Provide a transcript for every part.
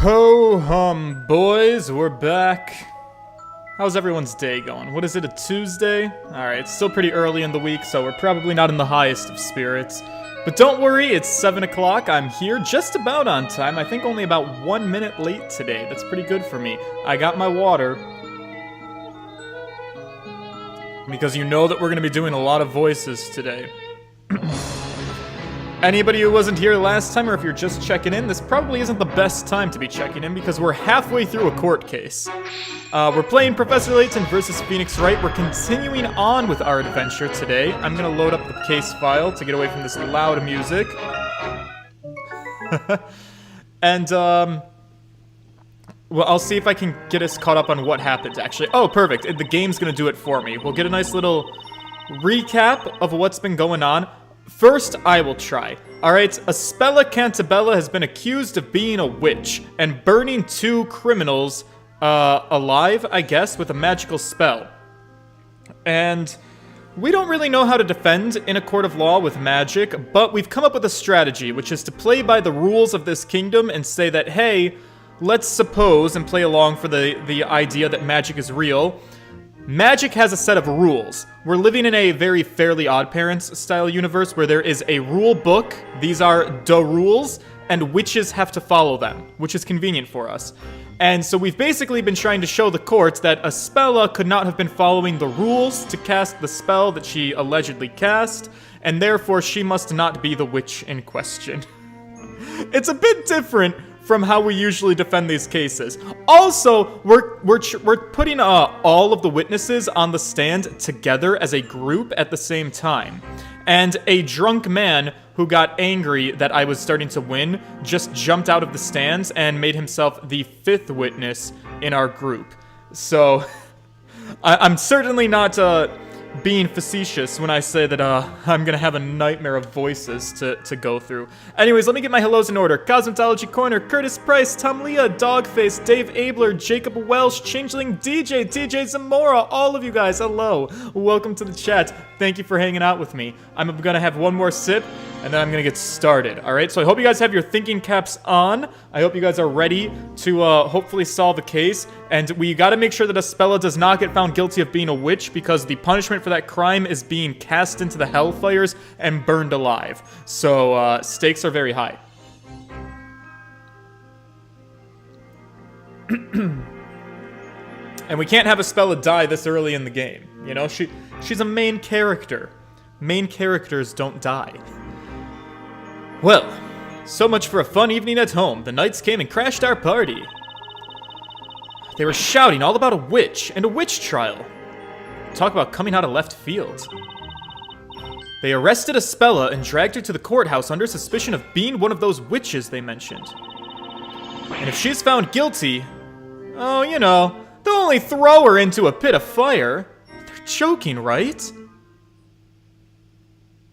Ho hum, boys, we're back. How's everyone's day going? What is it, a Tuesday? Alright, it's still pretty early in the week, so we're probably not in the highest of spirits. But don't worry, it's 7 o'clock. I'm here just about on time. I think only about 1 minute late today. That's pretty good for me. I got my water. Because you know that we're going to be doing a lot of voices today. Anybody who wasn't here last time, or if you're just checking in, this probably isn't the best time to be checking in because we're halfway through a court case. We're playing Professor Layton versus Phoenix Wright. We're continuing on with our adventure today. I'm gonna load up the case file to get away from this loud music. And, well, I'll see if I can get us caught up on what happened, actually. Oh, perfect. The game's gonna do it for me. We'll get a nice little recap of what's been going on. First, I will try. Alright, Aspella Cantabella has been accused of being a witch and burning 2 criminals alive, I guess, with a magical spell. And we don't really know how to defend in a court of law with magic, but we've come up with a strategy, which is to play by the rules of this kingdom and say that, hey, let's suppose and play along for the idea that magic is real. Magic has a set of rules. We're living in a very Fairly OddParents style universe where there is a rule book. These are the rules, and witches have to follow them, which is convenient for us. And so we've basically been trying to show the courts that Aspella could not have been following the rules to cast the spell that she allegedly cast, and therefore she must not be the witch in question. It's a bit different from how we usually defend these cases. Also, we're putting all of the witnesses on the stand together as a group at the same time. And a drunk man who got angry that I was starting to win just jumped out of the stands and made himself the 5th witness in our group. So, I'm certainly not being facetious when I say that I'm gonna have a nightmare of voices to go through. Anyways, let me get my hellos in order. Cosmetology Corner, Curtis Price, Tom Leah, Dogface, Dave Abler, Jacob Welsh, Changeling DJ Zamora, all of you guys, hello. Welcome to the chat. Thank you for hanging out with me. I'm gonna have one more sip, and then I'm gonna get started, alright? So I hope you guys have your thinking caps on. I hope you guys are ready to hopefully solve the case. And we gotta make sure that Aspella does not get found guilty of being a witch, because the punishment for that crime is being cast into the hellfires and burned alive. So, stakes are very high. And we can't have Aspella die this early in the game. You know, she's a main character. Main characters don't die. Well, so much for a fun evening at home. The knights came and crashed our party. They were shouting all about a witch and a witch trial. Talk about coming out of left field. They arrested Aspella and dragged her to the courthouse under suspicion of being one of those witches they mentioned. And if she's found guilty, oh, you know, they'll only throw her into a pit of fire. They're joking, right?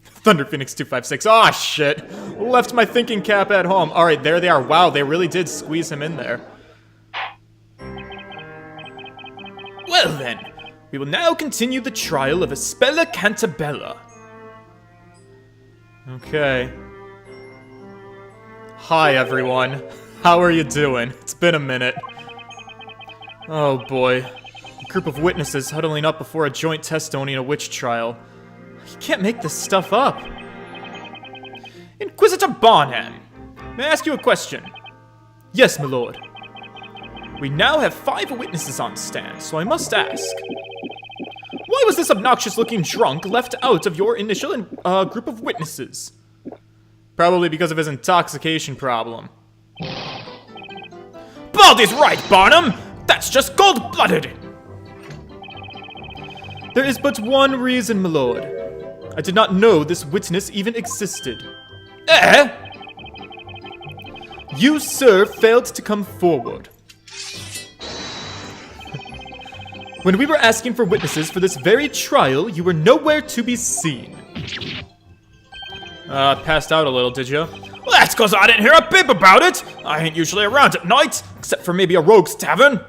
Thunder Phoenix 256. Aw, shit. Left my thinking cap at home. Alright, there they are. Wow, they really did squeeze him in there. Well then, we will now continue the trial of Aspella Cantabella. Okay. Hi everyone. How are you doing? It's been a minute. Oh boy. A group of witnesses huddling up before a joint testimony in a witch trial. You can't make this stuff up. Inquisitor Barnham, may I ask you a question? Yes, my lord. We now have 5 witnesses on stand, so I must ask. Why was this obnoxious-looking drunk left out of your initial group of witnesses? Probably because of his intoxication problem. Baldy's right, Barnum! That's just cold-blooded! There is but one reason, my lord. I did not know this witness even existed. Eh? You, sir, failed to come forward. When we were asking for witnesses for this very trial, you were nowhere to be seen. Passed out a little, did you? Well, that's cause I didn't hear a peep about it! I ain't usually around at night, except for maybe a rogue's tavern.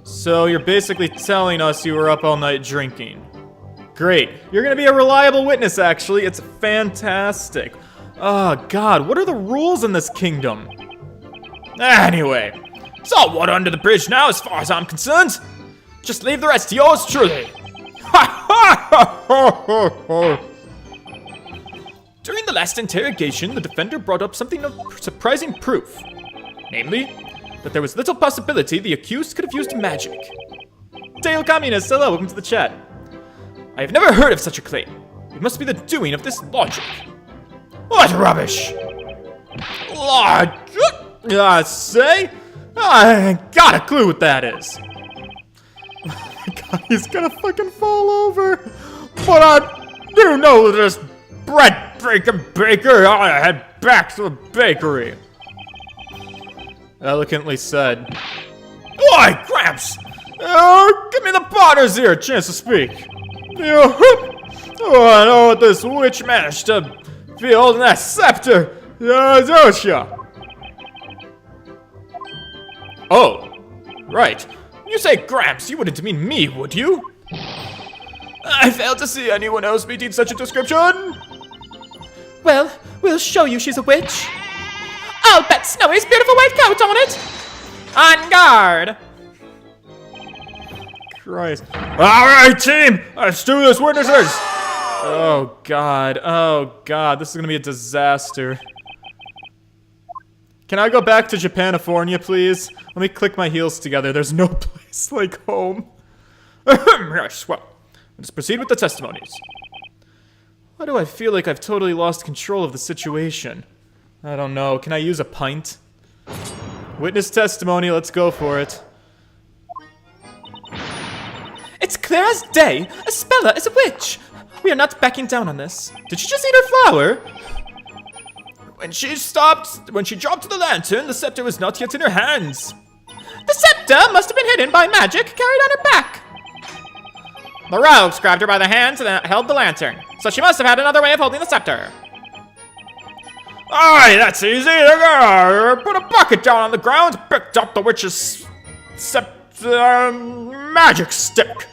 So you're basically telling us you were up all night drinking. Great. You're gonna be a reliable witness, actually. It's fantastic. Oh, God, what are the rules in this kingdom? Anyway, it's all water under the bridge now as far as I'm concerned. Just leave the rest to yours truly. During the last interrogation, the defender brought up something of surprising proof. Namely, that there was little possibility the accused could have used magic. Dale Communist, hello, welcome to the chat. I have never heard of such a claim. It must be the doing of this logic. What rubbish! Say? I got a clue what that is. Oh my god, he's gonna fucking fall over. But I do know this bread baker. I head back to the bakery. Eloquently said. Why, Gramps? Give me the partners here a chance to speak. I know what this witch managed to be holding that scepter. Oh, right. When you say Gramps, you wouldn't mean me, would you? I fail to see anyone else meeting such a description. Well, we'll show you she's a witch. I'll bet Snowy's beautiful white coat on it. On guard. Christ. Alright, team! Let's do this, witnesses! Oh god, this is gonna be a disaster. Can I go back to Japanifornia, please? Let me click my heels together. There's no place like home. Yes, well, let's proceed with the testimonies. Why do I feel like I've totally lost control of the situation? I don't know. Can I use a pint? Witness testimony, let's go for it. It's clear as day. Espella is a witch. We are not backing down on this. Did she just eat her flower? When she dropped the lantern, the scepter was not yet in her hands. The scepter must have been hidden by magic carried on her back. The rogues grabbed her by the hands and held the lantern, so she must have had another way of holding the scepter. Aye, that's easy. Put a bucket down on the ground, picked up the witch's magic stick.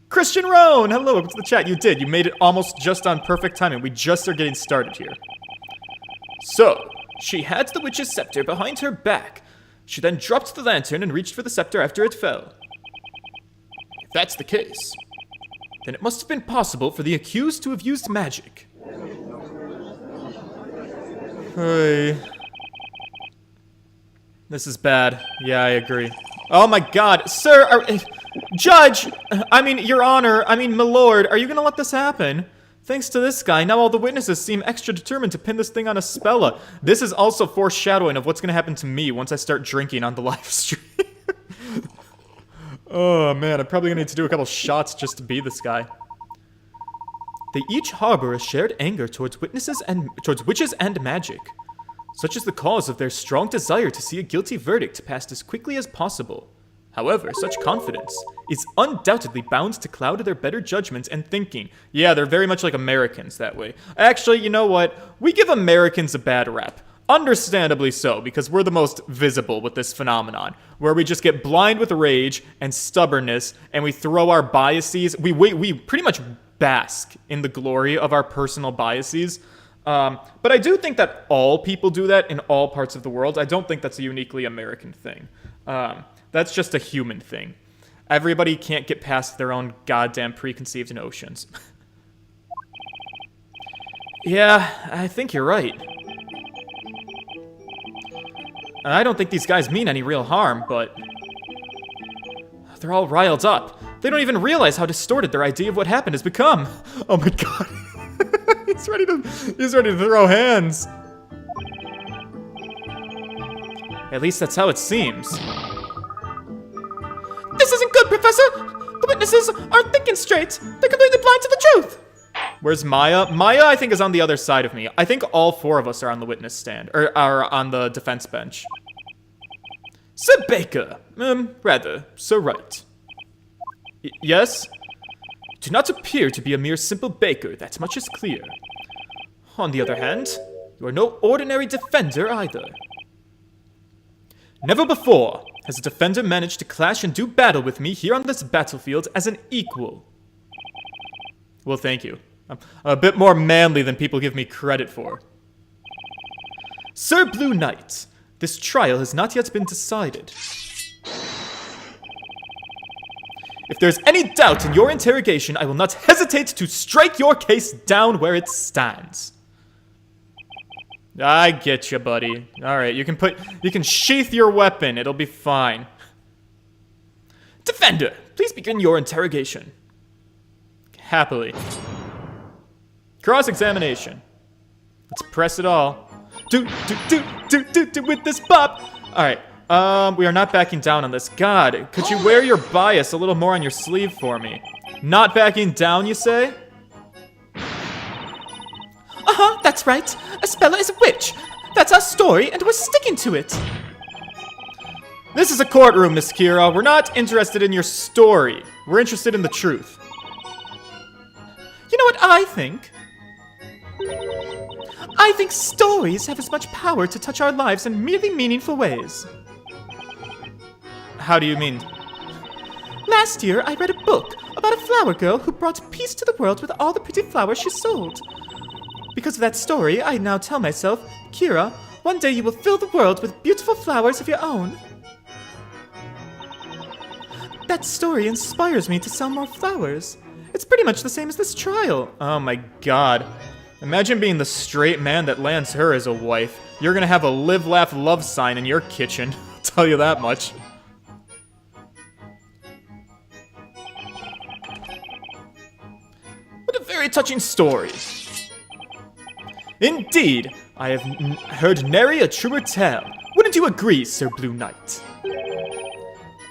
Christian Roan, hello, welcome to the chat. You did. You made it almost just on perfect timing. We just are getting started here. So, she had the witch's scepter behind her back. She then dropped the lantern and reached for the scepter after it fell. If that's the case, then it must have been possible for the accused to have used magic. Hey. This is bad. Yeah, I agree. Oh my god, sir, Judge, Your Honor, my lord, are you gonna let this happen? Thanks to this guy, now all the witnesses seem extra determined to pin this thing on Espella. This is also foreshadowing of what's gonna happen to me once I start drinking on the live stream. Oh man, I'm probably gonna need to do a couple shots just to be this guy. They each harbor a shared anger towards witches and magic. Such is the cause of their strong desire to see a guilty verdict passed as quickly as possible. However, such confidence is undoubtedly bound to cloud their better judgment and thinking. Yeah, they're very much like Americans that way. Actually, you know what? We give Americans a bad rep. Understandably so, because we're the most visible with this phenomenon, where we just get blind with rage and stubbornness, and we throw our biases. We pretty much bask in the glory of our personal biases. But I do think that all people do that in all parts of the world. I don't think that's a uniquely American thing. That's just a human thing. Everybody can't get past their own goddamn preconceived notions. Yeah, I think you're right. I don't think these guys mean any real harm, but they're all riled up. They don't even realize how distorted their idea of what happened has become. Oh my god. He's ready to throw hands. At least that's how it seems. This isn't good, Professor! The witnesses aren't thinking straight. They're completely blind to the truth. Where's Maya? Maya, I think, is on the other side of me. I think all four of us are on the witness stand, or are on the defense bench. Sir Baker. Sir Wright. Yes? Do not appear to be a mere simple baker, that much is clear. On the other hand, you are no ordinary defender either. Never before has a defender managed to clash and do battle with me here on this battlefield as an equal. Well, thank you. I'm a bit more manly than people give me credit for. Sir Blue Knight, This trial has not yet been decided. If there's any doubt in your interrogation, I will not hesitate to strike your case down where it stands. I get you, buddy. Alright, you can sheath your weapon. It'll be fine. Defender, please begin your interrogation. Happily. Cross-examination. Let's press it all. Do with this bop. Alright, we are not backing down on this. God, could you wear your bias a little more on your sleeve for me? Not backing down, you say? Uh-huh, that's right. Espella is a witch. That's our story, and we're sticking to it. This is a courtroom, Miss Kira. We're not interested in your story. We're interested in the truth. You know what I think? I think stories have as much power to touch our lives in merely meaningful ways. How do you mean? Last year, I read a book about a flower girl who brought peace to the world with all the pretty flowers she sold. Because of that story, I now tell myself, Kira, one day you will fill the world with beautiful flowers of your own. That story inspires me to sell more flowers. It's pretty much the same as this trial. Oh my god. Imagine being the straight man that lands her as a wife. You're gonna have a live, laugh, love sign in your kitchen. I'll tell you that much. What a very touching story. Indeed, I have heard nary a truer tale. Wouldn't you agree, Sir Blue Knight?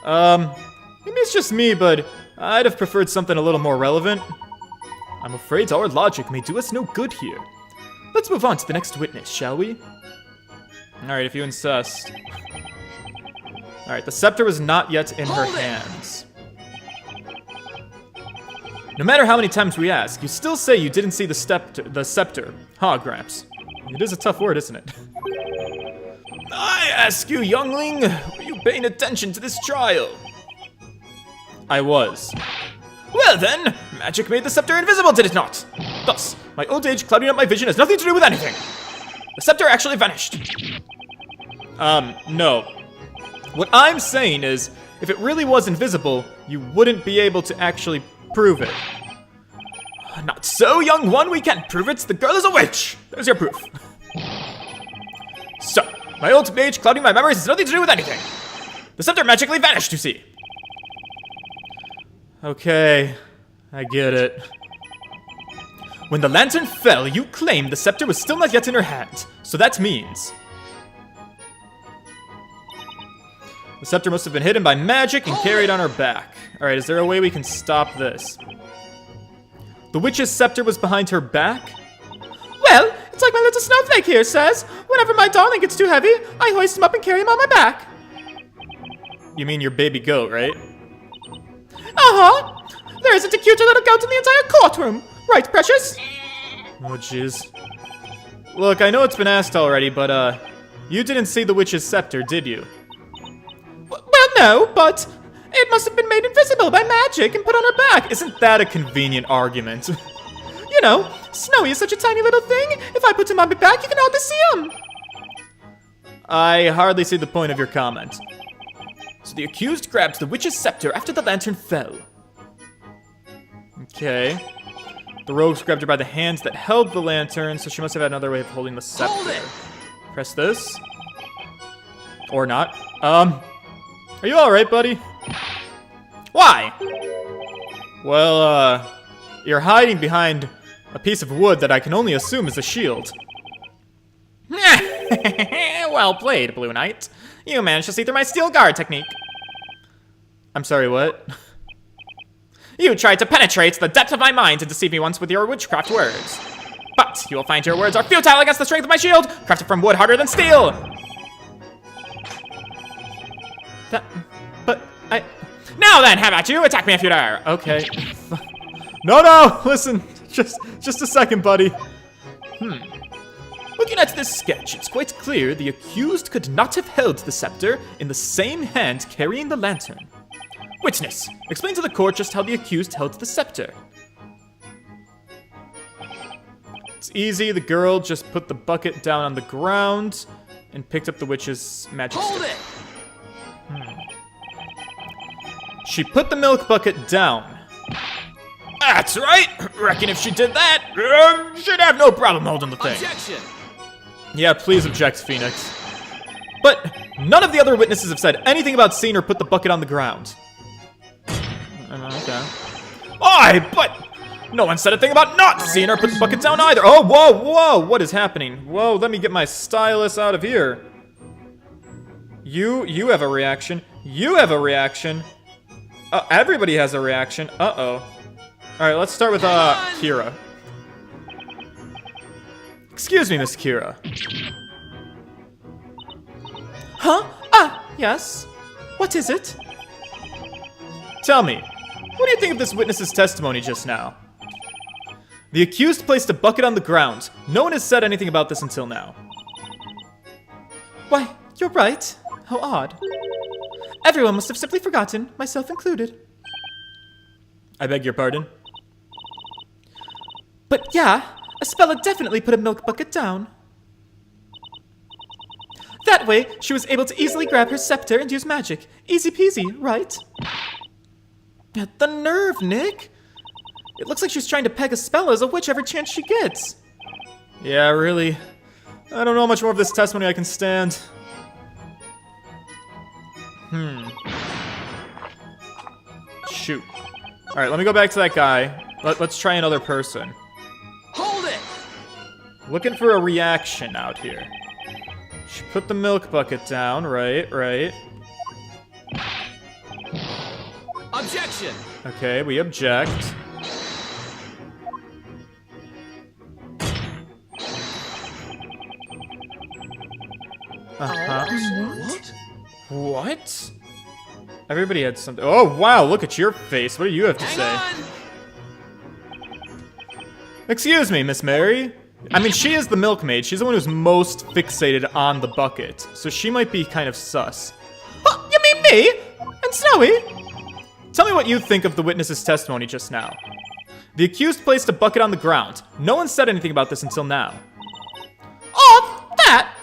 Maybe it's just me, but I'd have preferred something a little more relevant. I'm afraid our logic may do us no good here. Let's move on to the next witness, shall we? Alright, if you insist. Alright, the scepter was not yet in her hands. No matter how many times we ask, you still say you didn't see the scepter. Huh, Gramps? It is a tough word, isn't it? I ask you, youngling, were you paying attention to this trial? I was. Well then, magic made the scepter invisible, did it not? Thus, my old age clouding up my vision has nothing to do with anything. The scepter actually vanished. No. What I'm saying is, if it really was invisible, you wouldn't be able to actually prove it. Not so, young one, we can't prove it. The girl is a witch. There's your proof. So, my old age clouding my memories has nothing to do with anything. The scepter magically vanished, you see. Okay, I get it. When the lantern fell, you claimed the scepter was still not yet in her hand. So that means... the scepter must have been hidden by magic and carried on her back. Alright, is there a way we can stop this? The witch's scepter was behind her back? Well, it's like my little snowflake here says. Whenever my darling gets too heavy, I hoist him up and carry him on my back. You mean your baby goat, right? Uh-huh. There isn't a cuter little goat in the entire courtroom. Right, precious? Oh, jeez. Look, I know it's been asked already, but, you didn't see the witch's scepter, did you? Well, no, but it must have been made invisible by magic and put on her back. Isn't that a convenient argument? You know, Snowy is such a tiny little thing. If I put him on my back, you can hardly see him. I hardly see the point of your comment. So the accused grabbed the witch's scepter after the lantern fell. Okay. The rogues grabbed her by the hands that held the lantern, so she must have had another way of holding the scepter. Hold it. Press this. Or not. Are you alright, buddy? Why? Well, you're hiding behind a piece of wood that I can only assume is a shield. Well played, Blue Knight. You managed to see through my steel guard technique. I'm sorry, what? You tried to penetrate the depth of my mind and deceive me once with your witchcraft words. But you will find your words are futile against the strength of my shield, crafted from wood harder than steel. Now then, how about you? Attack me if you dare. Okay. No, listen. Just a second, buddy. Looking at this sketch, it's quite clear the accused could not have held the scepter in the same hand carrying the lantern. Witness, explain to the court just how the accused held the scepter. It's easy. The girl just put the bucket down on the ground and picked up the witch's magic Hold stick. it! She put the milk bucket down. That's right! Reckon if she did that, she'd have no problem holding the thing. Objection! Yeah, please object, Phoenix. But none of the other witnesses have said anything about seeing her put the bucket on the ground. Okay. Aye, but no one said a thing about not seeing her put the bucket down either. Oh, whoa, whoa, what is happening? Whoa, let me get my stylus out of here. You have a reaction. You have a reaction. Everybody has a reaction. Uh-oh. Alright, let's start with, Kira. Excuse me, Miss Kira. Huh? Ah, yes. What is it? Tell me, what do you think of this witness's testimony just now? The accused placed a bucket on the ground. No one has said anything about this until now. Why, you're right. How odd. Everyone must have simply forgotten, myself included. I beg your pardon? But yeah, Espella definitely put a milk bucket down. That way, she was able to easily grab her scepter and use magic. Easy peasy, right? The nerve, Nick! It looks like she's trying to peg Espella as a witch every chance she gets. Yeah, really. I don't know how much more of this testimony I can stand. Shoot. Alright, let me go back to that guy. Let's try another person. Hold it! Looking for a reaction out here. She put the milk bucket down, right. Objection! Okay, we object. What? What? Everybody had something. Oh, wow, look at your face. What do you have to say? Hang on! Excuse me, Miss Mary. I mean, she is the milkmaid. She's the one who's most fixated on the bucket. So she might be kind of sus. Oh, you mean me? And Snowy? Tell me what you think of the witness's testimony just now. The accused placed a bucket on the ground. No one said anything about this until now. Oh, that!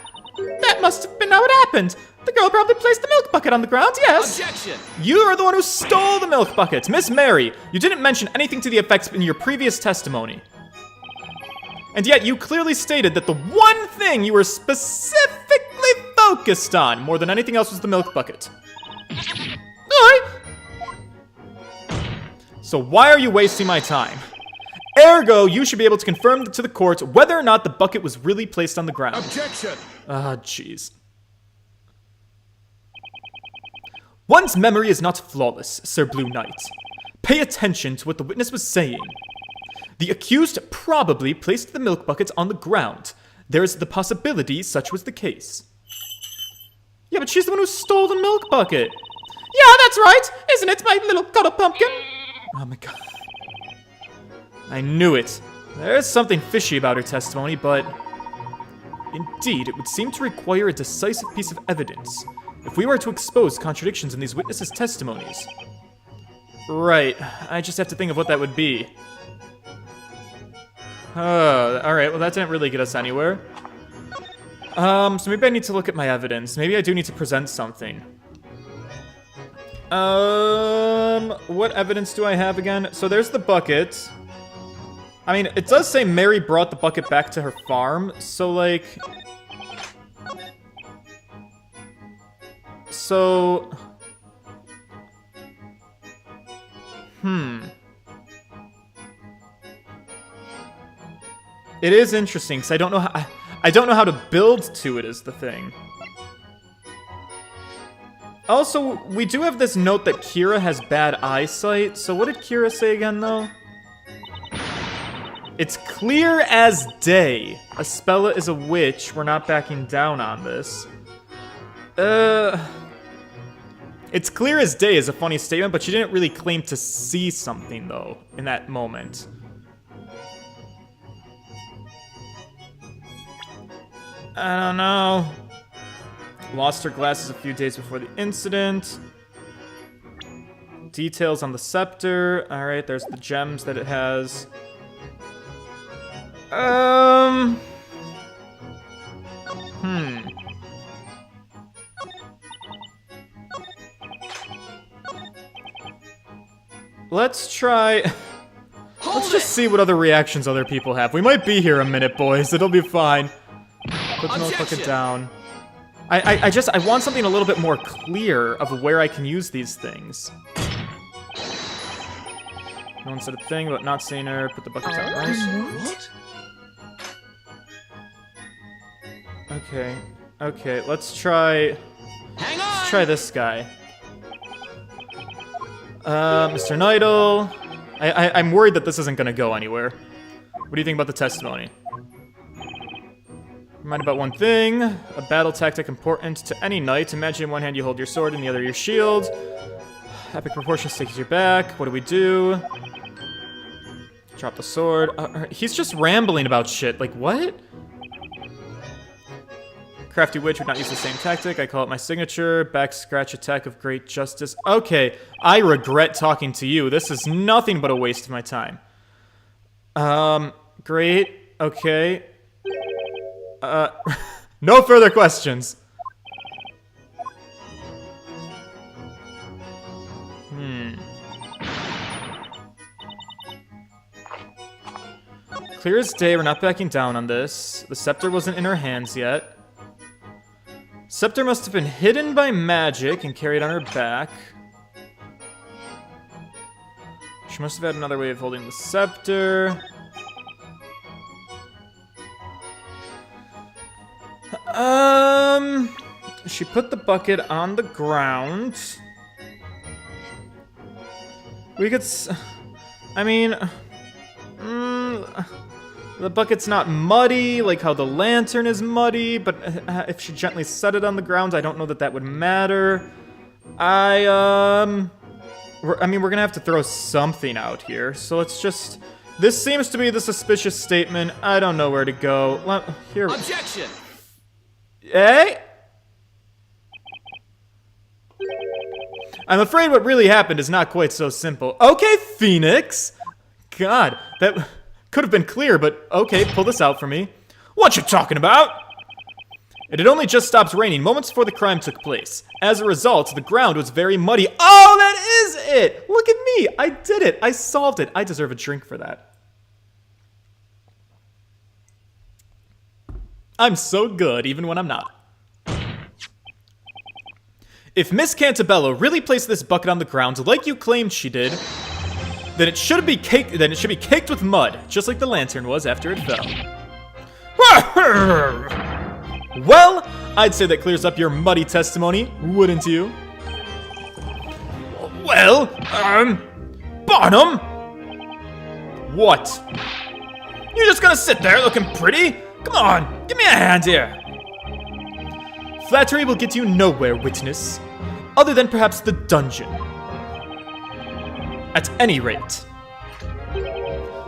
That must have been how it happened. The girl probably placed the milk bucket on the ground, yes. Objection! You are the one who stole the milk bucket. Miss Mary, you didn't mention anything to the effects in your previous testimony. And yet you clearly stated that the one thing you were specifically focused on more than anything else was the milk bucket. So why are you wasting my time? Ergo, you should be able to confirm to the court whether or not the bucket was really placed on the ground. Objection! Ah, jeez. One's memory is not flawless, Sir Blue Knight. Pay attention to what the witness was saying. The accused probably placed the milk bucket on the ground. There is the possibility such was the case. Yeah, but she's the one who stole the milk bucket. Yeah, that's right. Isn't it, my little cuddle pumpkin? Oh my god. I knew it. There's something fishy about her testimony, but indeed, it would seem to require a decisive piece of evidence if we were to expose contradictions in these witnesses' testimonies. Right. I just have to think of what that would be. Alright, well that didn't really get us anywhere. So maybe I need to look at my evidence. Maybe I do need to present something. What evidence do I have again? So there's the bucket. I mean, it does say Mary brought the bucket back to her farm, so like... So... It is interesting, because I don't know how to build to it is the thing. Also, we do have this note that Kira has bad eyesight, so what did Kira say again, though? It's clear as day. Espella is a witch. We're not backing down on this. It's clear as day is a funny statement, but she didn't really claim to see something, though, in that moment. I don't know. Lost her glasses a few days before the incident. Details on the scepter. Alright, there's the gems that it has. Let's try... Let's just see what other reactions other people have. We might be here a minute, boys. It'll be fine. Put the milk bucket down. I want something a little bit more clear of where I can use these things. No one said a thing about not seeing her. Put the bucket down. Right? What? Okay, let's try... Let's try this guy. Mr. Neidl. I'm worried that this isn't gonna go anywhere. What do you think about the testimony? Remind about one thing. A battle tactic important to any knight. Imagine in one hand you hold your sword, in the other your shield. Epic proportions takes your back. What do we do? Drop the sword. He's just rambling about shit. Like, what? Crafty witch would not use the same tactic. I call it my signature. Back scratch attack of great justice. Okay, I regret talking to you. This is nothing but a waste of my time. Great. Okay. No further questions. Clear as day, we're not backing down on this. The scepter wasn't in her hands yet. Scepter must have been hidden by magic and carried on her back. She must have had another way of holding the scepter. She put the bucket on the ground. We could I mean... the bucket's not muddy, like how the lantern is muddy, but if she gently set it on the ground, I don't know that that would matter. I mean, we're gonna have to throw something out here, so let's just... This seems to be the suspicious statement. I don't know where to go. Here. Objection! Eh? I'm afraid what really happened is not quite so simple. Okay, Phoenix! God, that could have been clear, but okay, pull this out for me. What you talking about? It had only just stopped raining moments before the crime took place. As a result, the ground was very muddy. Oh, that is it! Look at me! I did it! I solved it! I deserve a drink for that. I'm so good, even when I'm not. If Miss Cantabello really placed this bucket on the ground like you claimed she did, then it should be caked with mud, just like the lantern was after it fell. Well, I'd say that clears up your muddy testimony, wouldn't you? Well, Barnum? What? You're just gonna sit there looking pretty? Come on, give me a hand here. Flattery will get you nowhere, witness. Other than perhaps the dungeon. At any rate,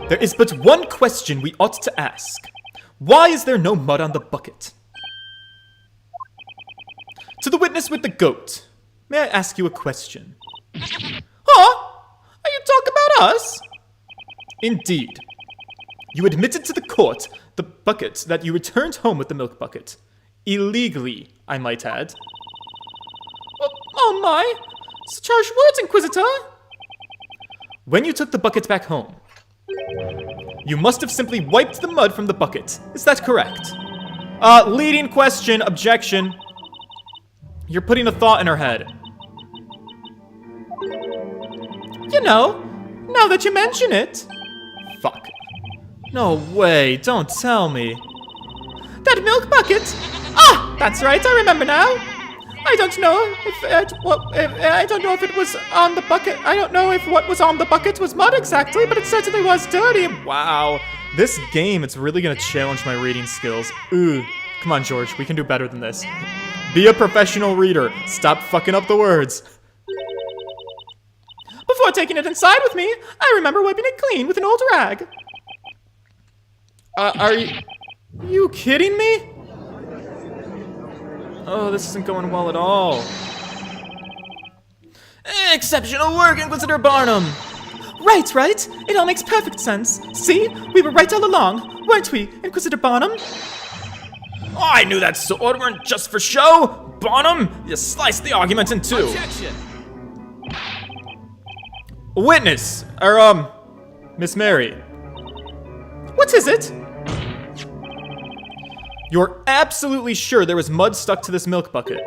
there is but one question we ought to ask. Why is there no mud on the bucket? To the witness with the goat, may I ask you a question? Huh? Are you talking about us? Indeed. You admitted to the court the bucket that you returned home with the milk bucket. Illegally, I might add. Oh my! Such harsh words, Inquisitor! When you took the bucket back home, you must have simply wiped the mud from the bucket. Is that correct? Leading question, objection. You're putting a thought in her head. You know, now that you mention it. Fuck. No way, don't tell me. That milk bucket? Ah, that's right, I remember now. I don't know I don't know if it was on the bucket. I don't know if what was on the bucket was mud exactly, but it certainly was dirty. Wow, this game, it's really gonna challenge my reading skills. Ooh, come on, George, we can do better than this. Be a professional reader. Stop fucking up the words. Before taking it inside with me, I remember wiping it clean with an old rag. Are you kidding me? Oh, this isn't going well at all. Exceptional work, Inquisitor Barnum! Right, right? It all makes perfect sense. See? We were right all along, weren't we, Inquisitor Barnum? Oh, I knew that sword weren't just for show! Bonham, you sliced the argument in two. Objection! Witness! Miss Mary. What is it? You're absolutely sure there was mud stuck to this milk bucket?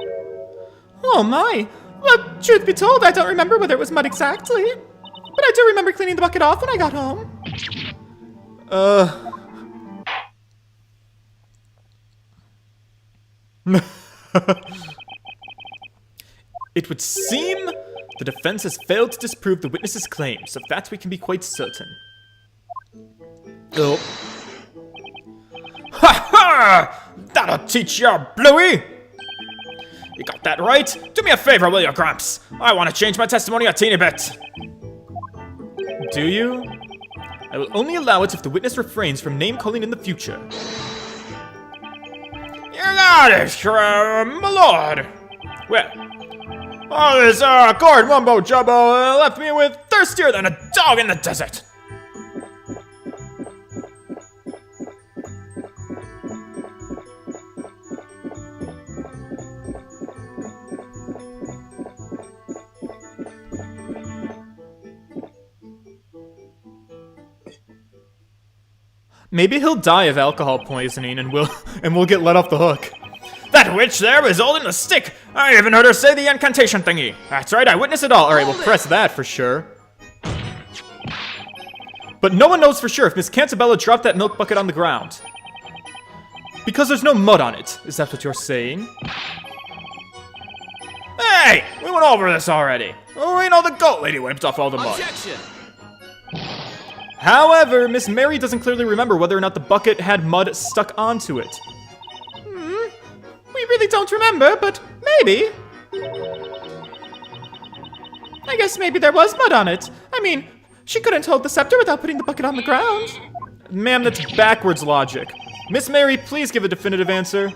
Oh my. Well, truth be told, I don't remember whether it was mud exactly. But I do remember cleaning the bucket off when I got home. It would seem the defense has failed to disprove the witness's claims. Of that we can be quite certain. Oh. Ha ha! That'll teach you, Bluey! You got that right? Do me a favor, will you, Gramps? I want to change my testimony a teeny bit. Do you? I will only allow it if the witness refrains from name-calling in the future. You got it, my lord. Well, all this gourd mumbo jumbo left me with thirstier than a dog in the desert. Maybe he'll die of alcohol poisoning and we'll get let off the hook. That witch there was holding the stick. I even heard her say the incantation thingy. That's right, I witnessed it all. Alright, we'll press that for sure. But no one knows for sure if Miss Cantabella dropped that milk bucket on the ground. Because there's no mud on it. Is that what you're saying? Hey, we went over this already. Oh, we know the goat lady wiped off all the mud. Objection! However, Miss Mary doesn't clearly remember whether or not the bucket had mud stuck onto it. We really don't remember, but maybe. I guess maybe there was mud on it. I mean, she couldn't hold the scepter without putting the bucket on the ground. Ma'am, that's backwards logic. Miss Mary, please give a definitive answer.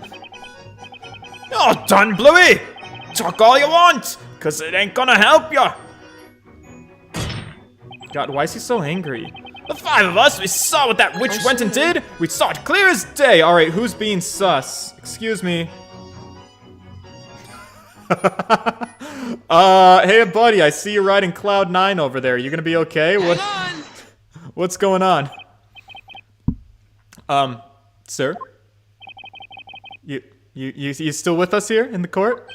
You're done, Bluey. Talk all you want, cause it ain't gonna help ya. God, why is he so angry? The five of us, we saw what that witch went and did. We saw it clear as day. Hey, alright, who's being sus? Excuse me. Hey buddy, I see you riding Cloud 9 over there. You gonna be okay? Hang on! What's going on? Sir? You still with us here in the court?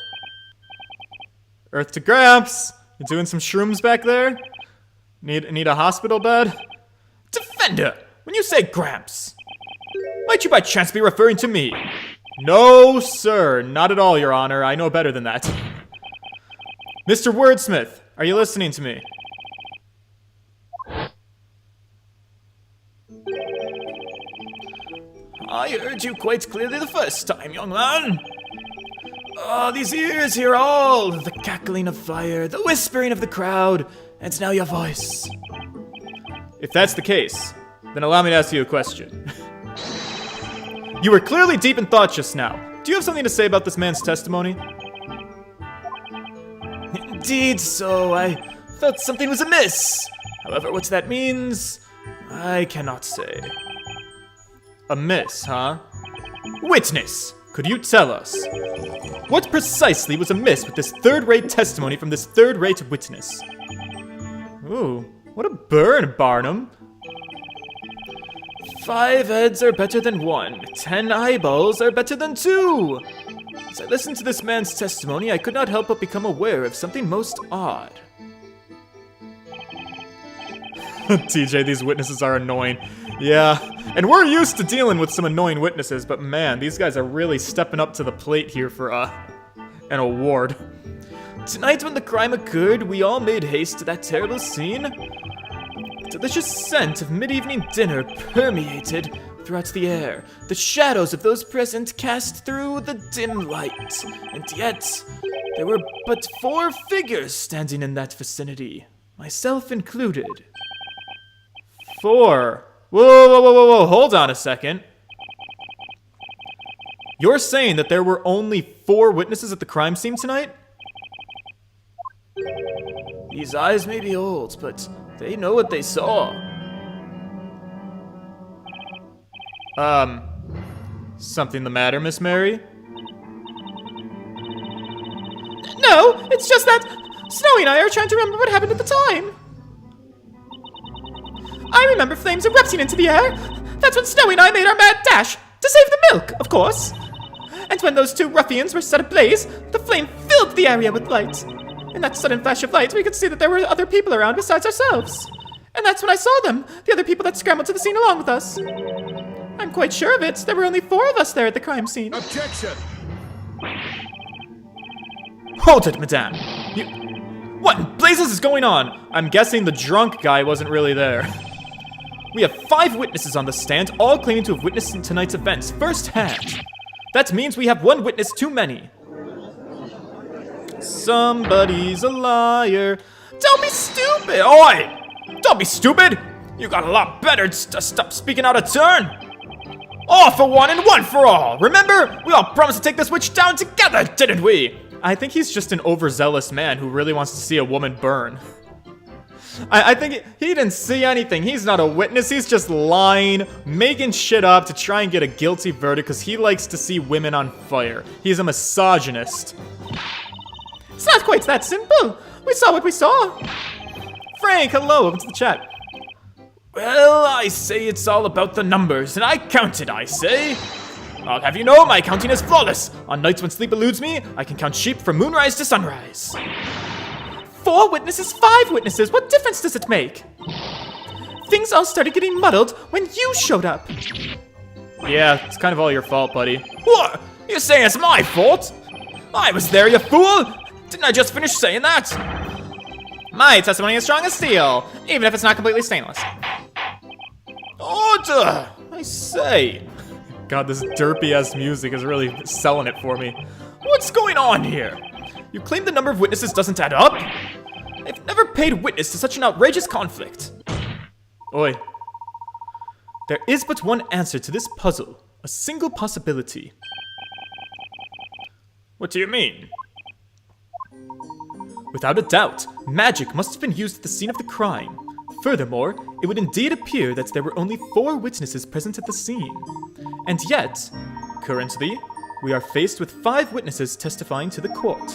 Earth to Gramps! You doing some shrooms back there? Need a hospital bed? Defender, when you say Gramps, might you by chance be referring to me? No, sir. Not at all, Your Honor. I know better than that. Mr. Wordsmith, are you listening to me? I heard you quite clearly the first time, young man. Oh, these ears hear all. The cackling of fire, the whispering of the crowd, and now your voice. If that's the case, then allow me to ask you a question. You were clearly deep in thought just now. Do you have something to say about this man's testimony? Indeed so, I felt something was amiss. However, what that means, I cannot say. Amiss, huh? Witness, Could you tell us? What precisely was amiss with this third-rate testimony from this third-rate witness? Ooh, what a burn, Barnum. 5 heads are better than 1. 10 eyeballs are better than 2. As I listened to this man's testimony, I could not help but become aware of something most odd. TJ, these witnesses are annoying. Yeah, and we're used to dealing with some annoying witnesses, but man, these guys are really stepping up to the plate here for, an award. Tonight when the crime occurred, we all made haste to that terrible scene. The delicious scent of mid-evening dinner permeated throughout the air. The shadows of those present cast through the dim light. And yet, there were but 4 figures standing in that vicinity, myself included. 4. Whoa, hold on a second. You're saying that there were only 4 witnesses at the crime scene tonight? These eyes may be old, but They know what they saw. Something the matter, Miss Mary? No, it's just that Snowy and I are trying to remember what happened at the time. I remember flames erupting into the air. That's when Snowy and I made our mad dash to save the milk, of course. And when those two ruffians were set ablaze, the flame filled the area with light. In that sudden flash of light, we could see that there were other people around besides ourselves. And that's when I saw them, the other people that scrambled to the scene along with us. I'm quite sure of it. There were only 4 of us there at the crime scene. Objection! Hold it, madame. What in blazes is going on? I'm guessing the drunk guy wasn't really there. We have 5 witnesses on the stand, all claiming to have witnessed tonight's events firsthand. That means we have 1 witness too many. Somebody's a liar. Don't be stupid! Oi! Don't be stupid! You got a lot better to stop speaking out of turn! All for one and one for all! Remember? We all promised to take this witch down together, didn't we? I think he's just an overzealous man who really wants to see a woman burn. I think he didn't see anything. He's not a witness. He's just lying, making shit up to try and get a guilty verdict because he likes to see women on fire. He's a misogynist. It's not quite that simple. We saw what we saw. Frank, hello. Welcome to the chat. Well, I say it's all about the numbers, and I counted, I say. I'll have you know my counting is flawless. On nights when sleep eludes me, I can count sheep from moonrise to sunrise. 4 witnesses, 5 witnesses. What difference does it make? Things all started getting muddled when you showed up. Yeah, it's kind of all your fault, buddy. What? You're saying it's my fault? I was there, you fool! Didn't I just finish saying that? My testimony is strong as steel, even if it's not completely stainless. Order! I say. God, this derpy-ass music is really selling it for me. What's going on here? You claim the number of witnesses doesn't add up? I've never paid witness to such an outrageous conflict. Oi. There is but one answer to this puzzle. A single possibility. What do you mean? Without a doubt, magic must have been used at the scene of the crime. Furthermore, it would indeed appear that there were only 4 witnesses present at the scene. And yet, currently, we are faced with 5 witnesses testifying to the court.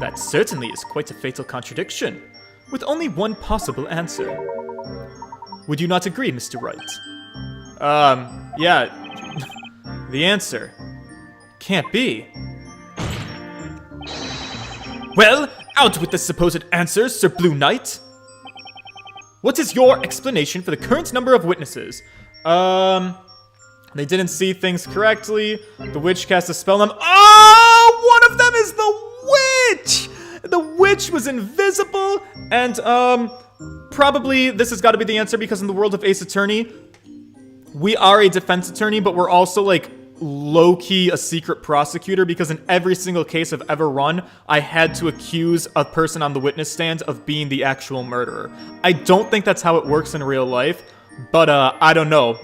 That certainly is quite a fatal contradiction, with only one possible answer. Would you not agree, Mr. Wright? Yeah. The answer can't be. Well, out with the supposed answers, Sir Blue Knight. What is your explanation for the current number of witnesses? They didn't see things correctly. The witch cast a spell on them. Oh, one of them is the witch! The witch was invisible, and, probably this has got to be the answer because in the world of Ace Attorney, we are a defense attorney, but we're also, like, low-key a secret prosecutor because in every single case I've ever run, I had to accuse a person on the witness stand of being the actual murderer. I don't think that's how it works in real life, but I don't know.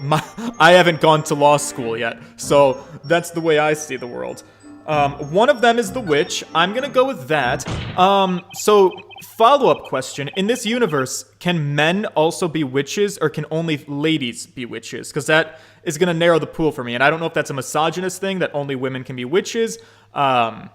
I haven't gone to law school yet, so that's the way I see the world. One of them is the witch. I'm gonna go with that. So follow-up question. In this universe, can men also be witches, or can only ladies be witches? Because that is gonna narrow the pool for me, and I don't know if that's a misogynist thing, that only women can be witches. But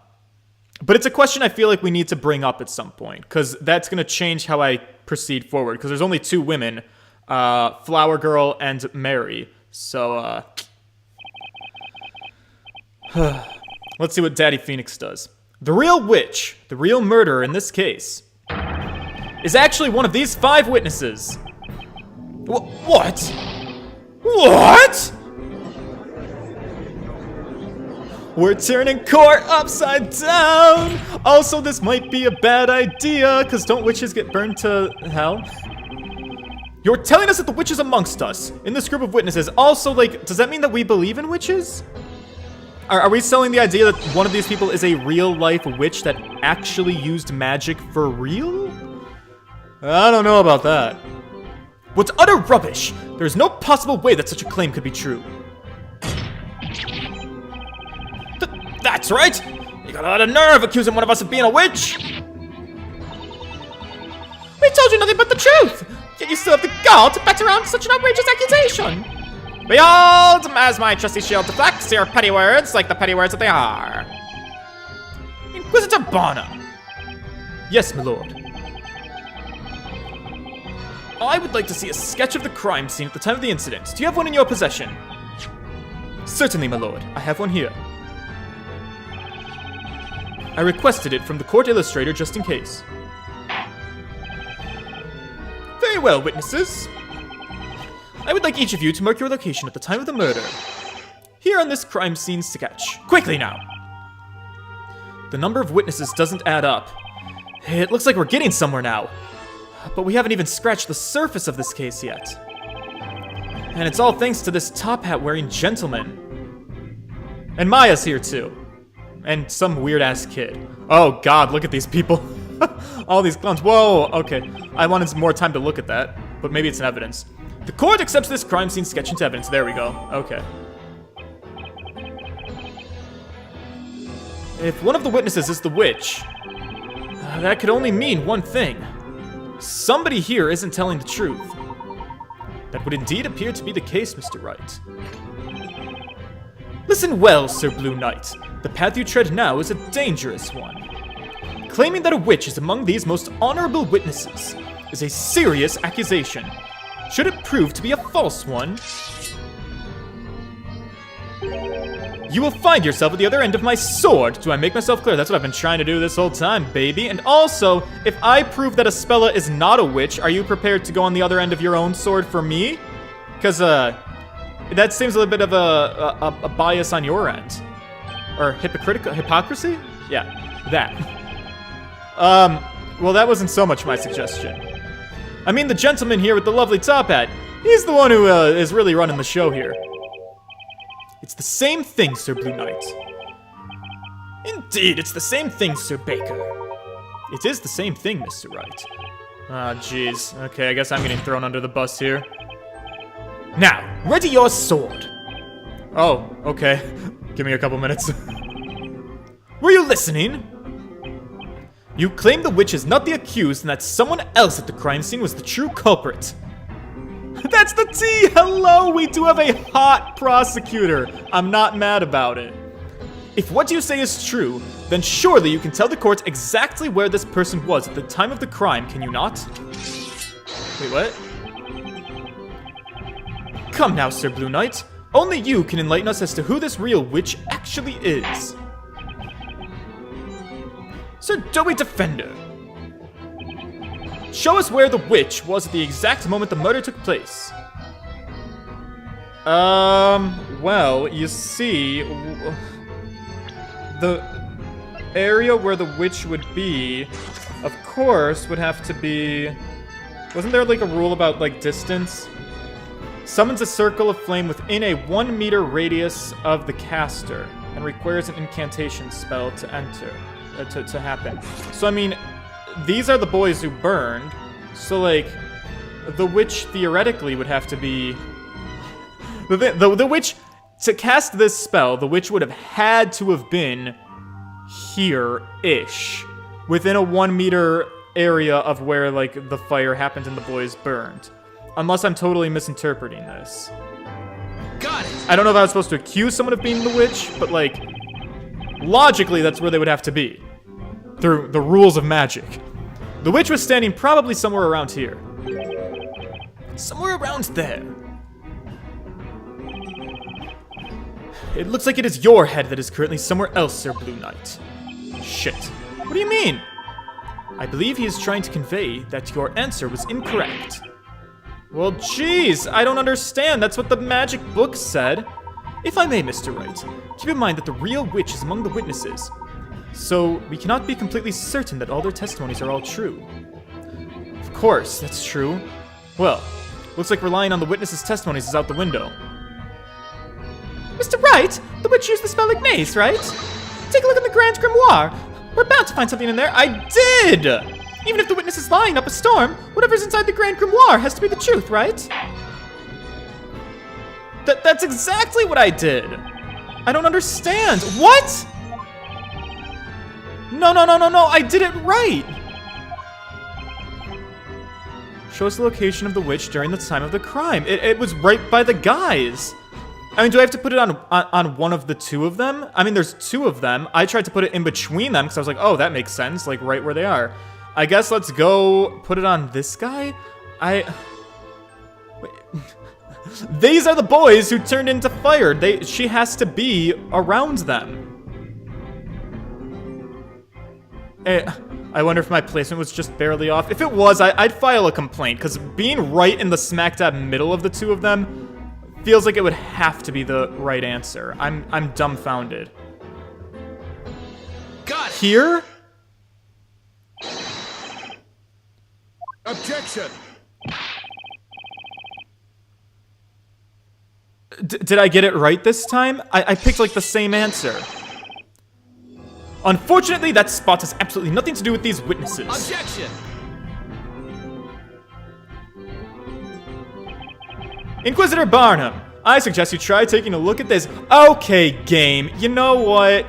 it's a question I feel like we need to bring up at some point, because that's gonna change how I proceed forward, because there's only 2 women, Flower Girl and Mary. So, let's see what Daddy Phoenix does. The real witch, the real murderer in this case, is actually one of these 5 witnesses. What? What? We're turning court upside down! Also, this might be a bad idea, because don't witches get burned to hell? You're telling us that the witch is amongst us, in this group of witnesses. Also, like, does that mean that we believe in witches? Are we selling the idea that one of these people is a real-life witch that actually used magic for real? I don't know about that. What's utter rubbish! There's no possible way that such a claim could be true. That's right! You got a lot of nerve accusing one of us of being a witch! We We told you nothing but the truth! Yet you still have the gall to bat around such an outrageous accusation! Behold, as my trusty shield deflects your petty words like the petty words that they are. Inquisitor Bonner. Yes, my lord. I would like to see a sketch of the crime scene at the time of the incident. Do you have one in your possession? Certainly, my lord. I have one here. I requested it from the court illustrator just in case. Very well, witnesses. I would like each of you to mark your location at the time of the murder. Here on this crime scene sketch. Quickly now. The number of witnesses doesn't add up. It looks like we're getting somewhere now. But we haven't even scratched the surface of this case yet. And it's all thanks to this top hat wearing gentleman. And Maya's here too. And some weird ass kid. Oh god, look at these people. All these clowns. Whoa, okay. I wanted some more time to look at that. But maybe it's an evidence. The court accepts this crime scene sketch into evidence. There we go. Okay. If one of the witnesses is the witch, that could only mean one thing. Somebody here isn't telling the truth. That would indeed appear to be the case, Mr. Wright. Listen well, Sir Blue Knight. The path you tread now is a dangerous one. Claiming that a witch is among these most honorable witnesses is a serious accusation. Should it prove to be a false one, you will find yourself at the other end of my sword. Do I make myself clear? That's what I've been trying to do this whole time, baby. And also, if I prove that Espella is not a witch, are you prepared to go on the other end of your own sword for me? Because, that seems a little bit of a bias on your end. Or hypocrisy? Yeah, that. Well, that wasn't so much my suggestion. I mean, the gentleman here with the lovely top hat, he's the one who is really running the show here. It's the same thing, Sir Blue Knight. Indeed, it's the same thing, Sir Baker. It is the same thing, Mr. Wright. Ah, jeez. Okay, I guess I'm getting thrown under the bus here. Now, ready your sword. Oh, okay. Give me a couple minutes. Were you listening? You claim the witch is not the accused and that someone else at the crime scene was the true culprit. That's the tea! Hello! We do have a hot prosecutor. I'm not mad about it. If what you say is true, then surely you can tell the court exactly where this person was at the time of the crime, can you not? Wait, what? Come now, Sir Blue Knight. Only you can enlighten us as to who this real witch actually is. Sir Doughy Defender. Show us where the witch was at the exact moment the murder took place. Well, you see, the area where the witch would be, of course, would have to be... Wasn't there, like, a rule about, like, distance? Summons a circle of flame within a 1 meter radius of the caster, and requires an incantation spell to enter, to happen. So, I mean... These are the boys who burned, so, like, the witch theoretically would have to be... The witch, to cast this spell, the witch would have had to have been here-ish, within a 1 meter area of where, like, the fire happened and the boys burned. Unless I'm totally misinterpreting this. Got it! I don't know if I was supposed to accuse someone of being the witch, but, like, logically that's where they would have to be. Through the rules of magic. The witch was standing probably somewhere around here. Somewhere around there. It looks like it is your head that is currently somewhere else, Sir Blue Knight. Shit. What do you mean? I believe he is trying to convey that your answer was incorrect. Well, jeez, I don't understand. That's what the magic book said. If I may, Mr. Wright, keep in mind that the real witch is among the witnesses. So, we cannot be completely certain that all their testimonies are all true. Of course, that's true. Well, looks like relying on the witnesses' testimonies is out the window. Mr. Wright, the witch used the spell like mace, right? Take a look in the Grand Grimoire. We're bound to find something in there. I did! Even if the witness is lying up a storm, whatever's inside the Grand Grimoire has to be the truth, right? That's exactly what I did. I don't understand. What? No, I did it right. Show us the location of the witch during the time of the crime. It was right by the guys. I mean, do I have to put it on one of the two of them? I mean, there's two of them. I tried to put it in between them because I was like, oh, that makes sense, like right where they are. I guess let's go put it on this guy. Wait. These are the boys who turned into fire. She has to be around them. I wonder if my placement was just barely off. If it was, I'd file a complaint, because being right in the smack dab middle of the two of them feels like it would have to be the right answer. I'm dumbfounded. Got it. Here? Objection. Did I get it right this time? I picked like the same answer. Unfortunately, that spot has absolutely nothing to do with these witnesses. Objection. Inquisitor Barnum, I suggest you try taking a look at this. Okay, game, you know what?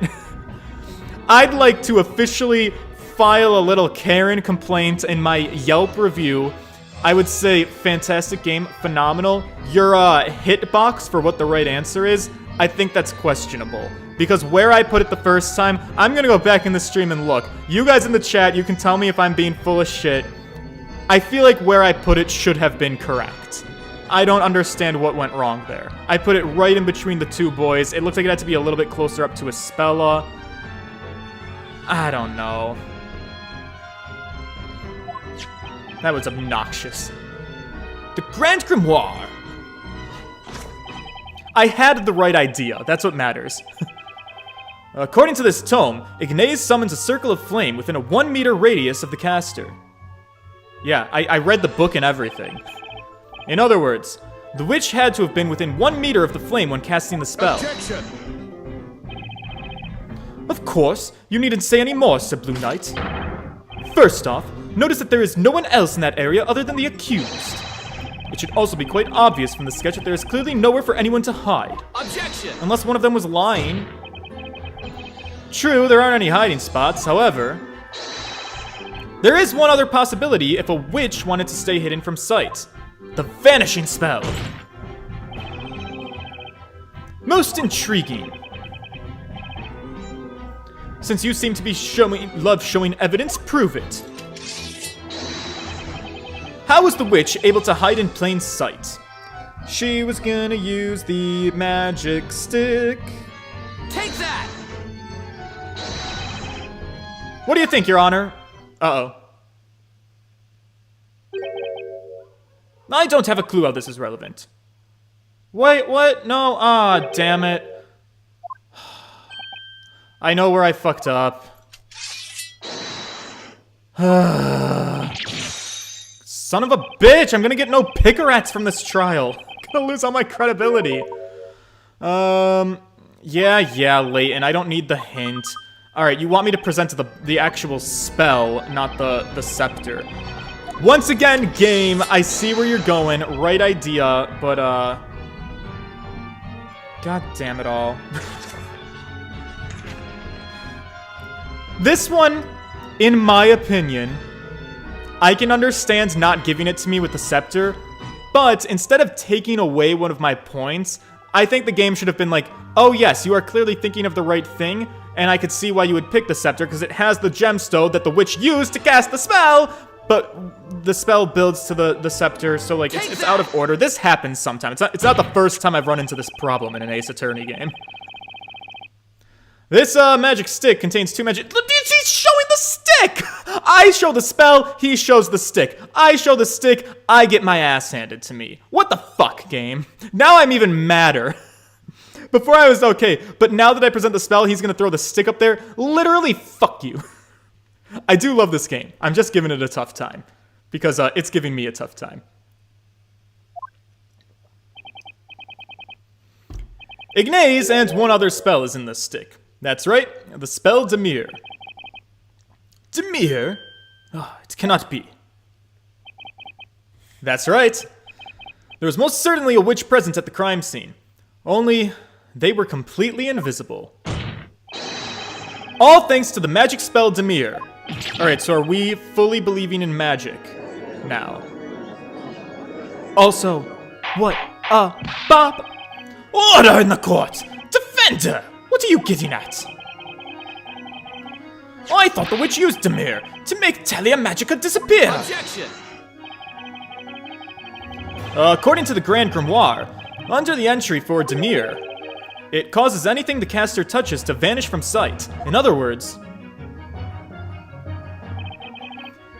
I'd like to officially file a little Karen complaint in my Yelp review. I would say, fantastic game, phenomenal. Your hitbox for what the right answer is, I think that's questionable. Because where I put it the first time, I'm gonna go back in the stream and look. You guys in the chat, you can tell me if I'm being full of shit. I feel like where I put it should have been correct. I don't understand what went wrong there. I put it right in between the two boys. It looks like it had to be a little bit closer up to Espella. I don't know. That was obnoxious. The Grand Grimoire. I had the right idea. That's what matters. According to this tome, Ignace summons a circle of flame within a 1 meter radius of the caster. Yeah, I read the book and everything. In other words, the witch had to have been within 1 meter of the flame when casting the spell. Objection. Of course, you needn't say any more, said Blue Knight. First off, notice that there is no one else in that area other than the accused. It should also be quite obvious from the sketch that there is clearly nowhere for anyone to hide. Objection. Unless one of them was lying. True, there aren't any hiding spots, however. There is one other possibility if a witch wanted to stay hidden from sight. The Vanishing Spell. Most intriguing. Since you seem to be love showing evidence, prove it. How was the witch able to hide in plain sight? She was gonna use the magic stick. Take that! What do you think, Your Honor? Uh-oh. I don't have a clue how this is relevant. Wait, what? No, damn it. I know where I fucked up. Son of a bitch! I'm gonna get no pickerats from this trial. I'm gonna lose all my credibility. Yeah, Layton. I don't need the hint. Alright, you want me to present the actual spell, not the scepter. Once again, game, I see where you're going. Right idea, but, God damn it all. This one, in my opinion, I can understand not giving it to me with the scepter, but instead of taking away one of my points, I think the game should have been like, oh yes, you are clearly thinking of the right thing, and I could see why you would pick the scepter, because it has the gemstone that the witch used to cast the spell, but the spell builds to the scepter, so like, it's out of order. This happens sometimes. It's not the first time I've run into this problem in an Ace Attorney game. This magic stick contains 2 magic. He's showing the stick! I show the spell, he shows the stick. I show the stick, I get my ass handed to me. What the fuck, game? Now I'm even madder. Before I was okay, but now that I present the spell, he's gonna throw the stick up there. Literally, fuck you. I do love this game. I'm just giving it a tough time. Because it's giving me a tough time. Ignace and one other spell is in this stick. That's right, the spell Demir. Demir? Oh, it cannot be. That's right. There was most certainly a witch present at the crime scene. Only, they were completely invisible. All thanks to the magic spell Demir. Alright, so are we fully believing in magic now? Also, what Bob? Order in the court! Defender! What are you getting at? I thought the witch used Demir to make Talia Magica disappear! Objection! According to the Grand Grimoire, under the entry for Demir, it causes anything the caster touches to vanish from sight. In other words,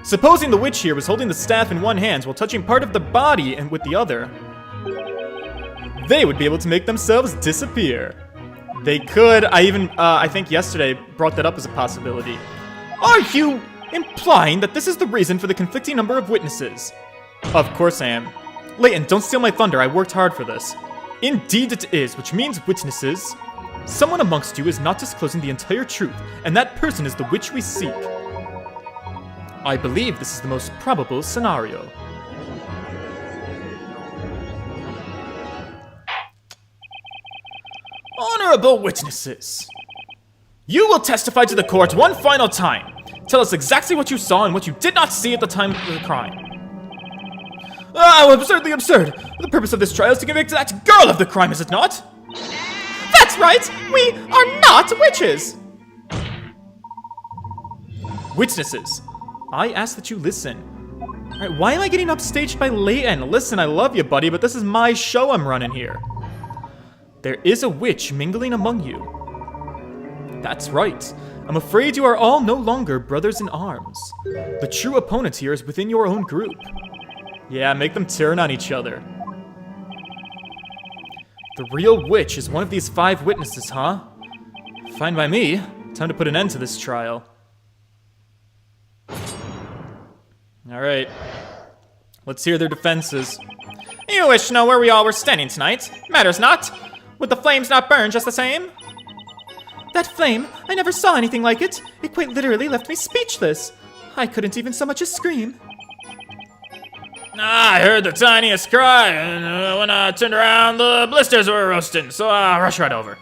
supposing the witch here was holding the staff in one hand while touching part of the body and with the other, they would be able to make themselves disappear. They could. I think yesterday brought that up as a possibility. Are you implying that this is the reason for the conflicting number of witnesses? Of course I am. Layton, don't steal my thunder. I worked hard for this. Indeed it is, which means witnesses. Someone amongst you is not disclosing the entire truth, and that person is the witch we seek. I believe this is the most probable scenario. Honorable witnesses, you will testify to the court one final time. Tell us exactly what you saw and what you did not see at the time of the crime. Oh, absurdly absurd! The purpose of this trial is to convict that girl of the crime, is it not? That's right! We are not witches! Witnesses, I ask that you listen. Alright, why am I getting upstaged by Layton? Listen, I love you, buddy, but this is my show I'm running here. There is a witch mingling among you. That's right. I'm afraid you are all no longer brothers in arms. The true opponent here is within your own group. Yeah, make them turn on each other. The real witch is one of these 5 witnesses, huh? Fine by me. Time to put an end to this trial. Alright. Let's hear their defenses. You wish to know where we all were standing tonight? Matters not. Would the flames not burn just the same? That flame, I never saw anything like it. It quite literally left me speechless. I couldn't even so much as scream. I heard the tiniest cry, and when I turned around, the blisters were roasting, so I rushed right over.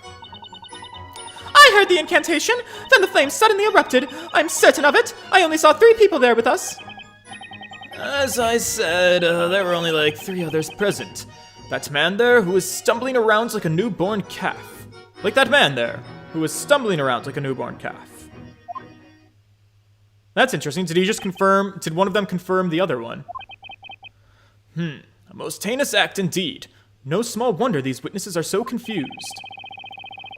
I heard the incantation, then the flames suddenly erupted. I'm certain of it. I only saw 3 people there with us. As I said, there were only like 3 others present. That man there who was stumbling around like a newborn calf. Like that man there who was stumbling around like a newborn calf. That's interesting. Did he just confirm? Did one of them confirm the other one? A most heinous act indeed. No small wonder these witnesses are so confused.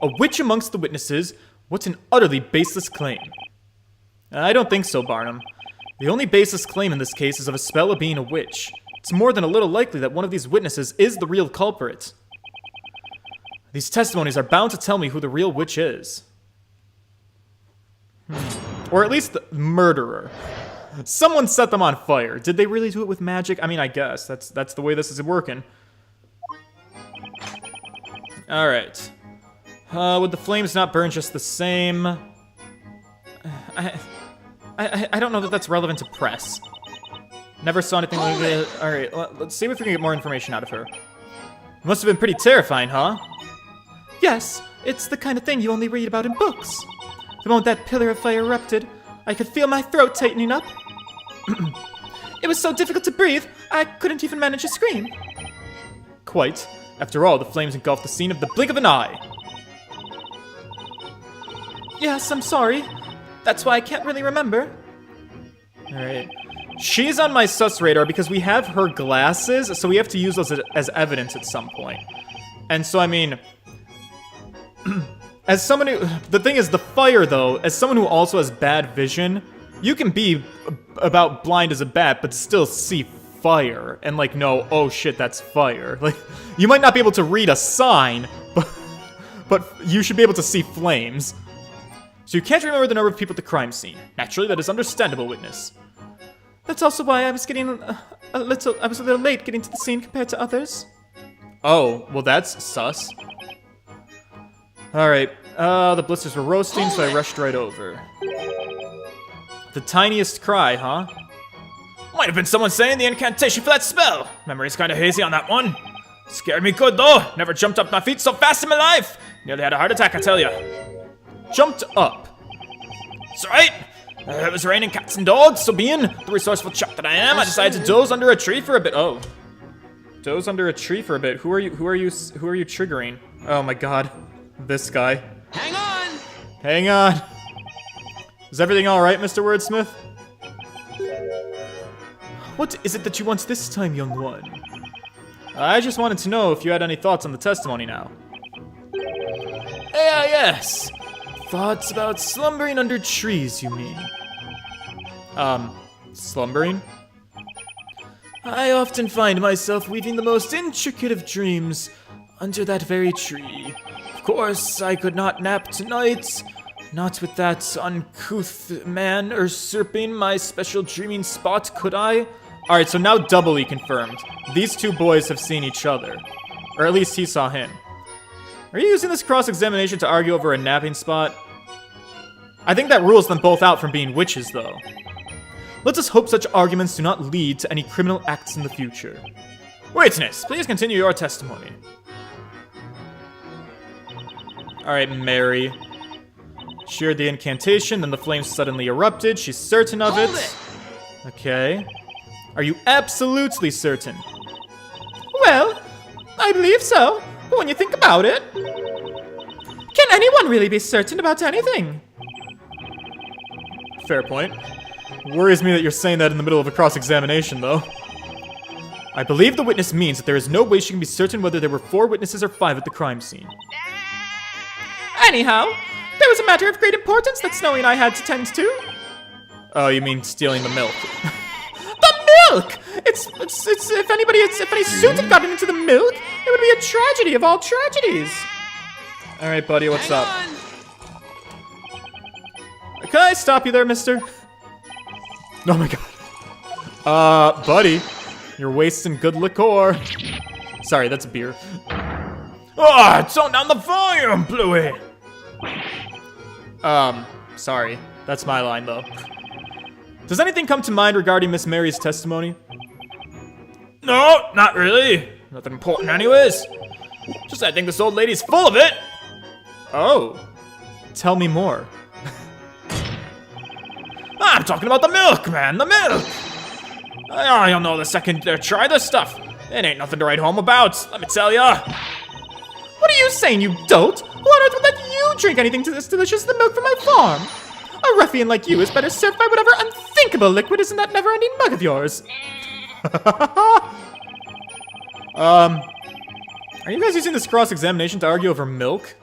A witch amongst the witnesses? What an utterly baseless claim. I don't think so, Barnum. The only baseless claim in this case is of a spell of being a witch. It's more than a little likely that one of these witnesses is the real culprit. These testimonies are bound to tell me who the real witch is. Or at least the murderer. Someone set them on fire. Did they really do it with magic? I mean, I guess. That's the way this is working. Alright. Would the flames not burn just the same? I don't know that that's relevant to press. Never saw anything like that. Alright, let's see if we can get more information out of her. Must have been pretty terrifying, huh? Yes, it's the kind of thing you only read about in books. The moment that pillar of fire erupted, I could feel my throat tightening up. It was so difficult to breathe, I couldn't even manage to scream. Quite. After all, the flames engulfed the scene of the blink of an eye. Yes, I'm sorry. That's why I can't really remember. Alright. She's on my sus radar because we have her glasses, so we have to use those as evidence at some point. And so, I mean... as someone who... The thing is, the fire, though, as someone who also has bad vision, you can be about blind as a bat, but still see fire. And, like, know, oh shit, that's fire. Like, you might not be able to read a sign, but you should be able to see flames. So you can't remember the number of people at the crime scene. Naturally, that is understandable, witness. That's also why I was getting a little late getting to the scene compared to others. Oh, well that's sus. Alright, the blisters were roasting, so I rushed right over. The tiniest cry, huh? Might have been someone saying the incantation for that spell. Memory's kinda hazy on that one. Scared me good though. Never jumped up my feet so fast in my life. Nearly had a heart attack, I tell ya. Jumped up. That's right. It was raining cats and dogs, so being the resourceful chap that I am, I decided to doze under a tree for a bit. Oh. doze under a tree for a bit. Who are you triggering? Oh my god. This guy. Hang on! Hang on. Is everything alright, Mr. Wordsmith? What is it that you want this time, young one? I just wanted to know if you had any thoughts on the testimony now. Yes. Thoughts about slumbering under trees, you mean? Slumbering? I often find myself weaving the most intricate of dreams under that very tree. Of course, I could not nap tonight. Not with that uncouth man usurping my special dreaming spot, could I? Alright, so now doubly confirmed. These two boys have seen each other. Or at least he saw him. Are you using this cross-examination to argue over a napping spot? I think that rules them both out from being witches, though. Let us hope such arguments do not lead to any criminal acts in the future. Witness, please continue your testimony. Alright, Mary. She heard the incantation, then the flames suddenly erupted. She's certain of it. Okay. Are you absolutely certain? Well, I believe so. But when you think about it, can anyone really be certain about anything? Fair point. Worries me that you're saying that in the middle of a cross-examination, though. I believe the witness means that there is no way she can be certain whether there were 4 witnesses or 5 at the crime scene. Anyhow, there was a matter of great importance that Snowy and I had to tend to. Oh, you mean stealing the milk? The milk! It's if any suit had gotten into the milk, it would be a tragedy of all tragedies. Alright, buddy, what's up? Can I stop you there, mister? Oh my god. Buddy, you're wasting good liquor. Sorry, that's a beer. Oh, tone down the volume, Bluey! Sorry. That's my line, though. Does anything come to mind regarding Miss Mary's testimony? No, not really. Nothing important anyways. Just I think this old lady's full of it. Oh. Tell me more. I'm talking about the milk, man, the milk. You'll know the second you try this stuff. It ain't nothing to write home about, let me tell ya. What are you saying, you dolt? Who on earth would let you drink anything to this delicious the milk from my farm? A ruffian like you is better served by whatever unthinkable liquid is in that never-ending mug of yours. Are you guys using this cross-examination to argue over milk?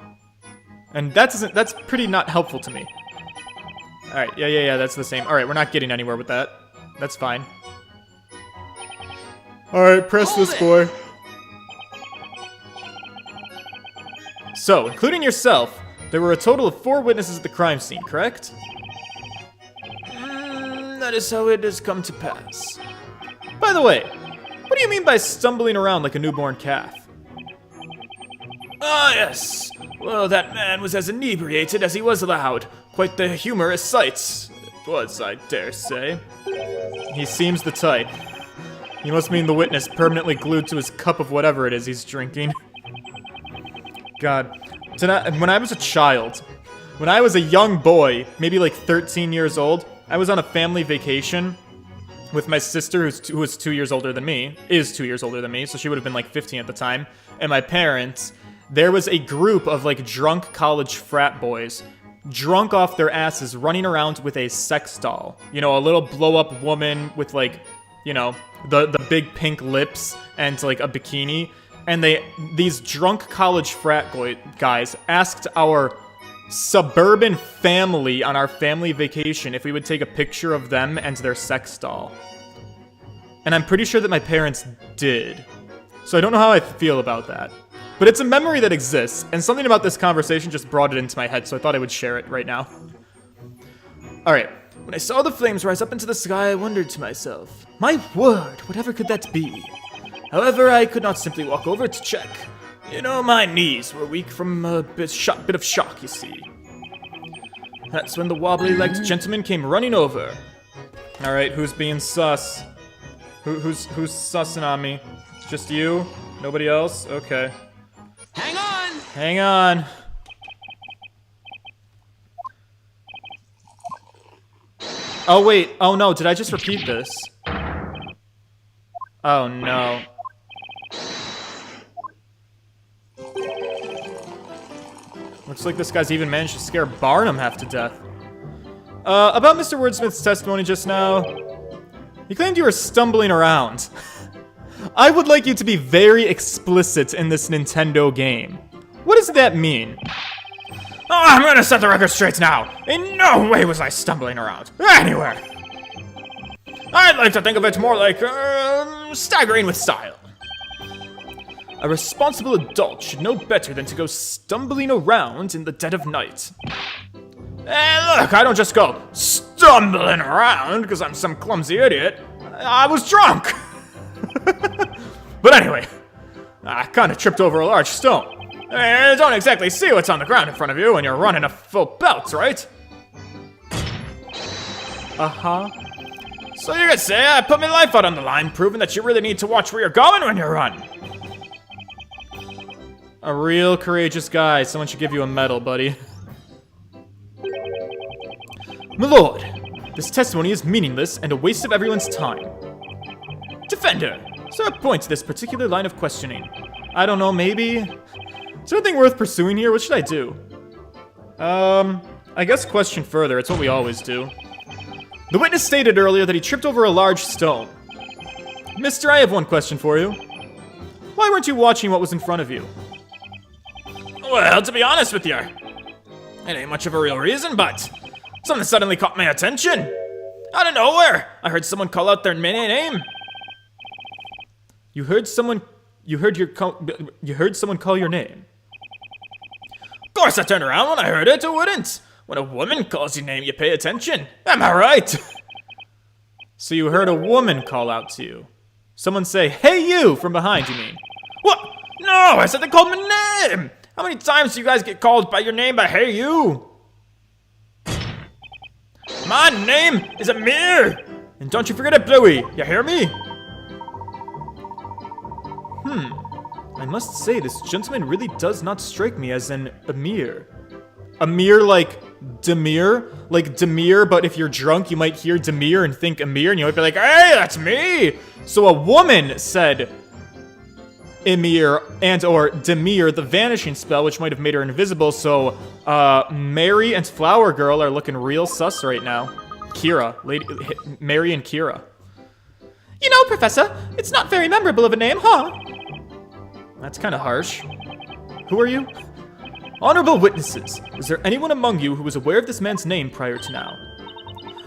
And that's pretty not helpful to me. Alright, yeah, that's the same. Alright, we're not getting anywhere with that. That's fine. Alright, press this boy. So, including yourself, there were a total of 4 witnesses at the crime scene, correct? That is how it has come to pass. By the way, what do you mean by stumbling around like a newborn calf? Ah, yes. Well, that man was as inebriated as he was loud. Quite the humorous sight. It was, I dare say. He seems the type. You must mean the witness permanently glued to his cup of whatever it is he's drinking. God. When I was a child, when I was a young boy, maybe like 13 years old, I was on a family vacation with my sister, who was 2 years older than me, so she would have been like 15 at the time, and my parents. There was a group of like drunk college frat boys, drunk off their asses, running around with a sex doll. You know, a little blow-up woman with like, you know, the big pink lips and like a bikini. And these drunk college frat guys asked our suburban family on our family vacation if we would take a picture of them and their sex doll. And I'm pretty sure that my parents did. So I don't know how I feel about that. But it's a memory that exists, and something about this conversation just brought it into my head, so I thought I would share it right now. Alright, when I saw the flames rise up into the sky, I wondered to myself, my word, whatever could that be? However, I could not simply walk over to check. You know, my knees were weak from a bit of shock, you see. That's when the wobbly-legged gentleman came running over. Alright, who's being sus? Who's sussing on me? Just you? Nobody else? Okay. Hang on! Hang on. Oh, wait. Oh, no. Did I just repeat this? Oh, no. Looks like this guy's even managed to scare Barnum half to death. About Mr. Wordsmith's testimony just now, he claimed you were stumbling around. I would like you to be very explicit in this Nintendo game. What does that mean? Oh, I'm gonna set the record straight now. In no way was I stumbling around. Anywhere. I'd like to think of it more like, staggering with style. A responsible adult should know better than to go stumbling around in the dead of night. And look, I don't just go stumbling around because I'm some clumsy idiot. I was drunk. But anyway, I kind of tripped over a large stone. I don't exactly see what's on the ground in front of you when you're running a full belt, right? Uh-huh. So you could say I put my life out on the line, proving that you really need to watch where you're going when you run. A real courageous guy. Someone should give you a medal, buddy. My lord, this testimony is meaningless and a waste of everyone's time. Defender, is there a point to this particular line of questioning? I don't know, maybe? Is there anything worth pursuing here? What should I do? I guess question further. It's what we always do. The witness stated earlier that he tripped over a large stone. Mister, I have one question for you. Why weren't you watching what was in front of you? Well, to be honest with you, it ain't much of a real reason, but something suddenly caught my attention. Out of nowhere, I heard someone call out their name. You heard someone call your name. Of course I turned around when I heard it, who wouldn't? When a woman calls your name, you pay attention. Am I right? So you heard a woman call out to you. Someone say, "Hey you," from behind, you mean? What? No, I said they called my name. How many times do you guys get called by your name by "Hey you"? My name is Amir. And don't you forget it, Bluey. You hear me? I must say, this gentleman really does not strike me as an Amir. Amir like Demir? Like Demir, but if you're drunk, you might hear Demir and think Amir, and you might be like, "Hey, that's me!" So a woman said Emir and or Demir, the vanishing spell, which might have made her invisible, so Mary and Flower Girl are looking real sus right now. Kira. Mary and Kira. You know, Professor, it's not very memorable of a name, huh? That's kind of harsh. Who are you? Honorable witnesses, is there anyone among you who was aware of this man's name prior to now?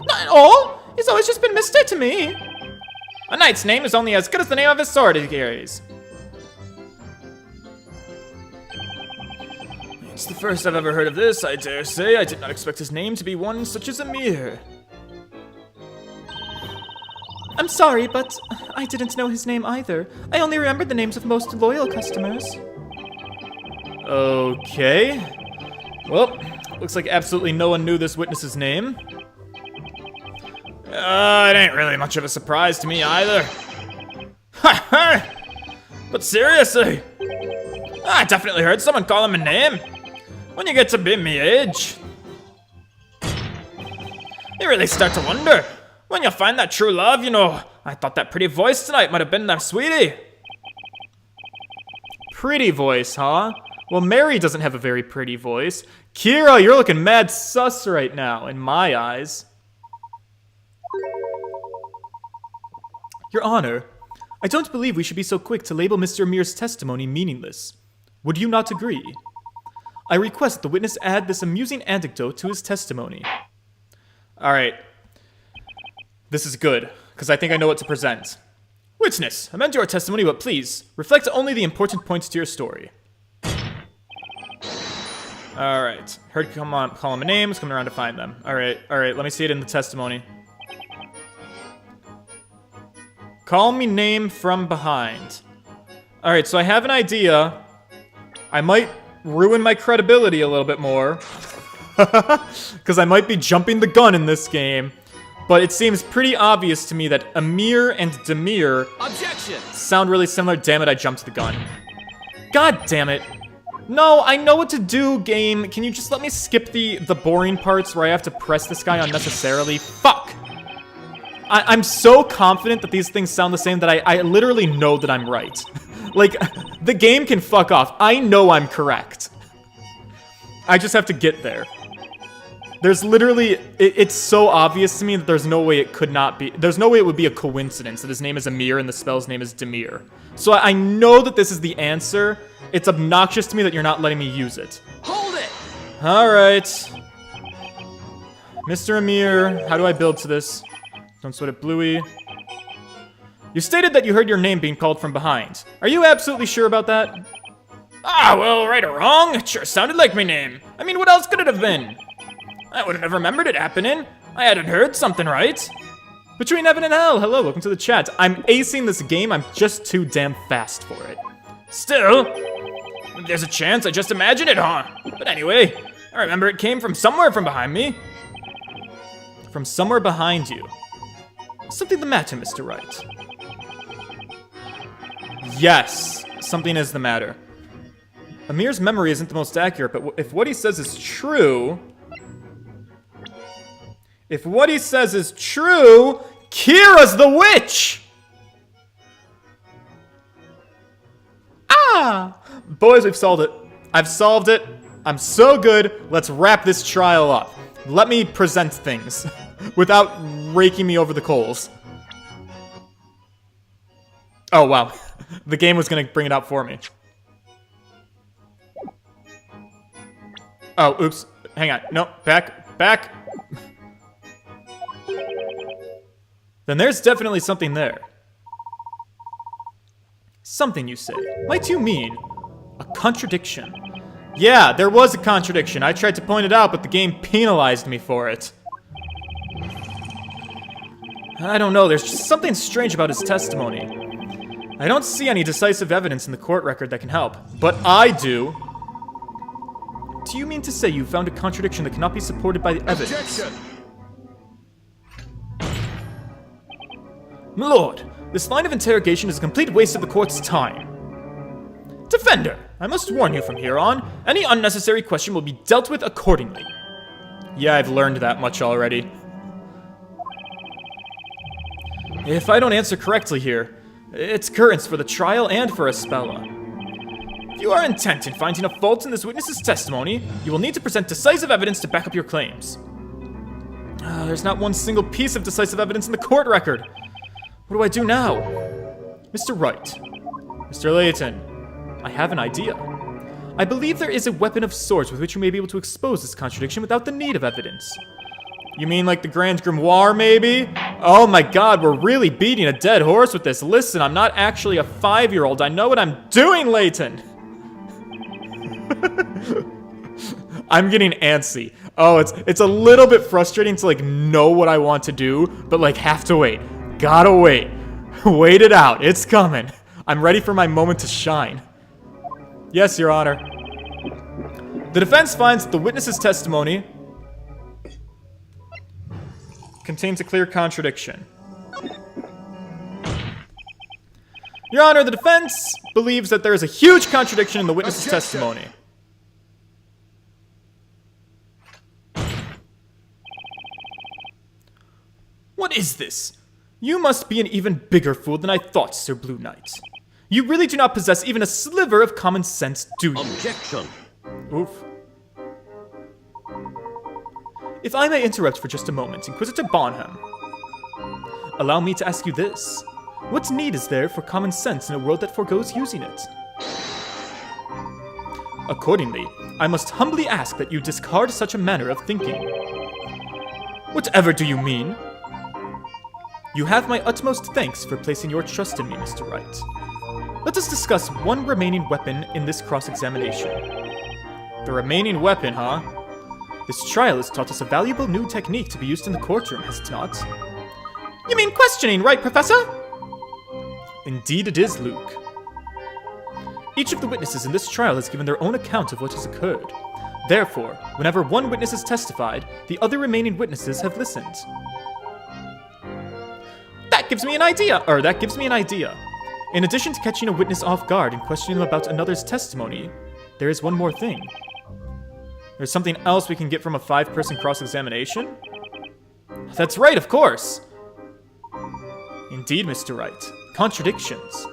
Not at all. He's always just been Mr. to me. A knight's name is only as good as the name of his sword he carries. It's the first I've ever heard of this, I dare say. I did not expect his name to be one such as Amir. I'm sorry, but I didn't know his name either. I only remembered the names of most loyal customers. Okay. Well, looks like absolutely no one knew this witness's name. It ain't really much of a surprise to me either. Ha ha! But seriously, I definitely heard someone call him a name. When you get to be me age, you really start to wonder. When you find that true love, you know, I thought that pretty voice tonight might have been that sweetie. Pretty voice, huh? Well, Mary doesn't have a very pretty voice. Kira, you're looking mad sus right now, in my eyes. Your Honor, I don't believe we should be so quick to label Mr. Amir's testimony meaningless. Would you not agree? I request that the witness add this amusing anecdote to his testimony. Alright. This is good, because I think I know what to present. Witness, amend your testimony, but please, reflect only the important points to your story. Alright. Heard call him names, coming around to find them. Alright, let me see it in the testimony. Call me name from behind. Alright, so I have an idea. I might ruin my credibility a little bit more. Because I might be jumping the gun in this game. But it seems pretty obvious to me that Amir and Demir sound really similar. Damn it, I jumped the gun. God damn it. No, I know what to do, game. Can you just let me skip the boring parts where I have to press this guy unnecessarily? Fuck! I'm so confident that these things sound the same that I literally know that I'm right. Like, the game can fuck off. I know I'm correct. I just have to get there. There's literally... It's so obvious to me that there's no way it could not be... There's no way it would be a coincidence that his name is Amir and the spell's name is Demir. So I know that this is the answer. It's obnoxious to me that you're not letting me use it. Hold it! Alright. Mr. Amir, how do I build to this? Don't sweat it, Bluey. You stated that you heard your name being called from behind. Are you absolutely sure about that? Ah, well, right or wrong, it sure sounded like my name. I mean, what else could it have been? I wouldn't have remembered it happening. I hadn't heard something right. Between heaven and hell, hello, welcome to the chat. I'm acing this game, I'm just too damn fast for it. Still, there's a chance I just imagined it, huh? But anyway, I remember it came from somewhere from behind me. From somewhere behind you. Is something the matter, Mr. Wright? Yes, something is the matter. Amir's memory isn't the most accurate, but if what he says is true... If what he says is true, Kira's the witch! Ah! Boys, we've solved it. I've solved it. I'm so good. Let's wrap this trial up. Let me present things without raking me over the coals. Oh, wow. The game was gonna bring it up for me. Oh, oops. Hang on. No, back. Then there's definitely something there. Something, you say. Might you mean a contradiction? Yeah, there was a contradiction. I tried to point it out, but the game penalized me for it. I don't know, there's just something strange about his testimony. I don't see any decisive evidence in the court record that can help, but I do. Do you mean to say you found a contradiction that cannot be supported by the evidence? Objection! My lord, this line of interrogation is a complete waste of the court's time. Defender, I must warn you from here on, any unnecessary question will be dealt with accordingly. Yeah, I've learned that much already. If I don't answer correctly here, it's currents for the trial and for Espella. If you are intent in finding a fault in this witness's testimony, you will need to present decisive evidence to back up your claims. There's not one single piece of decisive evidence in the court record. What do I do now? Mr. Wright. Mr. Layton. I have an idea. I believe there is a weapon of sorts with which you may be able to expose this contradiction without the need of evidence. You mean like the Grand Grimoire, maybe? Oh my god, we're really beating a dead horse with this. Listen, I'm not actually a 5-year-old. I know what I'm doing, Layton. I'm getting antsy. Oh, it's a little bit frustrating to like know what I want to do, but like have to wait. Gotta wait. Wait it out. It's coming. I'm ready for my moment to shine. Yes, Your Honor. The defense finds that the witness's testimony contains a clear contradiction. Your Honor, the defense believes that there is a huge contradiction in the witness's testimony. What is this? You must be an even bigger fool than I thought, Sir Blue Knight. You really do not possess even a sliver of common sense, do you? Objection! Oof. If I may interrupt for just a moment, Inquisitor Bonham. Allow me to ask you this. What need is there for common sense in a world that forgoes using it? Accordingly, I must humbly ask that you discard such a manner of thinking. Whatever do you mean? You have my utmost thanks for placing your trust in me, Mr. Wright. Let us discuss one remaining weapon in this cross-examination. The remaining weapon, huh? This trial has taught us a valuable new technique to be used in the courtroom, has it not? You mean questioning, right, Professor? Indeed it is, Luke. Each of the witnesses in this trial has given their own account of what has occurred. Therefore, whenever one witness has testified, the other remaining witnesses have listened. That gives me an idea. In addition to catching a witness off guard and questioning them about another's testimony, there is one more thing. There's something else we can get from a 5-person cross-examination? That's right, of course! Indeed, Mr. Wright. Contradictions.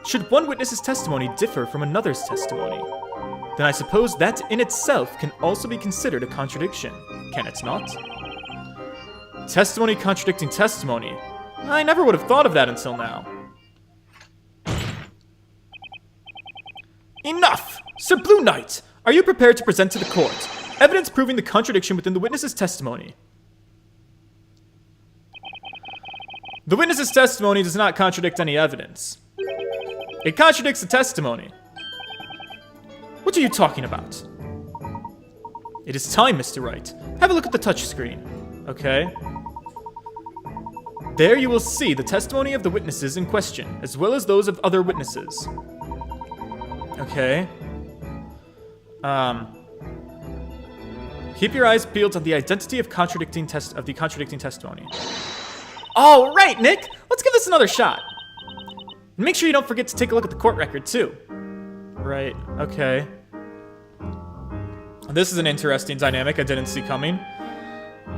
Should one witness's testimony differ from another's testimony, then I suppose that in itself can also be considered a contradiction, can it not? Testimony contradicting testimony. I never would have thought of that until now. Enough! Sir Blue Knight, are you prepared to present to the court evidence proving the contradiction within the witness's testimony? The witness's testimony does not contradict any evidence. It contradicts the testimony. What are you talking about? It is time, Mr. Wright. Have a look at the touchscreen. Okay. There you will see the testimony of the witnesses in question, as well as those of other witnesses. Okay. Keep your eyes peeled on the identity of the contradicting testimony. All right, Nick. Let's give this another shot. And make sure you don't forget to take a look at the court record too. Right. Okay. This is an interesting dynamic I didn't see coming.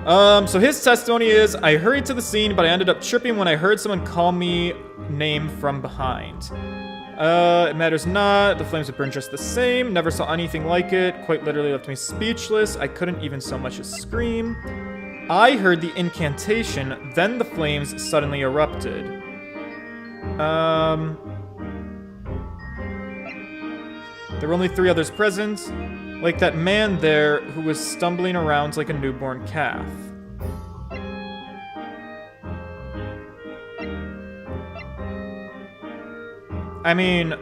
So his testimony is, I hurried to the scene, but I ended up tripping when I heard someone call me name from behind. It matters not. The flames would burn just the same. Never saw anything like it. Quite literally left me speechless. I couldn't even so much as scream. I heard the incantation, then the flames suddenly erupted. There were only 3 others present, like that man there who was stumbling around like a newborn calf. I mean,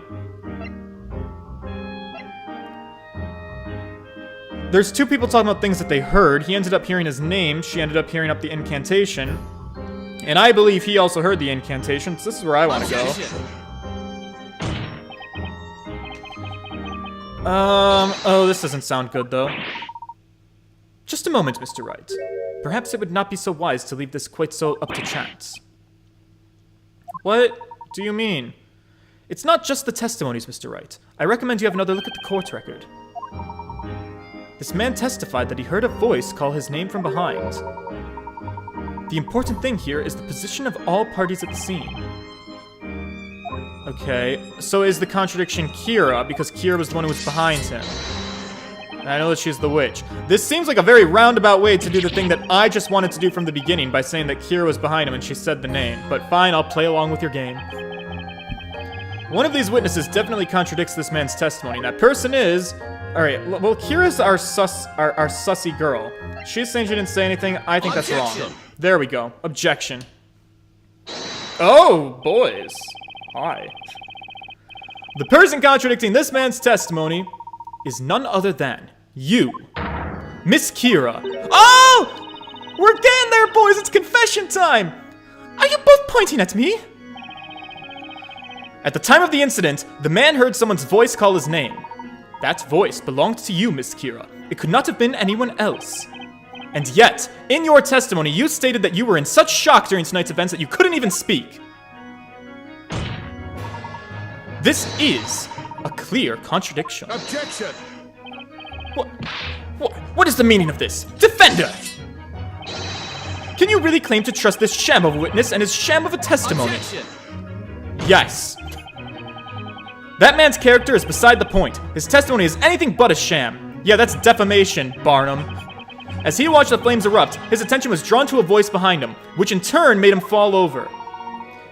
there's 2 people talking about things that they heard. He ended up hearing his name. She ended up hearing up the incantation. And I believe he also heard the incantation, so this is where I want to go. Oh, this doesn't sound good, though. Just a moment, Mr. Wright. Perhaps it would not be so wise to leave this quite so up to chance. What do you mean? It's not just the testimonies, Mr. Wright. I recommend you have another look at the court record. This man testified that he heard a voice call his name from behind. The important thing here is the position of all parties at the scene. Okay, so is the contradiction Kira, because Kira was the one who was behind him. And I know that she's the witch. This seems like a very roundabout way to do the thing that I just wanted to do from the beginning by saying that Kira was behind him and she said the name. But fine, I'll play along with your game. One of these witnesses definitely contradicts this man's testimony. That person is... Alright, well, Kira's our sussy girl. She's saying she didn't say anything. I think that's wrong. There we go. Objection. Oh, boys. Hi. The person contradicting this man's testimony is none other than you, Miss Kira. Oh! We're getting there, boys! It's confession time! Are you both pointing at me? At the time of the incident, the man heard someone's voice call his name. That voice belonged to you, Miss Kira. It could not have been anyone else. And yet, in your testimony, you stated that you were in such shock during tonight's events that you couldn't even speak. This is a clear contradiction. Objection! What is the meaning of this? Defender! Can you really claim to trust this sham of a witness and his sham of a testimony? Objection! Yes. That man's character is beside the point. His testimony is anything but a sham. Yeah, that's defamation, Barnum. As he watched the flames erupt, his attention was drawn to a voice behind him, which in turn made him fall over.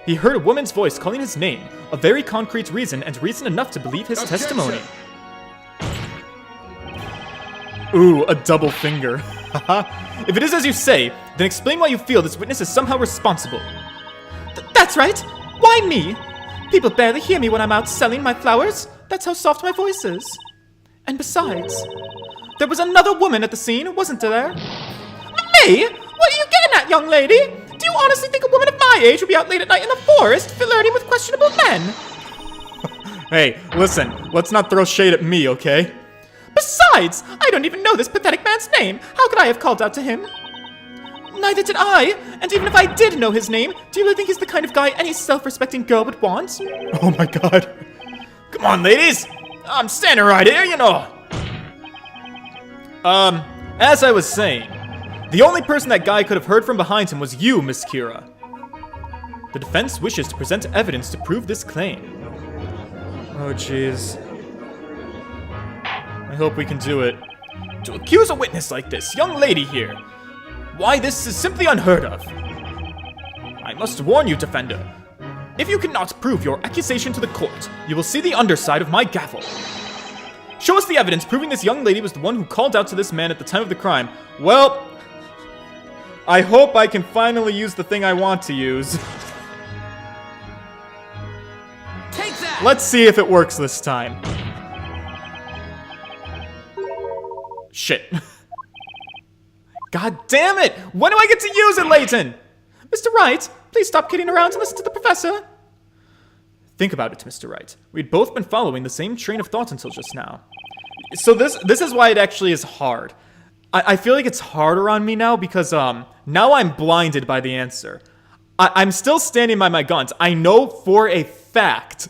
He heard a woman's voice calling his name, a very concrete reason and reason enough to believe his testimony. Ooh, a double finger. Haha. If it is as you say, then explain why you feel this witness is somehow responsible. That's right. Why me? People barely hear me when I'm out selling my flowers. That's how soft my voice is. And besides, there was another woman at the scene, wasn't there? Me? What are you getting at, young lady? Do you honestly think a woman of my age would be out late at night in the forest flirting with questionable men? Hey, listen, let's not throw shade at me, okay? Besides, I don't even know this pathetic man's name. How could I have called out to him? Neither did I. And even if I did know his name, do you really think he's the kind of guy any self-respecting girl would want? Oh my god. Come on, ladies. I'm standing right here, you know. As I was saying, the only person that guy could have heard from behind him was you, Miss Kira. The defense wishes to present evidence to prove this claim. Oh, jeez. I hope we can do it. To accuse a witness like this young lady here, why, this is simply unheard of. I must warn you, defender. If you cannot prove your accusation to the court, you will see the underside of my gavel. Show us the evidence proving this young lady was the one who called out to this man at the time of the crime. Well, I hope I can finally use the thing I want to use. Take that! Let's see if it works this time. Shit. God damn it! When do I get to use it, Layton? Mr. Wright, please stop kidding around and listen to the professor. Think about it, Mr. Wright. We'd both been following the same train of thought until just now. So this is why it actually is hard. I feel like it's harder on me now because now I'm blinded by the answer. I'm still standing by my guns. I know for a fact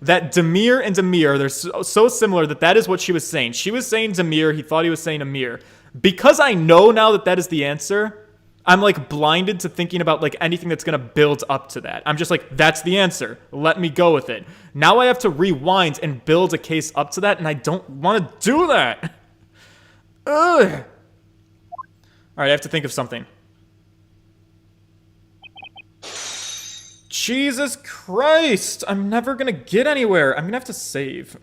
that Demir and Amir, they're so similar that is what she was saying. She was saying Demir, he thought he was saying Amir. Because I know now that is the answer, I'm like blinded to thinking about like anything that's gonna build up to that. I'm just like, that's the answer. Let me go with it. Now I have to rewind and build a case up to that, and I don't want to do that. Ugh. Alright, I have to think of something. Jesus Christ! I'm never gonna get anywhere. I'm gonna have to save.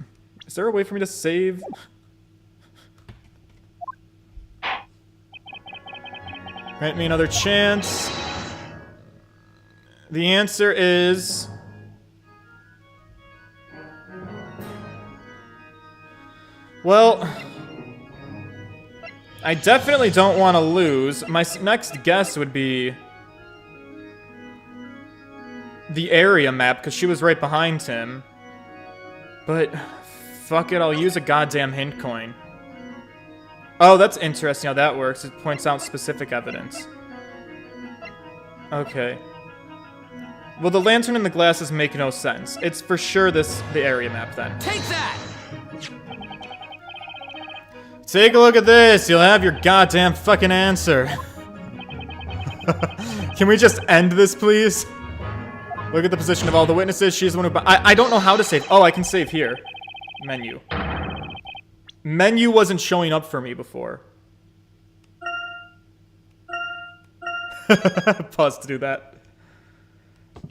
Is there a way for me to save? Grant me another chance. The answer is... Well... I definitely don't want to lose. My next guess would be... the area map, because she was right behind him. But... fuck it, I'll use a goddamn hint coin. Oh, that's interesting how that works. It points out specific evidence. Okay. Well, the lantern and the glasses make no sense. It's for sure the area map, then. Take that! Take a look at this. You'll have your goddamn fucking answer. Can we just end this, please? Look at the position of all the witnesses. She's the one who... I don't know how to save. Oh, I can save here. Menu. Menu wasn't showing up for me before. Pause to do that.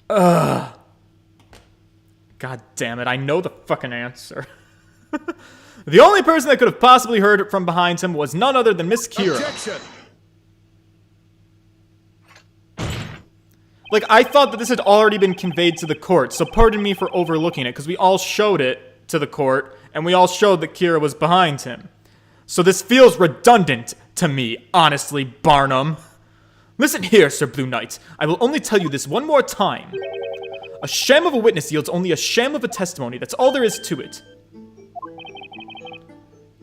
Ugh. God damn it, I know the fucking answer. The only person that could have possibly heard it from behind him was none other than Miss Kira. Objection. Like, I thought that this had already been conveyed to the court, so pardon me for overlooking it, because we all showed it to the court, and we all showed that Kira was behind him. So this feels redundant to me, honestly, Barnum. Listen here, Sir Blue Knight. I will only tell you this one more time. A sham of a witness yields only a sham of a testimony. That's all there is to it.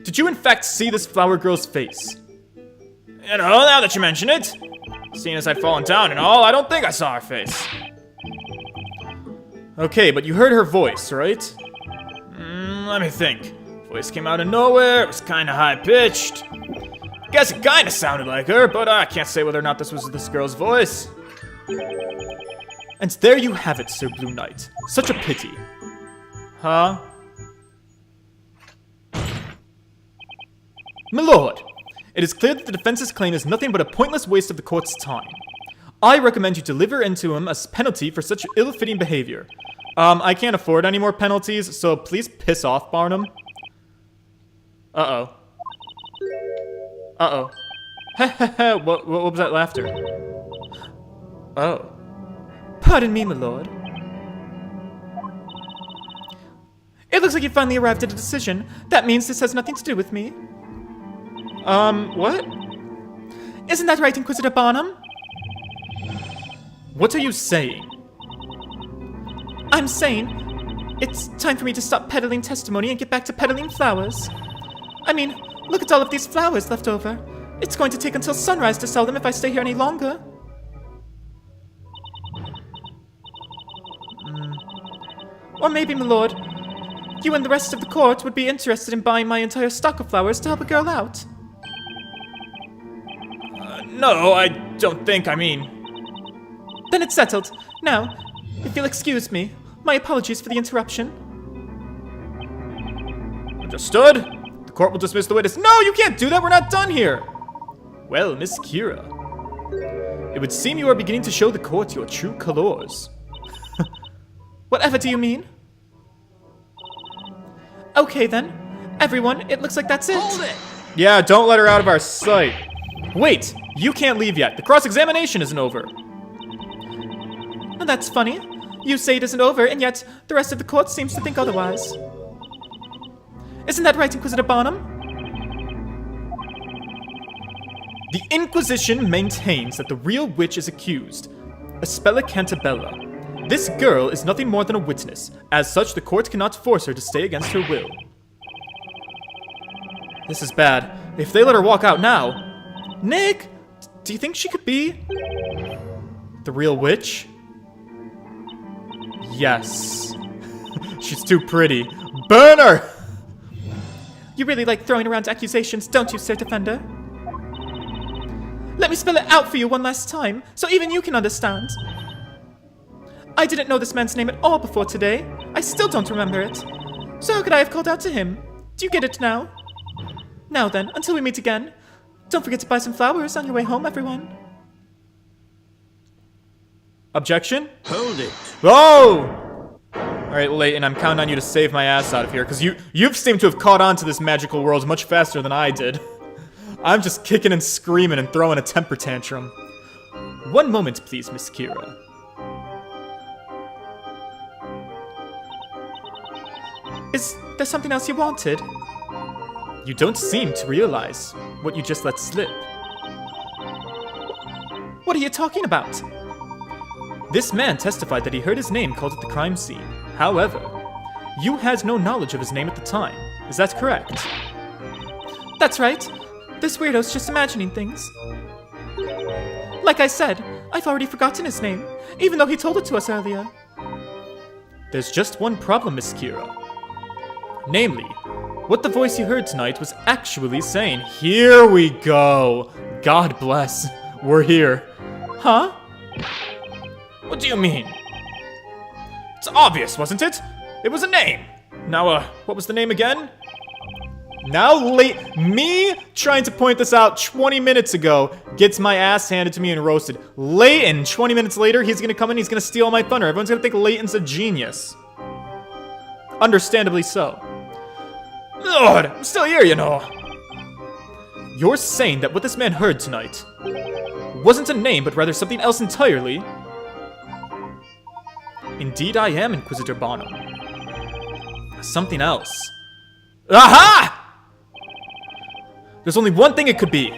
Did you in fact see this flower girl's face? You know, now that you mention it. Seeing as I'd fallen down and all, I don't think I saw her face. Okay, but you heard her voice, right? Let me think. Voice came out of nowhere, it was kinda high-pitched. Guess it kinda sounded like her, but I can't say whether or not this was this girl's voice. And there you have it, Sir Blue Knight. Such a pity. Huh? My lord, it is clear that the defense's claim is nothing but a pointless waste of the court's time. I recommend you deliver into him as penalty for such ill-fitting behavior. I can't afford any more penalties, so please piss off, Barnum. Uh-oh. Uh-oh. Heh what was that laughter? Oh. Pardon me, my lord. It looks like you finally arrived at a decision. That means this has nothing to do with me. What? Isn't that right, Inquisitor Barnum? What are you saying? I'm saying it's time for me to stop peddling testimony and get back to peddling flowers. I mean, look at all of these flowers left over. It's going to take until sunrise to sell them if I stay here any longer. Or maybe, my lord, you and the rest of the court would be interested in buying my entire stock of flowers to help a girl out. No, I don't think, I mean... Then it's settled. Now, if you'll excuse me, my apologies for the interruption. Understood. The court will dismiss the witness. No, you can't do that. We're not done here. Well, Miss Kira, it would seem you are beginning to show the court your true colors. Whatever do you mean? Okay then. Everyone, it looks like that's it. Hold it! Yeah, don't let her out of our sight. Wait, you can't leave yet. The cross-examination isn't over. Oh, that's funny. You say it isn't over, and yet the rest of the court seems to think otherwise. Isn't that right, Inquisitor Barnum? The Inquisition maintains that the real witch is accused, Aspella Cantabella. This girl is nothing more than a witness. As such, the court cannot force her to stay against her will. This is bad. If they let her walk out now... Nick, do you think she could be... the real witch? Yes. She's too pretty. Burn her! You really like throwing around accusations, don't you, Sir Defender? Let me spell it out for you one last time, so even you can understand. I didn't know this man's name at all before today. I still don't remember it. So how could I have called out to him? Do you get it now? Now then, until we meet again, don't forget to buy some flowers on your way home, everyone. Objection? Hold it. Oh! Alright, Layton, I'm counting on you to save my ass out of here, because you've seemed to have caught on to this magical world much faster than I did. I'm just kicking and screaming and throwing a temper tantrum. One moment, please, Miss Kira. Is there something else you wanted? You don't seem to realize what you just let slip. What are you talking about? This man testified that he heard his name called at the crime scene. However, you had no knowledge of his name at the time. Is that correct? That's right. This weirdo's just imagining things. Like I said, I've already forgotten his name, even though he told it to us earlier. There's just one problem, Miss Kira. Namely, what the voice you heard tonight was actually saying. Here we go. God bless. We're here. Huh? What do you mean? It's obvious, wasn't it? It was a name. Now, what was the name again? Now, me trying to point this out 20 minutes ago gets my ass handed to me and roasted. Layton, 20 minutes later, he's gonna come in, he's gonna steal my thunder. Everyone's gonna think Layton's a genius. Understandably so. Lord, I'm still here, you know. You're saying that what this man heard tonight wasn't a name, but rather something else entirely? Indeed I am, Inquisitor Bonham. Something else. Aha! There's only one thing it could be.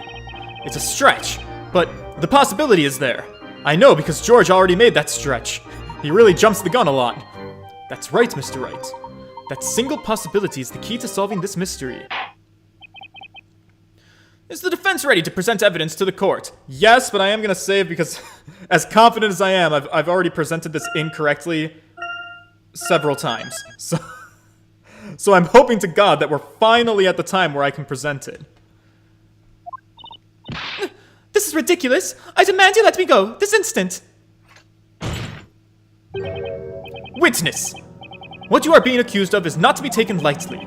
It's a stretch, but the possibility is there. I know because George already made that stretch. He really jumps the gun a lot. That's right, Mr. Wright. That single possibility is the key to solving this mystery. Is the defense ready to present evidence to the court? Yes, but I am gonna save because as confident as I am, I've already presented this incorrectly several times. So I'm hoping to God that we're finally at the time where I can present it. This is ridiculous. I demand you let me go, this instant. Witness! What you are being accused of is not to be taken lightly.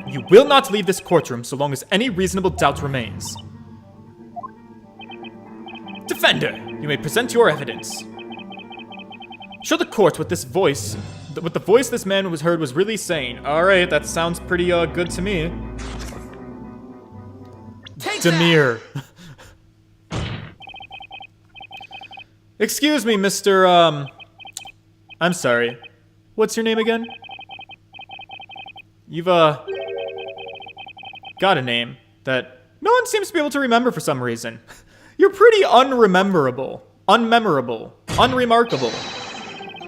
You will not leave this courtroom so long as any reasonable doubt remains. Defender, you may present your evidence. Show the court what the voice this man heard was really saying. Alright, that sounds pretty good to me. Demir. Excuse me, Mr. I'm sorry. What's your name again? You've, got a name that no one seems to be able to remember for some reason. You're pretty unrememberable, unmemorable, unremarkable.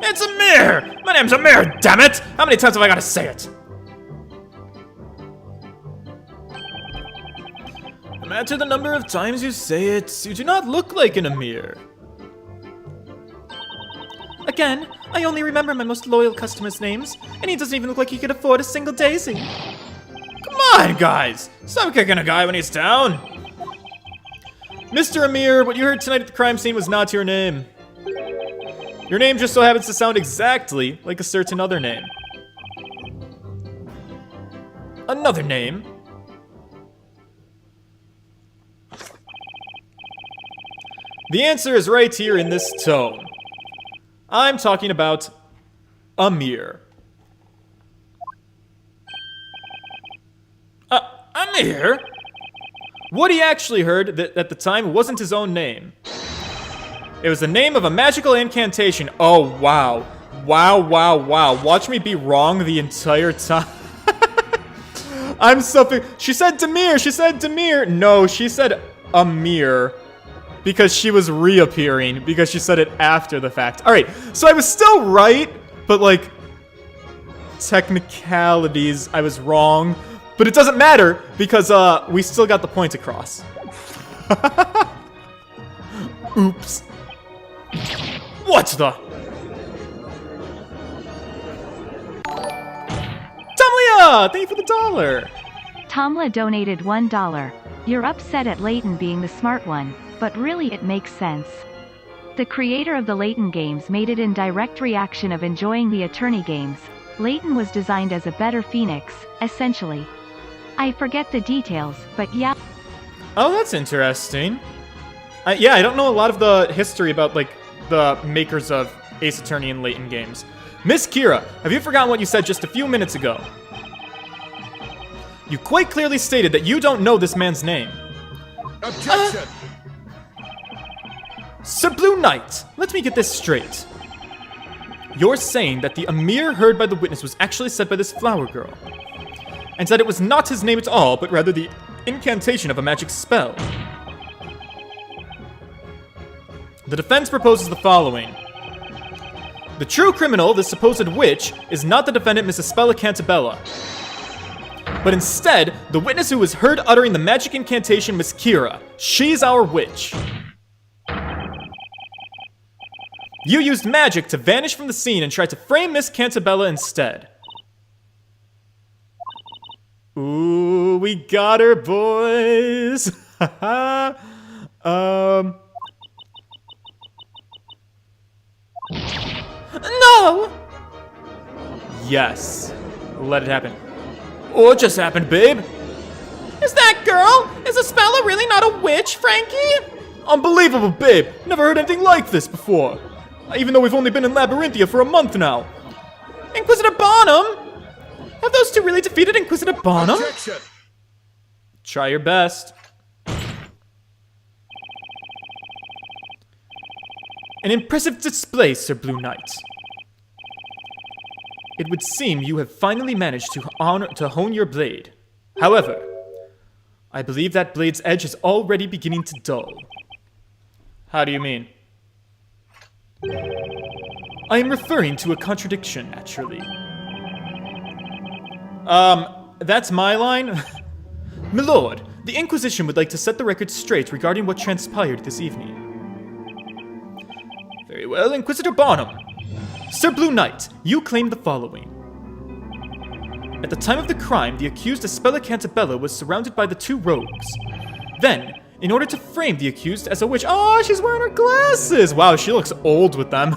It's Amir! My name's Amir, damn it! How many times have I gotta say it? No matter the number of times you say it, you do not look like an Amir. Again, I only remember my most loyal customers' names, and he doesn't even look like he could afford a single daisy. Come on, guys! Stop kicking a guy when he's down! Mr. Amir, what you heard tonight at the crime scene was not your name. Your name just so happens to sound exactly like a certain other name. Another name? The answer is right here in this tome. I'm talking about Amir. Amir? What he actually heard that at the time wasn't his own name. It was the name of a magical incantation. Oh, wow. Wow, wow, wow. Watch me be wrong the entire time. I'm so... She said Demir. She said Demir. No, she said Amir. Because she was reappearing. Because she said it after the fact. Alright, so I was still right. But, like, technicalities, I was wrong. But it doesn't matter. Because, we still got the point across. Oops. What the... Tamlia! Thank you for the $1. Tamla donated $1. You're upset at Layton being the smart one, but really it makes sense. The creator of the Layton games made it in direct reaction of enjoying the attorney games. Layton was designed as a better Phoenix, essentially. I forget the details, but yeah. Oh, that's interesting. Yeah, I don't know a lot of the history about, like, the makers of Ace Attorney and Layton games. Miss Kira, have you forgotten what you said just a few minutes ago? You quite clearly stated that you don't know this man's name. Objection! Sir Blue Knight, let me get this straight. You're saying that the Amir heard by the witness was actually said by this flower girl, and that it was not his name at all, but rather the incantation of a magic spell. The defense proposes the following. The true criminal, the supposed witch, is not the defendant, Miss Espella Cantabella, but instead, the witness who was heard uttering the magic incantation, Miss Kira. She's our witch. You used magic to vanish from the scene and tried to frame Miss Cantabella instead. Ooh, we got her, boys. No! Yes. Let it happen. What just happened, babe? Is that girl? Is Espella really not a witch, Frankie? Unbelievable, babe. Never heard anything like this before. Even though we've only been in Labyrinthia for a month now. Inquisitor Bonham? Have those two really defeated Inquisitor Bonham? Objection! Try your best. An impressive display, Sir Blue Knight. It would seem you have finally managed to hone your blade. However, I believe that blade's edge is already beginning to dull. How do you mean? I am referring to a contradiction, naturally. That's my line? Milord, the Inquisition would like to set the record straight regarding what transpired this evening. Very well, Inquisitor Bonham. Sir Blue Knight, you claim the following. At the time of the crime, the accused Espella Cantabella was surrounded by the two rogues. Then, in order to frame the accused as a witch... Oh, she's wearing her glasses! Wow, she looks old with them.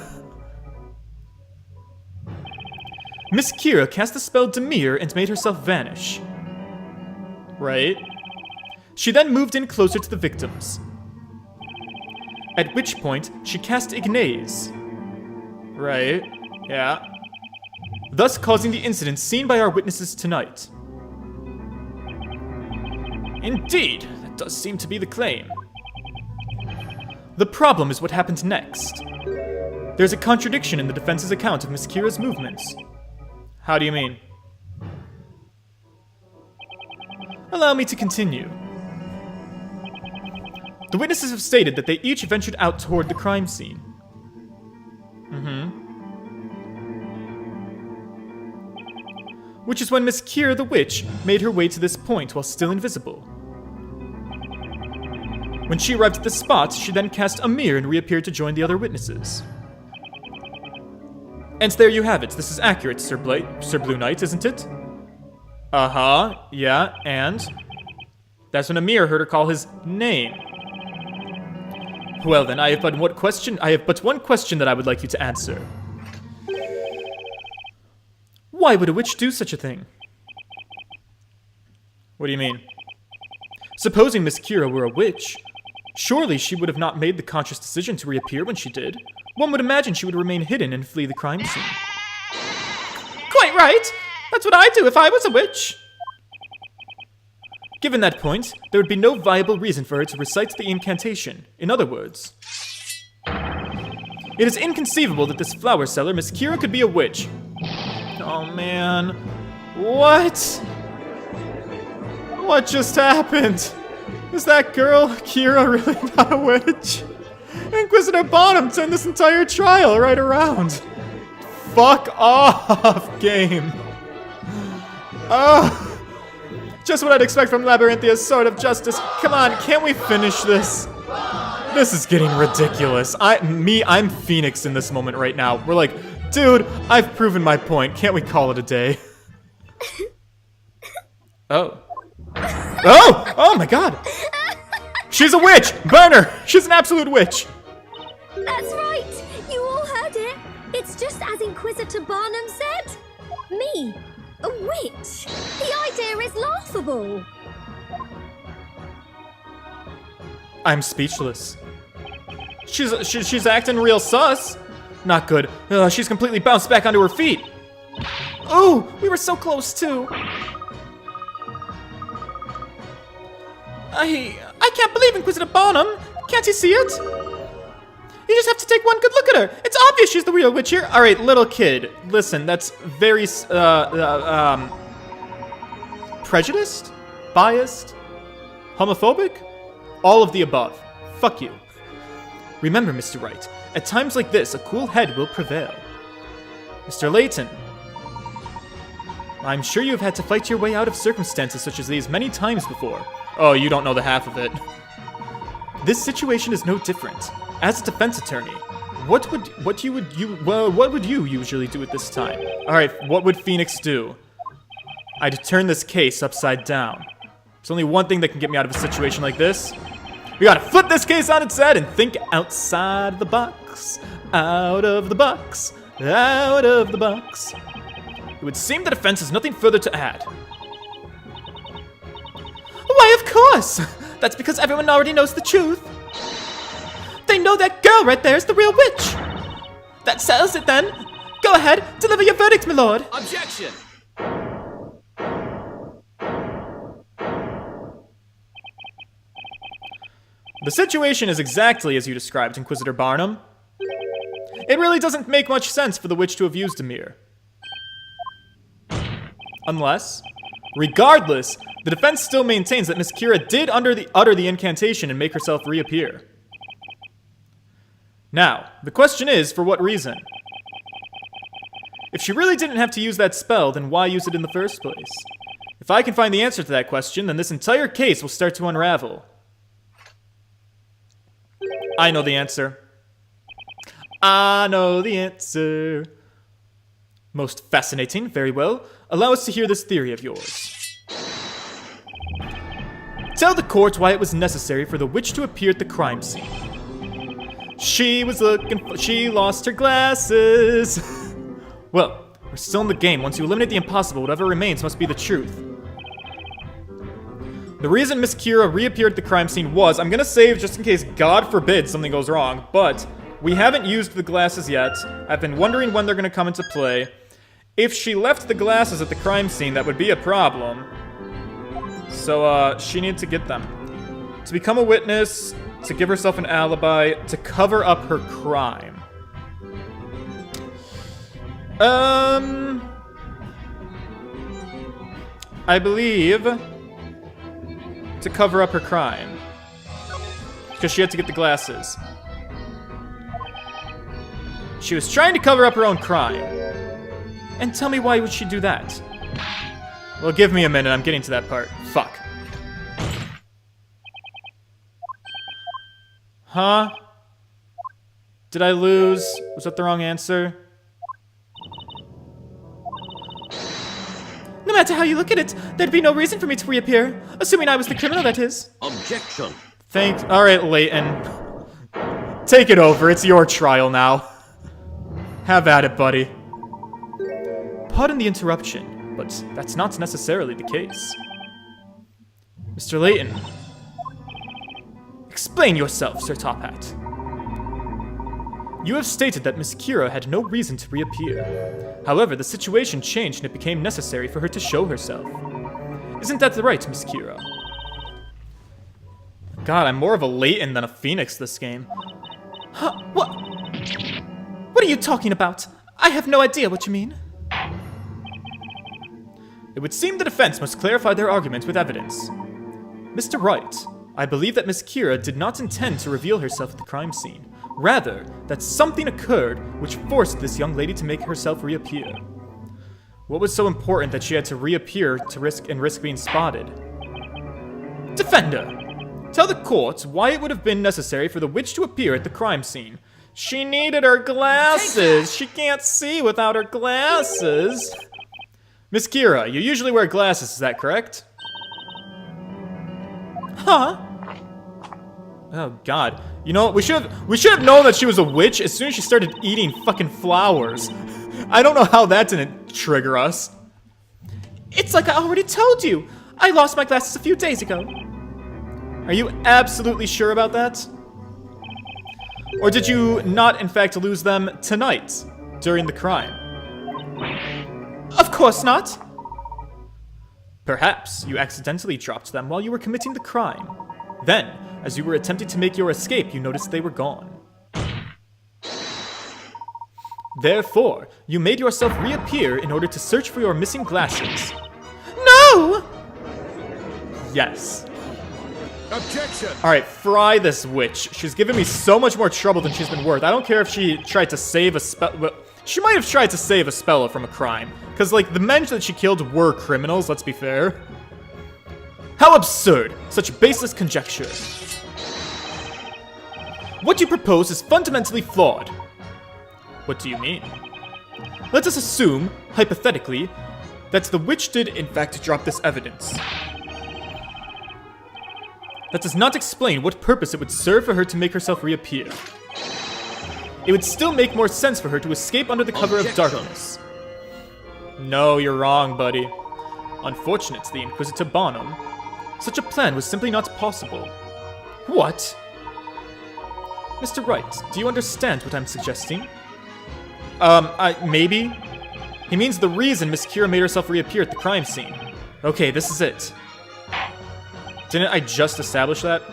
Miss Kira cast the spell Demir and made herself vanish. Right? She then moved in closer to the victims. At which point, she cast Ignace. Right, yeah. Thus causing the incident seen by our witnesses tonight. Indeed, that does seem to be the claim. The problem is what happened next. There's a contradiction in the defense's account of Miss Kira's movements. How do you mean? Allow me to continue. The witnesses have stated that they each ventured out toward the crime scene. Which is when Miss Kira the witch made her way to this point while still invisible. When she arrived at the spot, she then cast Amir and reappeared to join the other witnesses. And there you have it. This is accurate, Sir Blue Knight, isn't it? Uh-huh, yeah, and? That's when Amir heard her call his name. Well then, I have but one question that I would like you to answer. Why would a witch do such a thing? What do you mean? Supposing Miss Kira were a witch, Surely she would have not made the conscious decision to reappear when she did. One would imagine she would remain hidden and flee the crime scene. Quite right! That's what I'd do if I was a witch! Given that point, there would be no viable reason for her to recite the incantation. In other words, it is inconceivable that this flower seller, Miss Kira, could be a witch. Oh man. What? What just happened? Is that girl, Kira, really not a witch? Inquisitor Bonham turned this entire trial right around. Fuck off, game. Oh. Just what I'd expect from Labyrinthia's Sword of Justice. Come on, can't we finish this? This is getting ridiculous. I'm Phoenix in this moment right now. We're like, dude, I've proven my point. Can't we call it a day? Oh. Oh! Oh my god! She's a witch! Burn her! She's an absolute witch! That's right! You all heard it! It's just as Inquisitor Barnum said! Me, a witch! The idea is laughable! I'm speechless. She's acting real sus. Not good. She's completely bounced back onto her feet. Oh, we were so close too. I can't believe Inquisitor Barnum. Can't you see it? You just have to take one good look at her. It's obvious she's the real witch here. All right, little kid. Listen, that's very prejudiced, biased, homophobic, all of the above. Fuck you. Remember, Mr. Wright, at times like this, a cool head will prevail. Mr. Layton, I'm sure you've had to fight your way out of circumstances such as these many times before. Oh, you don't know the half of it. This situation is no different. As a defense attorney, what would you usually do at this time? All right, what would Phoenix do? I'd turn this case upside down. There's only one thing that can get me out of a situation like this. We gotta flip this case on its head and think outside the box. Out of the box. Out of the box. It would seem the defense has nothing further to add. Why, of course! That's because everyone already knows the truth. They know that girl right there is the real witch. That settles it then. Go ahead, deliver your verdict, my lord. Objection! The situation is exactly as you described, Inquisitor Barnum. It really doesn't make much sense for the witch to have used a mirror. Unless, regardless, the defense still maintains that Miss Kira did utter the incantation and make herself reappear. Now, the question is, for what reason? If she really didn't have to use that spell, then why use it in the first place? If I can find the answer to that question, then this entire case will start to unravel. I know the answer. I know the answer. Most fascinating, very well. Allow us to hear this theory of yours. Tell the court why it was necessary for the witch to appear at the crime scene. She lost her glasses. Well, we're still in the game. Once you eliminate the impossible, whatever remains must be the truth. The reason Miss Kira reappeared at the crime scene was, I'm gonna save just in case, God forbid, something goes wrong, but we haven't used the glasses yet. I've been wondering when they're gonna come into play. If she left the glasses at the crime scene, that would be a problem. So, she needed to get them. To become a witness, to give herself an alibi, to cover up her crime. I believe to cover up her crime. Because she had to get the glasses. She was trying to cover up her own crime. And tell me, why would she do that? Well, give me a minute, I'm getting to that part. Fuck. Huh? Did I lose? Was that the wrong answer? No matter how you look at it, there'd be no reason for me to reappear. Assuming I was the criminal, that is. Objection! Alright, Layton. Take it over, it's your trial now. Have at it, buddy. Pardon the interruption, but that's not necessarily the case. Mr. Layton. Explain yourself, Sir Top Hat. You have stated that Miss Kira had no reason to reappear. However, the situation changed and it became necessary for her to show herself. Isn't that right, Miss Kira? God, I'm more of a Layton than a Phoenix this game. Huh? What? What are you talking about? I have no idea what you mean. It would seem the defense must clarify their argument with evidence. Mr. Wright, I believe that Miss Kira did not intend to reveal herself at the crime scene. Rather, that something occurred which forced this young lady to make herself reappear. What was so important that she had to reappear to risk being spotted? Defender, tell the court why it would have been necessary for the witch to appear at the crime scene. She needed her glasses. She can't see without her glasses. Miss Kira, you usually wear glasses, is that correct? Huh? Oh God! You know we should have known that she was a witch as soon as she started eating fucking flowers. I don't know how that didn't trigger us. It's like I already told you. I lost my glasses a few days ago. Are you absolutely sure about that? Or did you not, in fact, lose them tonight during the crime? Of course not. Perhaps you accidentally dropped them while you were committing the crime. Then, as you were attempting to make your escape, you noticed they were gone. Therefore, you made yourself reappear in order to search for your missing glasses. No! Yes. Objection! Alright, fry this witch. She's given me so much more trouble than she's been worth. I don't care if she tried to save a spell. Well, she might have tried to save a spell from a crime. Because, like, the men that she killed were criminals, let's be fair. How absurd! Such baseless conjecture. What you propose is fundamentally flawed. What do you mean? Let us assume, hypothetically, that the witch did in fact drop this evidence. That does not explain what purpose it would serve for her to make herself reappear. It would still make more sense for her to escape under the cover of darkness. No, you're wrong, buddy. Unfortunately, Inquisitor Barnum, such a plan was simply not possible. What? Mr. Wright, do you understand what I'm suggesting? Maybe? He means the reason Miss Kira made herself reappear at the crime scene. Okay, this is it. Didn't I just establish that?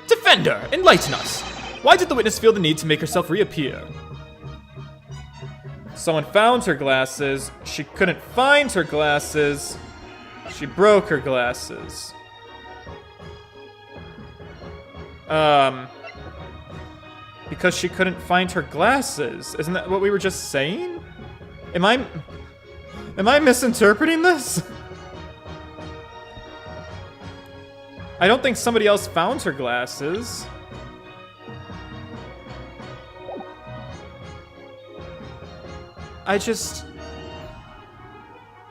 Defender, enlighten us! Why did the witness feel the need to make herself reappear? Someone found her glasses. She couldn't find her glasses. She broke her glasses. Because she couldn't find her glasses. Isn't that what we were just saying? Am I misinterpreting this? I don't think somebody else found her glasses.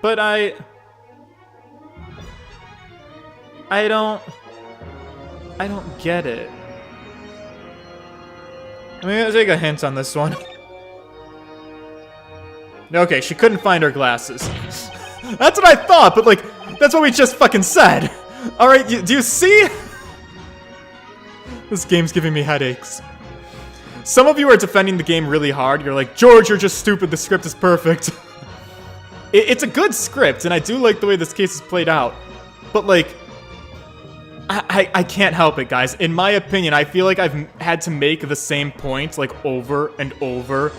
But I don't get it. I'm gonna take a hint on this one. Okay, she couldn't find her glasses. That's what I thought, but like, that's what we just fucking said. Alright, do you see? This game's giving me headaches. Some of you are defending the game really hard. You're like, George, you're just stupid. The script is perfect. It's a good script, and I do like the way this case is played out. But, like, I can't help it, guys. In my opinion, I feel like I've had to make the same point, like, over and over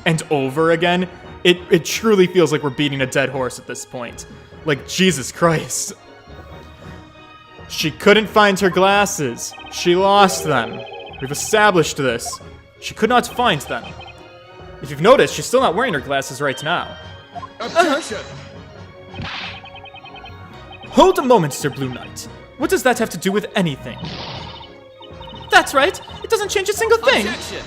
and over again. It truly feels like we're beating a dead horse at this point. Like, Jesus Christ. She couldn't find her glasses. She lost them. We've established this. She could not find them. If you've noticed, she's still not wearing her glasses right now. Objection! Hold a moment, Sir Blue Knight. What does that have to do with anything? That's right. It doesn't change a single thing. Objection!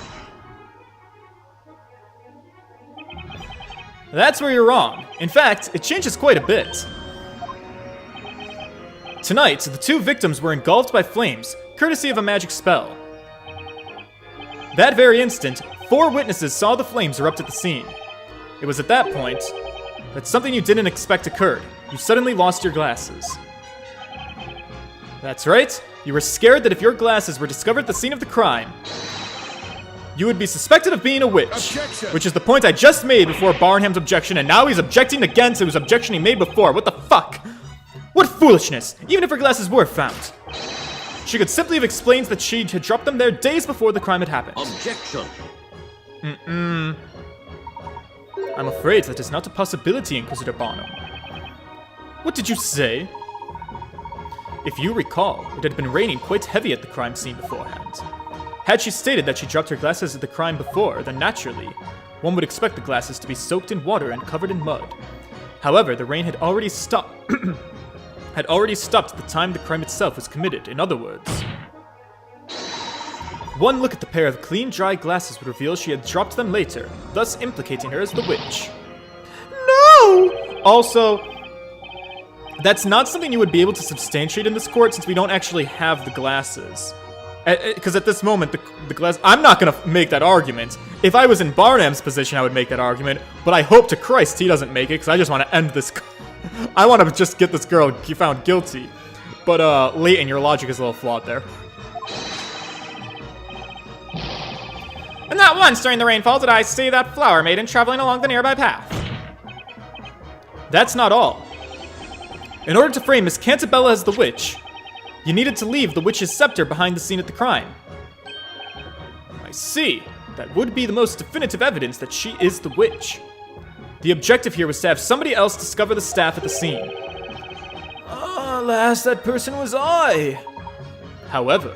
That's where you're wrong. In fact, it changes quite a bit. Tonight, the two victims were engulfed by flames, courtesy of a magic spell. That very instant, 4 witnesses saw the flames erupt at the scene. It was at that point that something you didn't expect occurred. You suddenly lost your glasses. That's right, You were scared that if your glasses were discovered at the scene of the crime, you would be suspected of being a witch. Objection. Which is the point I just made before Barnham's objection, and now he's objecting again to his objection he made before. What the fuck? What foolishness! Even if her glasses were found. She could simply have explained that she had dropped them there days before the crime had happened. Objection. I'm afraid that is not a possibility, Inquisitor Barnum. What did you say? If you recall, it had been raining quite heavy at the crime scene beforehand. Had she stated that she dropped her glasses at the crime before, then naturally, one would expect the glasses to be soaked in water and covered in mud. However, the rain had already stopped at the time the crime itself was committed. In other words, one look at the pair of clean, dry glasses would reveal she had dropped them later, thus implicating her as the witch. No! Also, that's not something you would be able to substantiate in this court since we don't actually have the glasses. Because at this moment, the glass... I'm not going to make that argument. If I was in Barnham's position, I would make that argument. But I hope to Christ he doesn't make it, because I just want to end this... I want to just get this girl found guilty. But, Layton, your logic is a little flawed there. And not once during the rainfall did I see that flower maiden traveling along the nearby path. That's not all. In order to frame Miss Cantabella as the witch, you needed to leave the witch's scepter behind the scene at the crime. I see. That would be the most definitive evidence that she is the witch. The objective here was to have somebody else discover the staff at the scene. Alas, that person was I. However,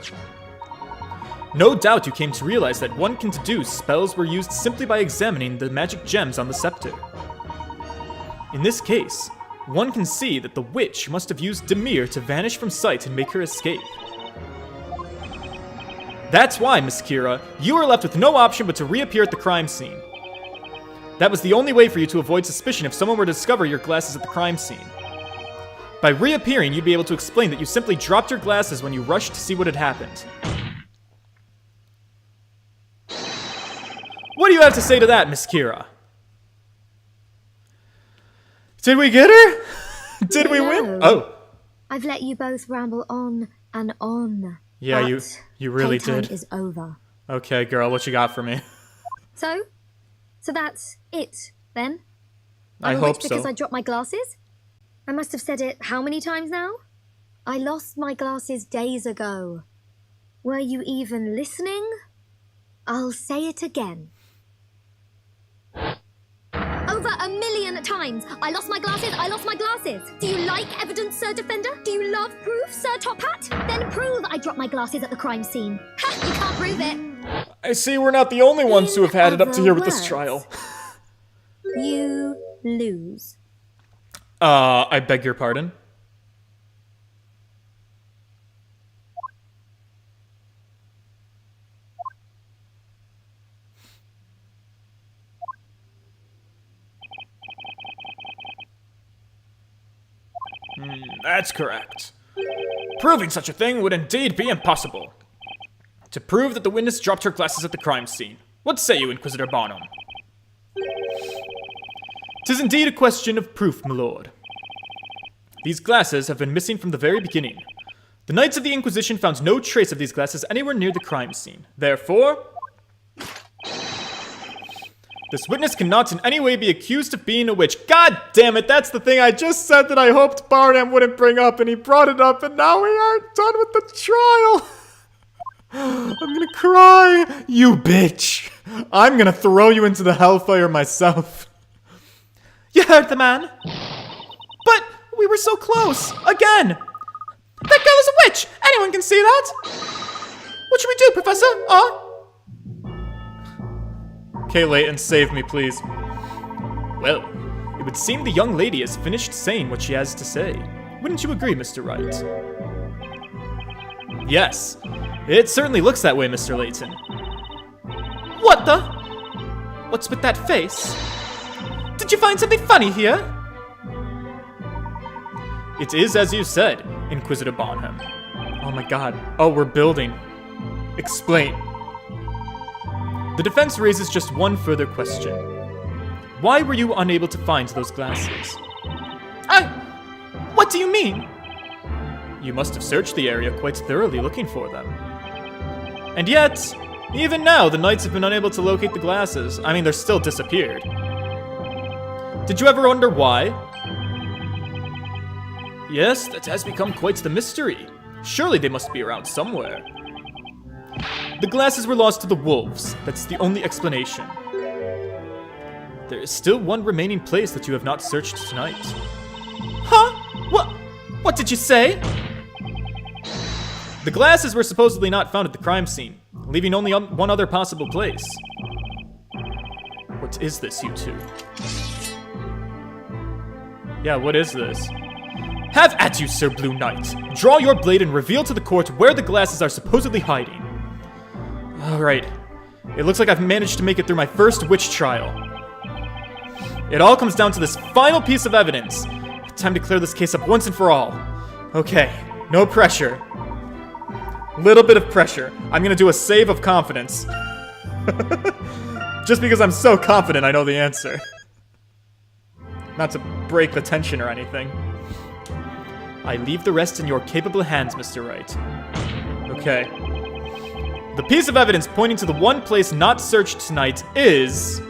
no doubt you came to realize that one can deduce spells were used simply by examining the magic gems on the scepter. In this case, one can see that the witch must have used Demir to vanish from sight and make her escape. That's why, Miss Kira, you were left with no option but to reappear at the crime scene. That was the only way for you to avoid suspicion if someone were to discover your glasses at the crime scene. By reappearing, you'd be able to explain that you simply dropped your glasses when you rushed to see what had happened. What do you have to say to that, Miss Kira? Did we get her? Did we win? Oh. I've let you both ramble on and on. Yeah, but you really playtime did. is over. Okay, girl, what you got for me? So that's it, then? I I'm a hope witch because so. I dropped my glasses? I must have said it how many times now? I lost my glasses days ago. Were you even listening? I'll say it again. Over 1,000,000 times! I lost my glasses, I lost my glasses! Do you like evidence, Sir Defender? Do you love proof, Sir Top Hat? Then prove I dropped my glasses at the crime scene. Ha! You can't prove it! I see we're not the only ones who have had it up to here with this trial. You lose. I beg your pardon? That's correct. Proving such a thing would indeed be impossible. To prove that the witness dropped her glasses at the crime scene. What say you, Inquisitor Barnum? 'Tis indeed a question of proof, my lord. These glasses have been missing from the very beginning. The Knights of the Inquisition found no trace of these glasses anywhere near the crime scene. Therefore, this witness cannot in any way be accused of being a witch. God damn it, that's the thing I just said that I hoped Barnum wouldn't bring up, and he brought it up, and now we aren't done with the trial. I'm gonna cry. You bitch. I'm gonna throw you into the hellfire myself. You heard the man. But we were so close. Again. That girl is a witch. Anyone can see that. What should we do, Professor? Okay, Layton, save me, please. Well, it would seem the young lady has finished saying what she has to say. Wouldn't you agree, Mr. Wright? Yes, it certainly looks that way, Mr. Layton. What the? What's with that face? Did you find something funny here? It is as you said, Inquisitor Bonham. Oh my god. Oh, we're building. Explain. The defense raises just one further question. Why were you unable to find those glasses? What do you mean? You must have searched the area quite thoroughly looking for them. And yet, even now, the knights have been unable to locate the glasses. I mean, they're still disappeared. Did you ever wonder why? Yes, that has become quite the mystery. Surely they must be around somewhere. The glasses were lost to the wolves. That's the only explanation. There is still one remaining place that you have not searched tonight. Huh? What did you say? The glasses were supposedly not found at the crime scene, leaving only one other possible place. What is this, you two? Yeah, what is this? Have at you, Sir Blue Knight. Draw your blade and reveal to the court where the glasses are supposedly hiding. Alright. It looks like I've managed to make it through my first witch trial. It all comes down to this final piece of evidence. Time to clear this case up once and for all. Okay, no pressure. Little bit of pressure. I'm gonna do a save of confidence. Just because I'm so confident I know the answer. Not to break the tension or anything. I leave the rest in your capable hands, Mr. Wright. Okay. The piece of evidence pointing to the one place not searched tonight is...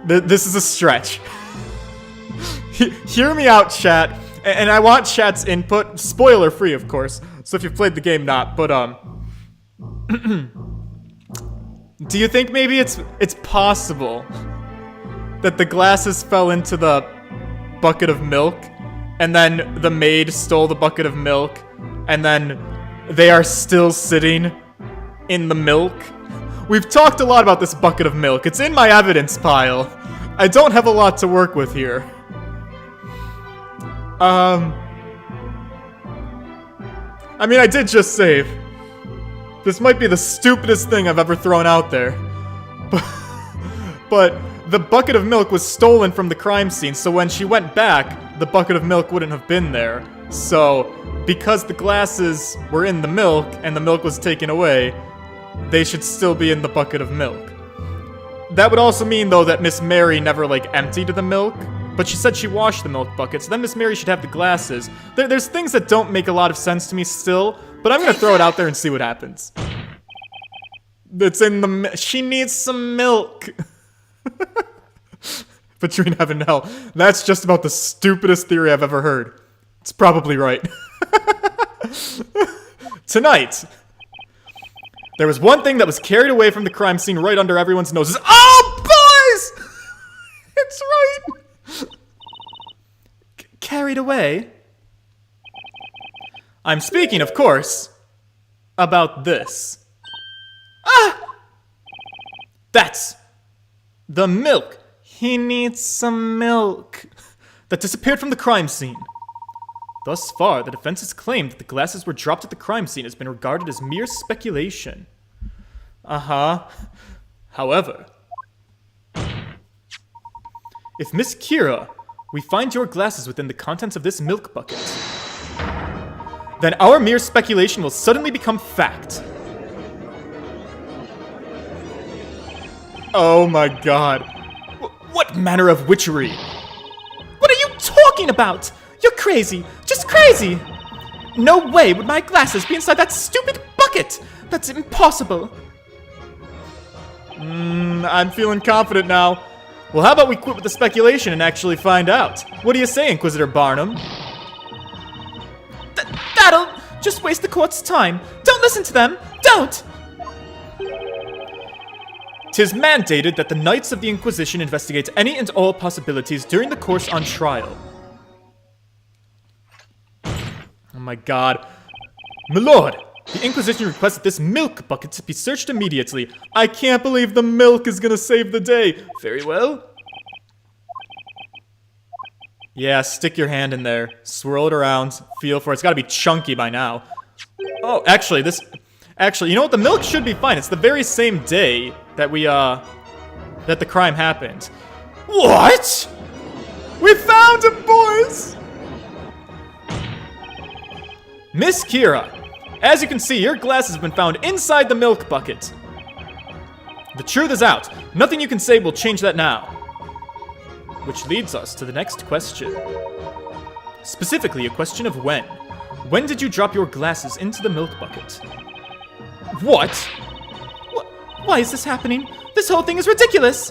This is a stretch. Hear me out, chat. And I want chat's input. Spoiler free, of course. So if you've played the game, not. But, do you think maybe it's possible that the glasses fell into the bucket of milk, and then the maid stole the bucket of milk, and then they are still sitting in the milk? We've talked a lot about this bucket of milk. It's in my evidence pile. I don't have a lot to work with here. I mean, I did just save. This might be the stupidest thing I've ever thrown out there. But the bucket of milk was stolen from the crime scene, so when she went back, the bucket of milk wouldn't have been there. So, because the glasses were in the milk, and the milk was taken away, they should still be in the bucket of milk. That would also mean, though, that Miss Mary never, emptied the milk. But she said she washed the milk bucket, so then Miss Mary should have the glasses. There's things that don't make a lot of sense to me still, but I'm gonna throw it out there and see what happens. It's in the... She needs some milk. Between heaven and hell. That's just about the stupidest theory I've ever heard. It's probably right. Tonight, there was one thing that was carried away from the crime scene right under everyone's noses. Oh, boys! It's right! Carried away? I'm speaking, of course, about this. Ah! That's the milk. He needs some milk. That disappeared from the crime scene. Thus far, the defense's claim that the glasses were dropped at the crime scene has been regarded as mere speculation. However, if Miss Kira, we find your glasses within the contents of this milk bucket, then our mere speculation will suddenly become fact. Oh my god. What manner of witchery? What are you talking about? You're crazy. Just crazy. No way would my glasses be inside that stupid bucket. That's impossible. I'm feeling confident now. Well, how about we quit with the speculation and actually find out? What do you say, Inquisitor Barnum? That'll just waste the court's time. Don't listen to them. Don't! 'Tis mandated that the Knights of the Inquisition investigate any and all possibilities during the course on trial. Oh my god. My lord, the Inquisition requests that this milk bucket be searched immediately. I can't believe the milk is gonna save the day. Very well. Yeah, stick your hand in there. Swirl it around. Feel for it. It's gotta be chunky by now. Oh, actually, you know what? The milk should be fine. It's the very same day that that the crime happened. What? We found him, boys! Miss Kira, as you can see, your glasses have been found inside the milk bucket. The truth is out. Nothing you can say will change that now. Which leads us to the next question. Specifically, a question of when. When did you drop your glasses into the milk bucket? What? Why is this happening? This whole thing is ridiculous!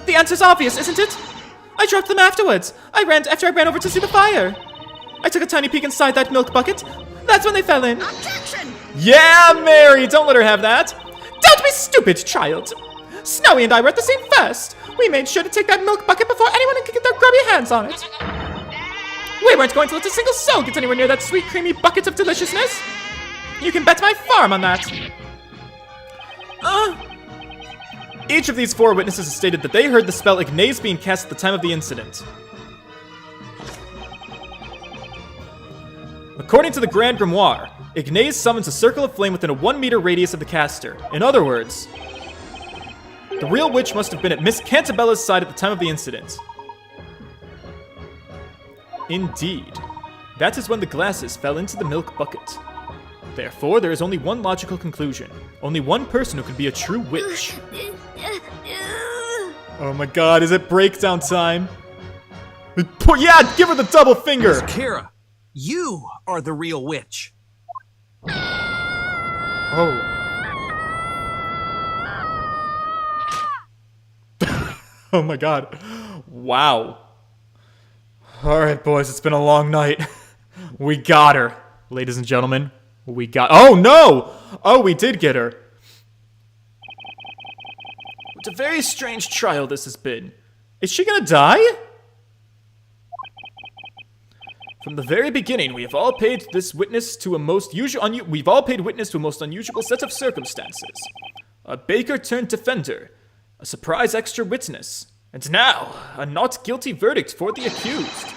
The answer's obvious, isn't it? I dropped them afterwards. After I ran over to see the fire. I took a tiny peek inside that milk bucket. That's when they fell in. Objection! Yeah, Mary, don't let her have that. Don't be stupid, child! Snowy and I were at the scene first. We made sure to take that milk bucket before anyone could get their grubby hands on it. We weren't going to let a single soul get anywhere near that sweet, creamy bucket of deliciousness. You can bet my farm on that. Each of these 4 witnesses has stated that they heard the spell Ignace being cast at the time of the incident. According to the Grand Grimoire, Ignace summons a circle of flame within a 1-meter radius of the caster. In other words, the real witch must have been at Miss Cantabella's side at the time of the incident. Indeed. That is when the glasses fell into the milk bucket. Therefore, there is only one logical conclusion. Only one person who could be a true witch. Oh my god, is it breakdown time? Yeah, give her the double finger! Miss Kira, you are the real witch. Oh. Oh my god. Wow. Alright, boys, it's been a long night. We got her. Ladies and gentlemen, we got— Oh, no! Oh, we did get her. What a very strange trial this has been. Is she gonna die? From the very beginning, we have all paid witness to a most unusual set of circumstances. A baker turned defender, a surprise extra witness, and now a not guilty verdict for the accused.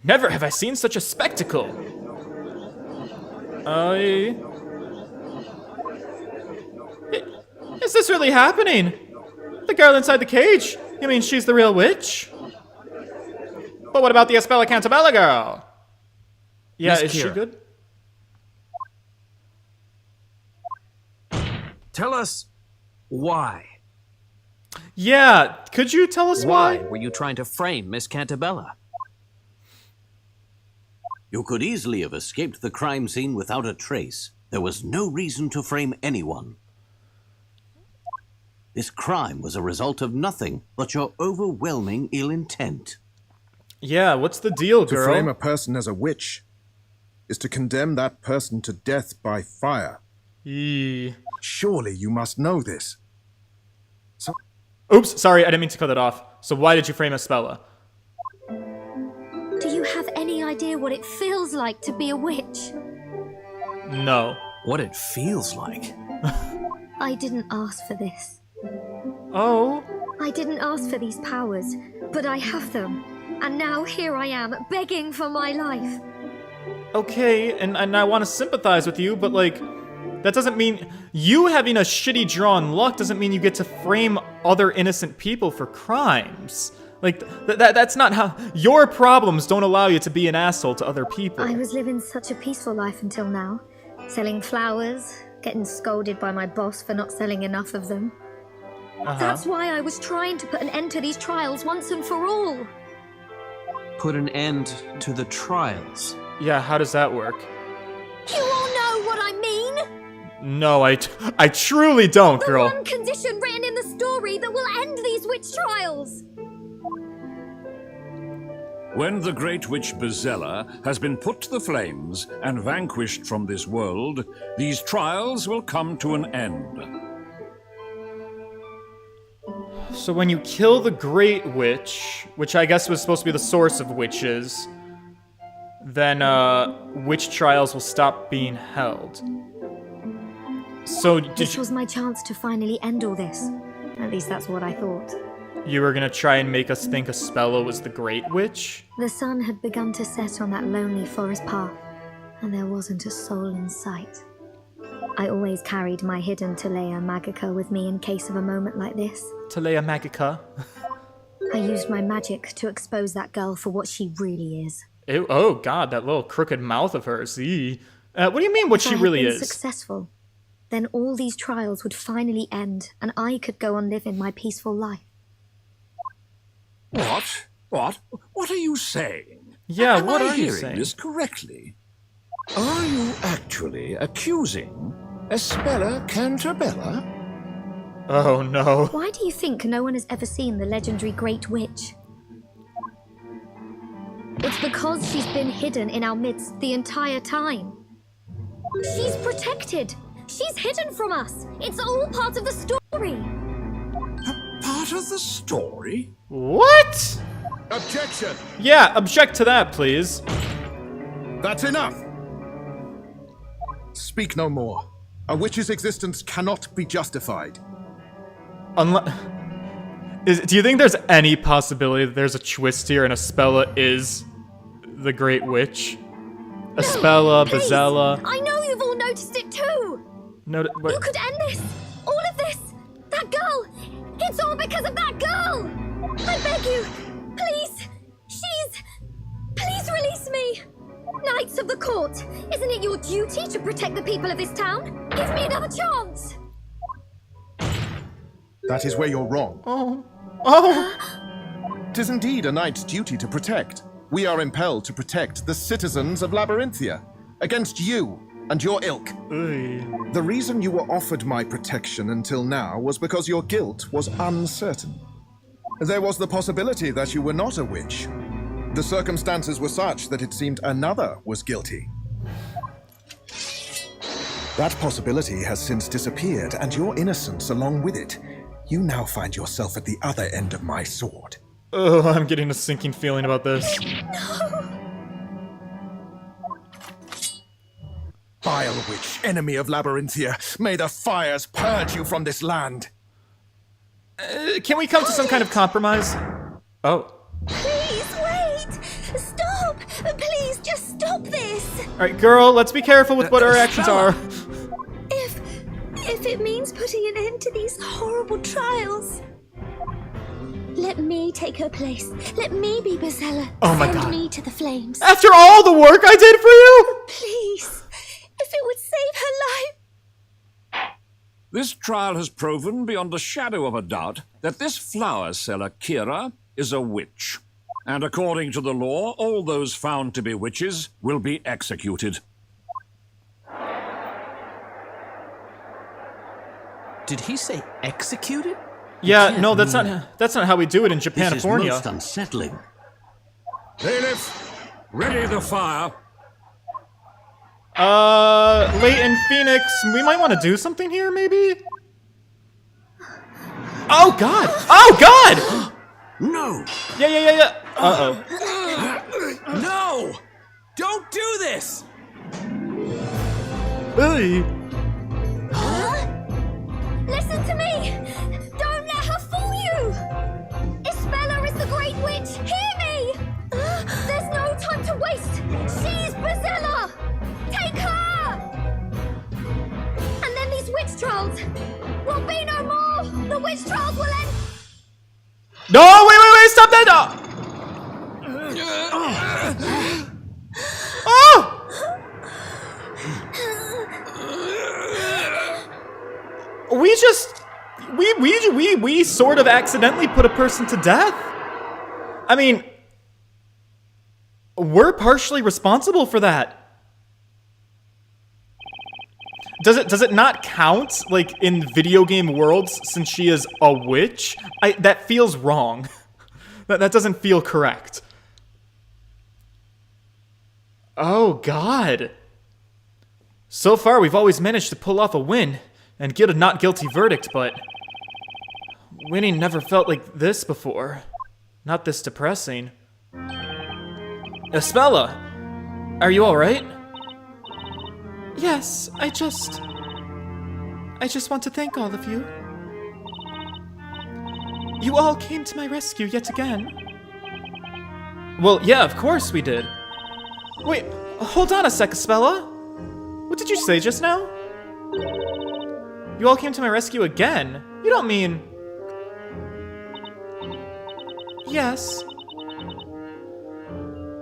Never have I seen such a spectacle. Is this really happening? The girl inside the cage? You mean she's the real witch? But what about the Espella Cantabella girl? Yeah, Miss is she Kira. good? Tell us why. Yeah, could you tell us Why why? were you trying to frame Miss Cantabella? You could easily have escaped the crime scene without a trace. There was no reason to frame anyone. This crime was a result of nothing but your overwhelming ill intent. Yeah, what's the deal, To girl? frame a person as a witch is to condemn that person to death by fire. Yee. Surely you must know this. Oops, sorry, I didn't mean to cut it off. So why did you frame Espella? Do you have any idea what it feels like to be a witch? No. What it feels like. I didn't ask for this. Oh. I didn't ask for these powers, but I have them. And now here I am, begging for my life. Okay, and I want to sympathize with you, but like, that doesn't mean you having a shitty drawn luck doesn't mean you get to frame other innocent people for crimes. Like, that's not how— your problems don't allow you to be an asshole to other people. I was living such a peaceful life until now. Selling flowers, getting scolded by my boss for not selling enough of them. That's why I was trying to put an end to these trials once and for all. Put an end to the trials. Yeah, how does that work? You all know what I mean? No, I truly don't, The girl. one condition written in the story that will end these witch trials. When the great witch Bezella has been put to the flames and vanquished from this world, these trials will come to an end. So when you kill the Great Witch, which I guess was supposed to be the source of witches, then witch trials will stop being held. So This was my chance to finally end all this. At least that's what I thought. you were gonna try and make us think Espella was the Great Witch? The sun had begun to set on that lonely forest path, and there wasn't a soul in sight. I always carried my hidden Telea Magica with me in case of a moment like this. Telea Magica. I used my magic to expose that girl for what she really is. Ew, oh god, that little crooked mouth of hers. Eee. What do you mean what she really If I had been is? successful, then all these trials would finally end and I could go on living my peaceful life. What? What are you saying? Yeah, Am what I are you hearing saying? this correctly? Are you actually accusing Espella Cantabella? Oh no. Why do you think no one has ever seen the legendary Great Witch? It's because she's been hidden in our midst the entire time. She's protected. She's hidden from us. It's all part of the story. Part of the story? What? Objection! Yeah, object to that, please. That's enough! Speak no more. A witch's existence cannot be justified. Do you think there's any possibility that there's a twist here and Espella is the Great Witch? Espella, Please, Bezella. I know you've all noticed it too. No, You could end this. All of this. That girl. It's all because of that girl. I beg you. Please. Please release me. Knights of the Court, isn't it your duty to protect the people of this town? Give me another chance. That is where you're wrong. Oh. 'Tis indeed a knight's duty to protect. We are impelled to protect the citizens of Labyrinthia against you and your ilk. Oy. The reason you were offered my protection until now was because your guilt was uncertain. There was the possibility that you were not a witch. The circumstances were such that it seemed another was guilty. That possibility has since disappeared, and your innocence along with it. You now find yourself at the other end of my sword. Oh, I'm getting a sinking feeling about this. Vile witch, enemy of Labyrinthia, may the fires purge you from this land. Can we come to some kind of compromise? Oh. Please wait. Stop. Please just stop this. Alright, girl, let's be careful with what our actions are. If it means putting an end to these horrible trials. Let me take her place. Let me be Bezella. Oh my Send God. me to the flames. After all the work I did for you? Please. If it would save her life. This trial has proven beyond a shadow of a doubt that this flower seller, Kira, is a witch. And according to the law, all those found to be witches will be executed. Did he say executed? Yeah, no, that's not how we do it in This is Japanifornia. most unsettling. Bailiff, ready the fire. Layton, Phoenix, we might want to do something here, maybe? Oh, God! Oh, God! No! Yeah. Uh-oh. No! Don't do this! Hey. Listen to me. Don't let her fool you. Espella is the Great Witch. Hear me. There's no time to waste. She's Bezella. Take her. And then these witch trials will be no more. The witch trials will end. No, wait, stop that! Oh! We sort of accidentally put a person to death. I mean, we're partially responsible for that. Does it not count, like, in video game worlds, since she is a witch? That feels wrong. That doesn't feel correct. Oh, God. So far, we've always managed to pull off a win and get a not guilty verdict, but winning never felt like this before. Not this depressing. Espella, are you alright? Yes, I just want to thank all of you. You all came to my rescue yet again. Well, yeah, of course we did. Wait, hold on a sec, Espella. What did you say just now? You all came to my rescue again? You don't mean... Yes.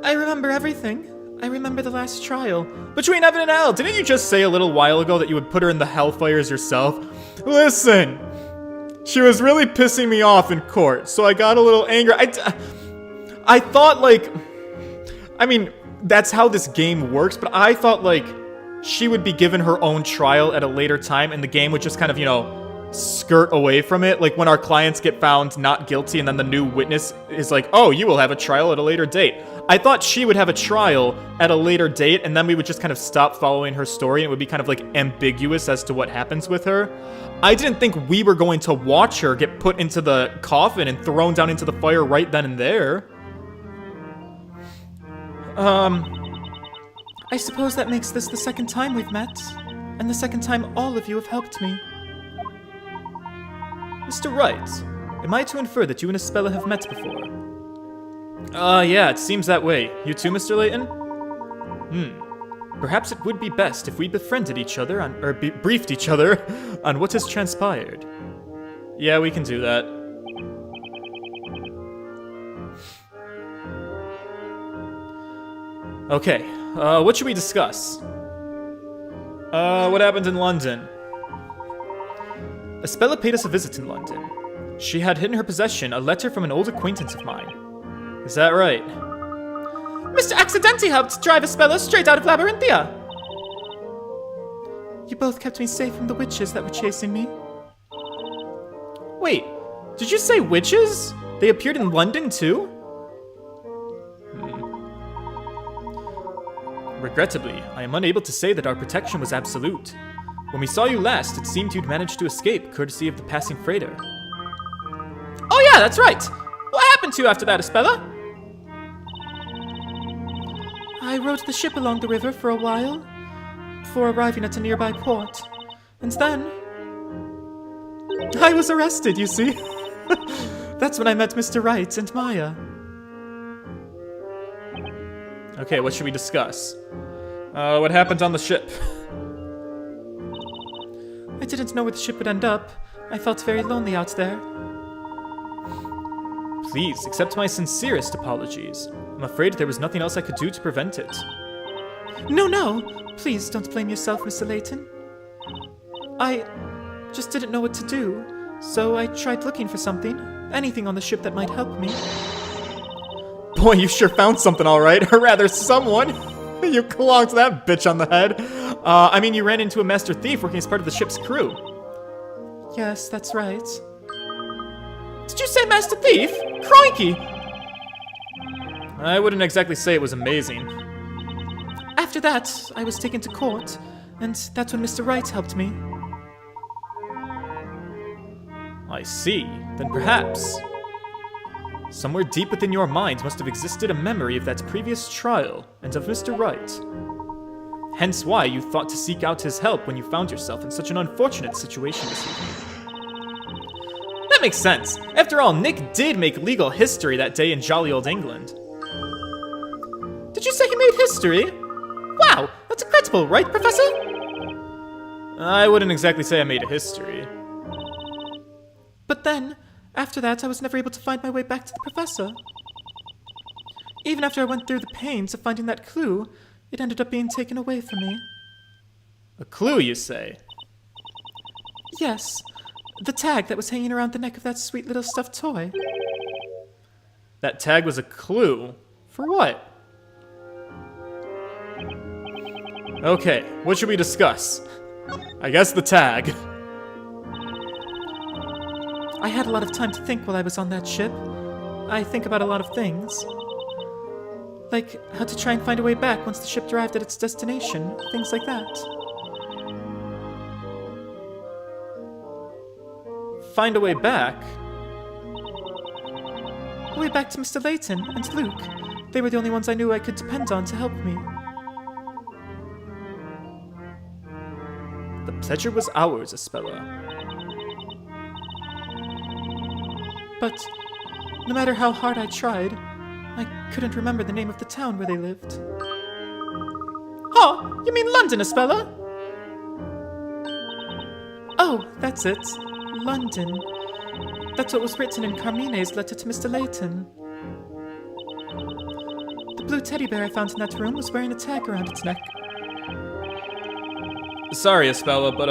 I remember everything. I remember the last trial. Between heaven and hell, didn't you just say a little while ago that you would put her in the hellfires yourself? Listen, she was really pissing me off in court, so I got a little angry. I thought, like, I mean, that's how this game works, but I thought, like, she would be given her own trial at a later time, and the game would just kind of, you know, skirt away from it. Like, when our clients get found not guilty, and then the new witness is like, oh, you will have a trial at a later date. I thought she would have a trial at a later date, and then we would just kind of stop following her story, and it would be kind of, like, ambiguous as to what happens with her. I didn't think we were going to watch her get put into the coffin and thrown down into the fire right then and there. I suppose that makes this the second time we've met, and the second time all of you have helped me. Mr. Wright, am I to infer that you and Espella have met before? Yeah, it seems that way. You too, Mr. Layton? Perhaps it would be best if we befriended each other or briefed each other on what has transpired. Yeah, we can do that. Okay, what should we discuss? What happened in London? Espella paid us a visit in London. She had in her possession a letter from an old acquaintance of mine. Is that right? Mr. Accidenti helped drive Espella straight out of Labyrinthia! You both kept me safe from the witches that were chasing me. Wait, did you say witches? They appeared in London too? Regrettably, I am unable to say that our protection was absolute. When we saw you last, it seemed you'd managed to escape, courtesy of the passing freighter. Oh yeah, that's right! What happened to you after that, Espella? I rode the ship along the river for a while, before arriving at a nearby port. And then... I was arrested, you see. That's when I met Mr. Wright and Maya. Okay, what should we discuss? What happened on the ship? I didn't know where the ship would end up. I felt very lonely out there. Please, accept my sincerest apologies. I'm afraid there was nothing else I could do to prevent it. No. Please don't blame yourself, Mr. Layton. I just didn't know what to do, so I tried looking for something. Anything on the ship that might help me. Boy, you sure found something all right. Or rather, someone. You clonked that bitch on the head. I mean, you ran into a master thief working as part of the ship's crew. Yes, that's right. Did you say master thief? Crikey! I wouldn't exactly say it was amazing. After that, I was taken to court, and that's when Mr. Wright helped me. I see. Then perhaps... somewhere deep within your mind must have existed a memory of that previous trial, and of Mr. Wright. Hence why you thought to seek out his help when you found yourself in such an unfortunate situation this evening. That makes sense. After all, Nick did make legal history that day in jolly old England. Did you say he made history? Wow, that's incredible, right, Professor? I wouldn't exactly say I made a history. But then, after that, I was never able to find my way back to the Professor. Even after I went through the pains of finding that clue, it ended up being taken away from me. A clue, you say? Yes, the tag that was hanging around the neck of that sweet little stuffed toy. That tag was a clue? For what? Okay, what should we discuss? I guess the tag. I had a lot of time to think while I was on that ship. I think about a lot of things. Like how to try and find a way back once the ship arrived at its destination. Things like that. Find a way back? A way back to Mr. Layton and Luke. They were the only ones I knew I could depend on to help me. The pleasure was ours, Espella. But no matter how hard I tried, I couldn't remember the name of the town where they lived. Oh, you mean London, Espella? Oh, that's it. London. That's what was written in Carmine's letter to Mr. Layton. The blue teddy bear I found in that room was wearing a tag around its neck. Sorry, Espella, but,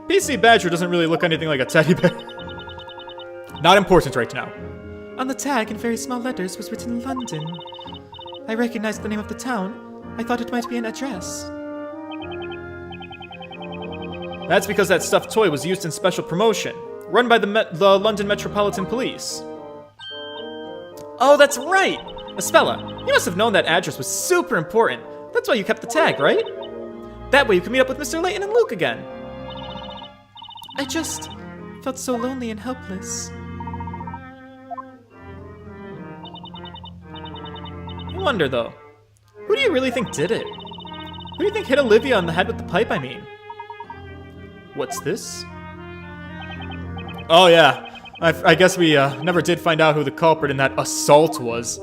PC Badger doesn't really look anything like a teddy bear. Not important right now. On the tag, in very small letters, was written London. I recognized the name of the town. I thought it might be an address. That's because that stuffed toy was used in special promotion, run by the London Metropolitan Police. Oh, that's right! Espella, you must have known that address was super important. That's why you kept the tag, right? That way you can meet up with Mr. Layton and Luke again. I just felt so lonely and helpless. I wonder, though, who do you really think did it? Who do you think hit Olivia on the head with the pipe, I mean? What's this? Oh yeah, I guess we never did find out who the culprit in that assault was.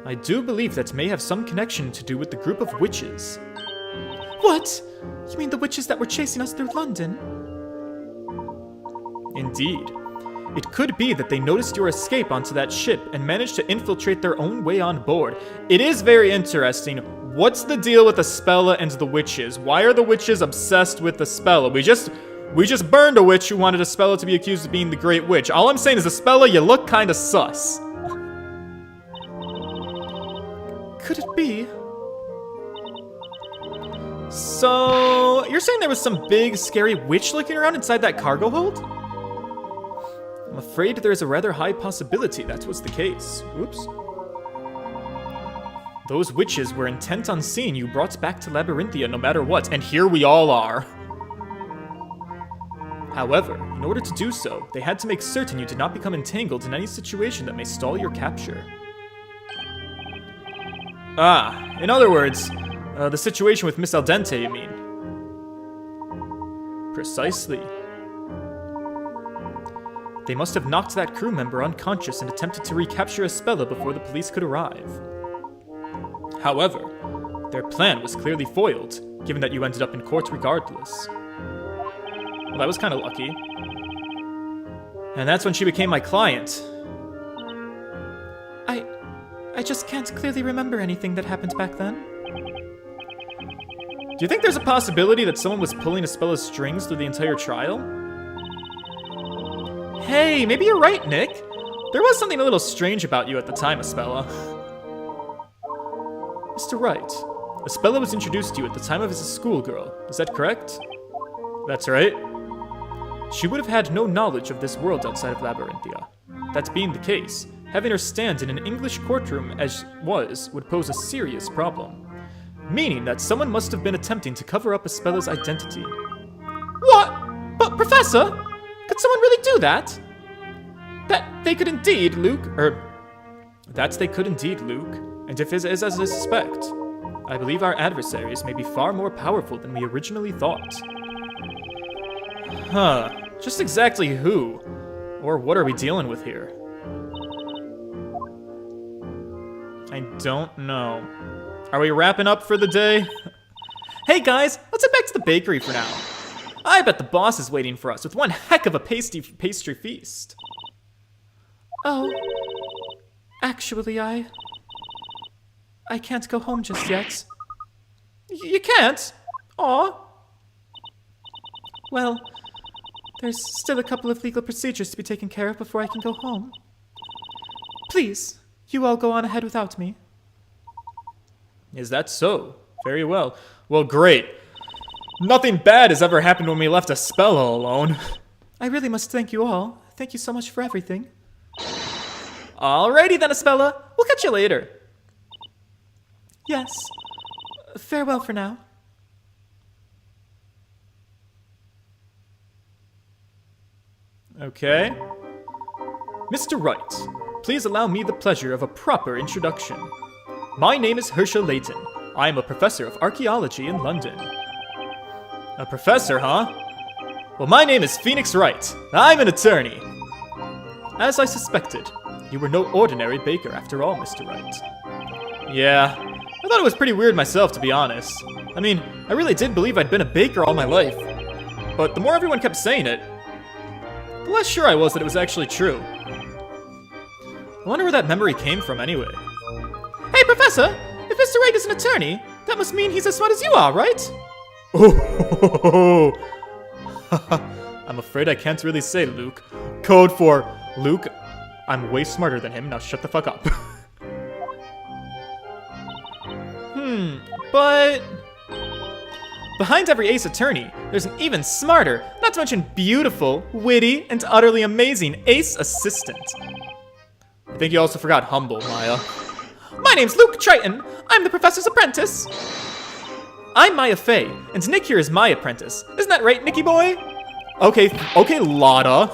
I do believe that may have some connection to do with the group of witches. What? You mean the witches that were chasing us through London? Indeed. It could be that they noticed your escape onto that ship and managed to infiltrate their own way on board. It is very interesting. What's the deal with Espella and the witches? Why are the witches obsessed with Espella? We just burned a witch who wanted Espella to be accused of being the Great Witch. All I'm saying is, Espella, you look kinda sus. Could it be? So, you're saying there was some big, scary witch looking around inside that cargo hold? I'm afraid there's a rather high possibility that was the case. Oops. Those witches were intent on seeing you brought back to Labyrinthia no matter what, and here we all are. However, in order to do so, they had to make certain you did not become entangled in any situation that may stall your capture. Ah, in other words, the situation with Miss Al Dente, you mean? Precisely. They must have knocked that crew member unconscious and attempted to recapture Espella before the police could arrive. However, their plan was clearly foiled, given that you ended up in court regardless. Well, that was kind of lucky. And that's when she became my client. I just can't clearly remember anything that happened back then. Do you think there's a possibility that someone was pulling Espella's strings through the entire trial? Hey, maybe you're right, Nick. There was something a little strange about you at the time, Espella. Mr. Wright, Espella was introduced to you at the time of as a schoolgirl. Is that correct? That's right. She would have had no knowledge of this world outside of Labyrinthia. That being the case, having her stand in an English courtroom as was would pose a serious problem. Meaning that someone must have been attempting to cover up Espella's identity. What? But Professor, could someone really do that? That they could indeed, Luke. That they could indeed, Luke. And if it is as I suspect, I believe our adversaries may be far more powerful than we originally thought. Huh. Just exactly who? Or what are we dealing with here? I don't know. Are we wrapping up for the day? Hey guys, let's head back to the bakery for now. I bet the boss is waiting for us with one heck of a pastry feast. Oh. Actually, I can't go home just yet. You can't? Aw. Well, there's still a couple of legal procedures to be taken care of before I can go home. Please, you all go on ahead without me. Is that so? Very well. Well, great. Nothing bad has ever happened when we left Espella alone. I really must thank you all. Thank you so much for everything. Alrighty then, Espella. We'll catch you later. Yes. Farewell for now. Okay. Mr. Wright, please allow me the pleasure of a proper introduction. My name is Herschel Layton. I am a professor of archaeology in London. A professor, huh? Well, my name is Phoenix Wright. I'm an attorney. As I suspected, you were no ordinary baker after all, Mr. Wright. Yeah, I thought it was pretty weird myself, to be honest. I mean, I really did believe I'd been a baker all my life. But the more everyone kept saying it, the less sure I was that it was actually true. I wonder where that memory came from anyway. Hey, Professor! If Mr. Wright is an attorney, that must mean he's as smart as you are, right? Oh, I'm afraid I can't really say, Luke. Code for Luke, I'm way smarter than him, now shut the fuck up. But... Behind every ace attorney, there's an even smarter, not to mention beautiful, witty, and utterly amazing ace assistant. I think you also forgot humble, Maya. My name's Luke Triton. I'm the professor's apprentice. I'm Maya Fey, and Nick here is my apprentice. Isn't that right, Nicky boy? Okay, Lotta.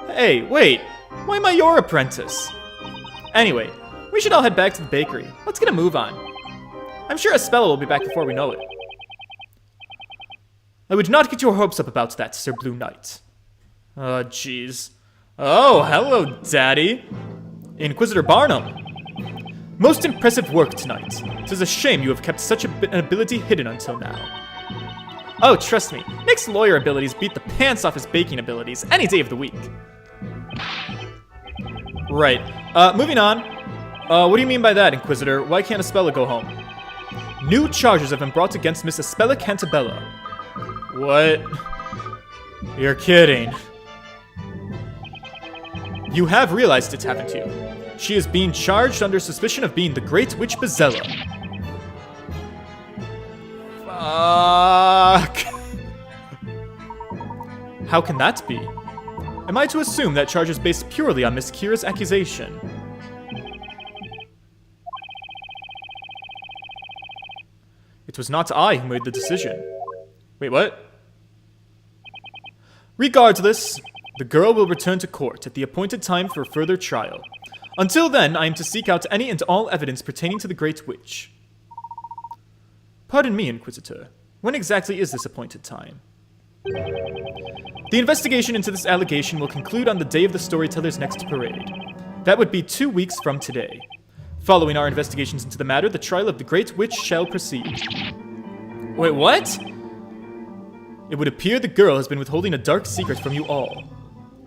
Hey, wait, why am I your apprentice? Anyway, we should all head back to the bakery. Let's get a move on. I'm sure Espella will be back before we know it. I would not get your hopes up about that, Sir Blue Knight. Oh, jeez. Oh, hello, Daddy. Inquisitor Barnum. Most impressive work tonight. 'Tis a shame you have kept such an ability hidden until now. Oh, trust me, Nick's lawyer abilities beat the pants off his baking abilities any day of the week. Right. Moving on. What do you mean by that, Inquisitor? Why can't Espella go home? New charges have been brought against Miss Espella Cantabella. What? You're kidding. You have realized it, haven't you? She is being charged under suspicion of being the Great Witch Bezella. Fuck. How can that be? Am I to assume that charge is based purely on Miss Kira's accusation? It was not I who made the decision. Wait, what? Regardless, the girl will return to court at the appointed time for further trial. Until then, I am to seek out any and all evidence pertaining to the Great Witch. Pardon me, Inquisitor. When exactly is this appointed time? The investigation into this allegation will conclude on the day of the storyteller's next parade. That would be 2 weeks from today. Following our investigations into the matter, the trial of the Great Witch shall proceed. Wait, what? It would appear the girl has been withholding a dark secret from you all.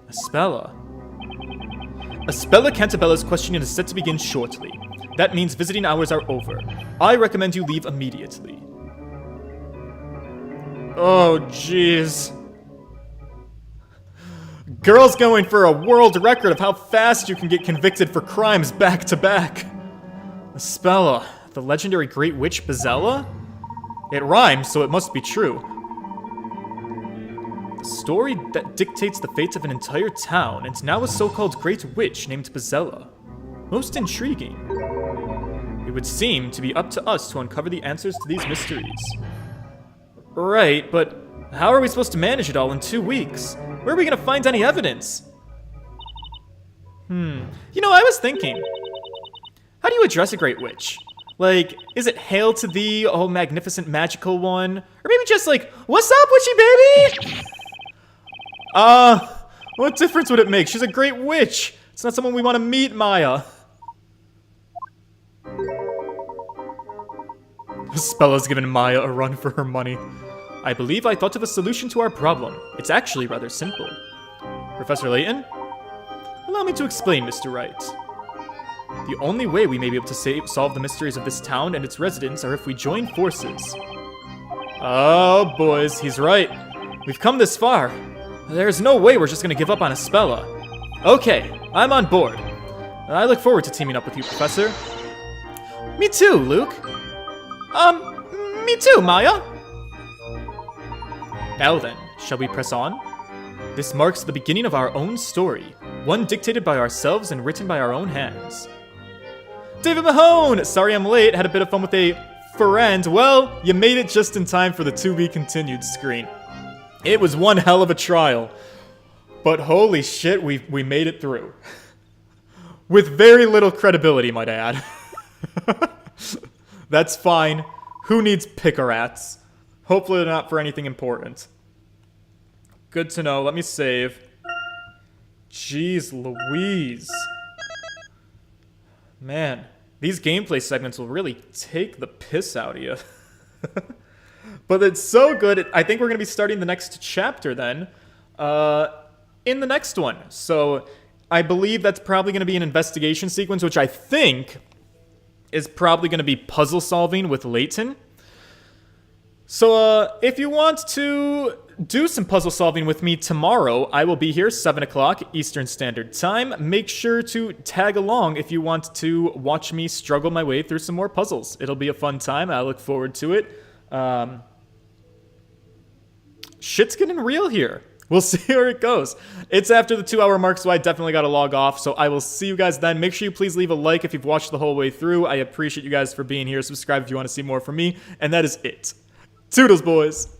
Espella. Espella Cantabella's questioning is set to begin shortly. That means visiting hours are over. I recommend you leave immediately. Oh, jeez. Girl's going for a world record of how fast you can get convicted for crimes back to back. Espella, the legendary Great Witch Bezella? It rhymes, so it must be true. The story that dictates the fate of an entire town, and now a so-called Great Witch named Bezella. Most intriguing. It would seem to be up to us to uncover the answers to these mysteries. Right, but how are we supposed to manage it all in 2 weeks? Where are we gonna find any evidence? You know, I was thinking, how do you address a Great Witch? Like, is it hail to thee, oh magnificent magical one? Or maybe just like, what's up, witchy baby? What difference would it make? She's a great witch. It's not someone we want to meet, Maya. Spella's given Maya a run for her money. I believe I thought of a solution to our problem. It's actually rather simple. Professor Layton? Allow me to explain, Mr. Wright. The only way we may be able to solve the mysteries of this town and its residents are if we join forces. Oh, boys, he's right. We've come this far. There's no way we're just gonna give up on Espella. Okay, I'm on board. I look forward to teaming up with you, Professor. Me too, Luke. Me too, Maya. Now then, shall we press on? This marks the beginning of our own story, one dictated by ourselves and written by our own hands. David Mahone! Sorry I'm late, had a bit of fun with a friend. Well, you made it just in time for the to be continued screen. It was one hell of a trial, but holy shit, we made it through. With very little credibility, might I add. That's fine. Who needs pick-a-rats? Hopefully not for anything important. Good to know. Let me save. Jeez Louise. Man, these gameplay segments will really take the piss out of you. But it's so good. I think we're going to be starting the next chapter then. in the next one. So I believe that's probably going to be an investigation sequence, which I think is probably going to be puzzle solving with Layton. So if you want to do some puzzle solving with me tomorrow, I will be here 7 o'clock Eastern Standard Time. Make sure to tag along if you want to watch me struggle my way through some more puzzles. It'll be a fun time. I look forward to it. Shit's getting real here. We'll see where it goes. It's after the 2-hour mark, so I definitely got to log off. So I will see you guys then. Make sure you please leave a like if you've watched the whole way through. I appreciate you guys for being here. Subscribe if you want to see more from me. And that is it. Toodles, boys.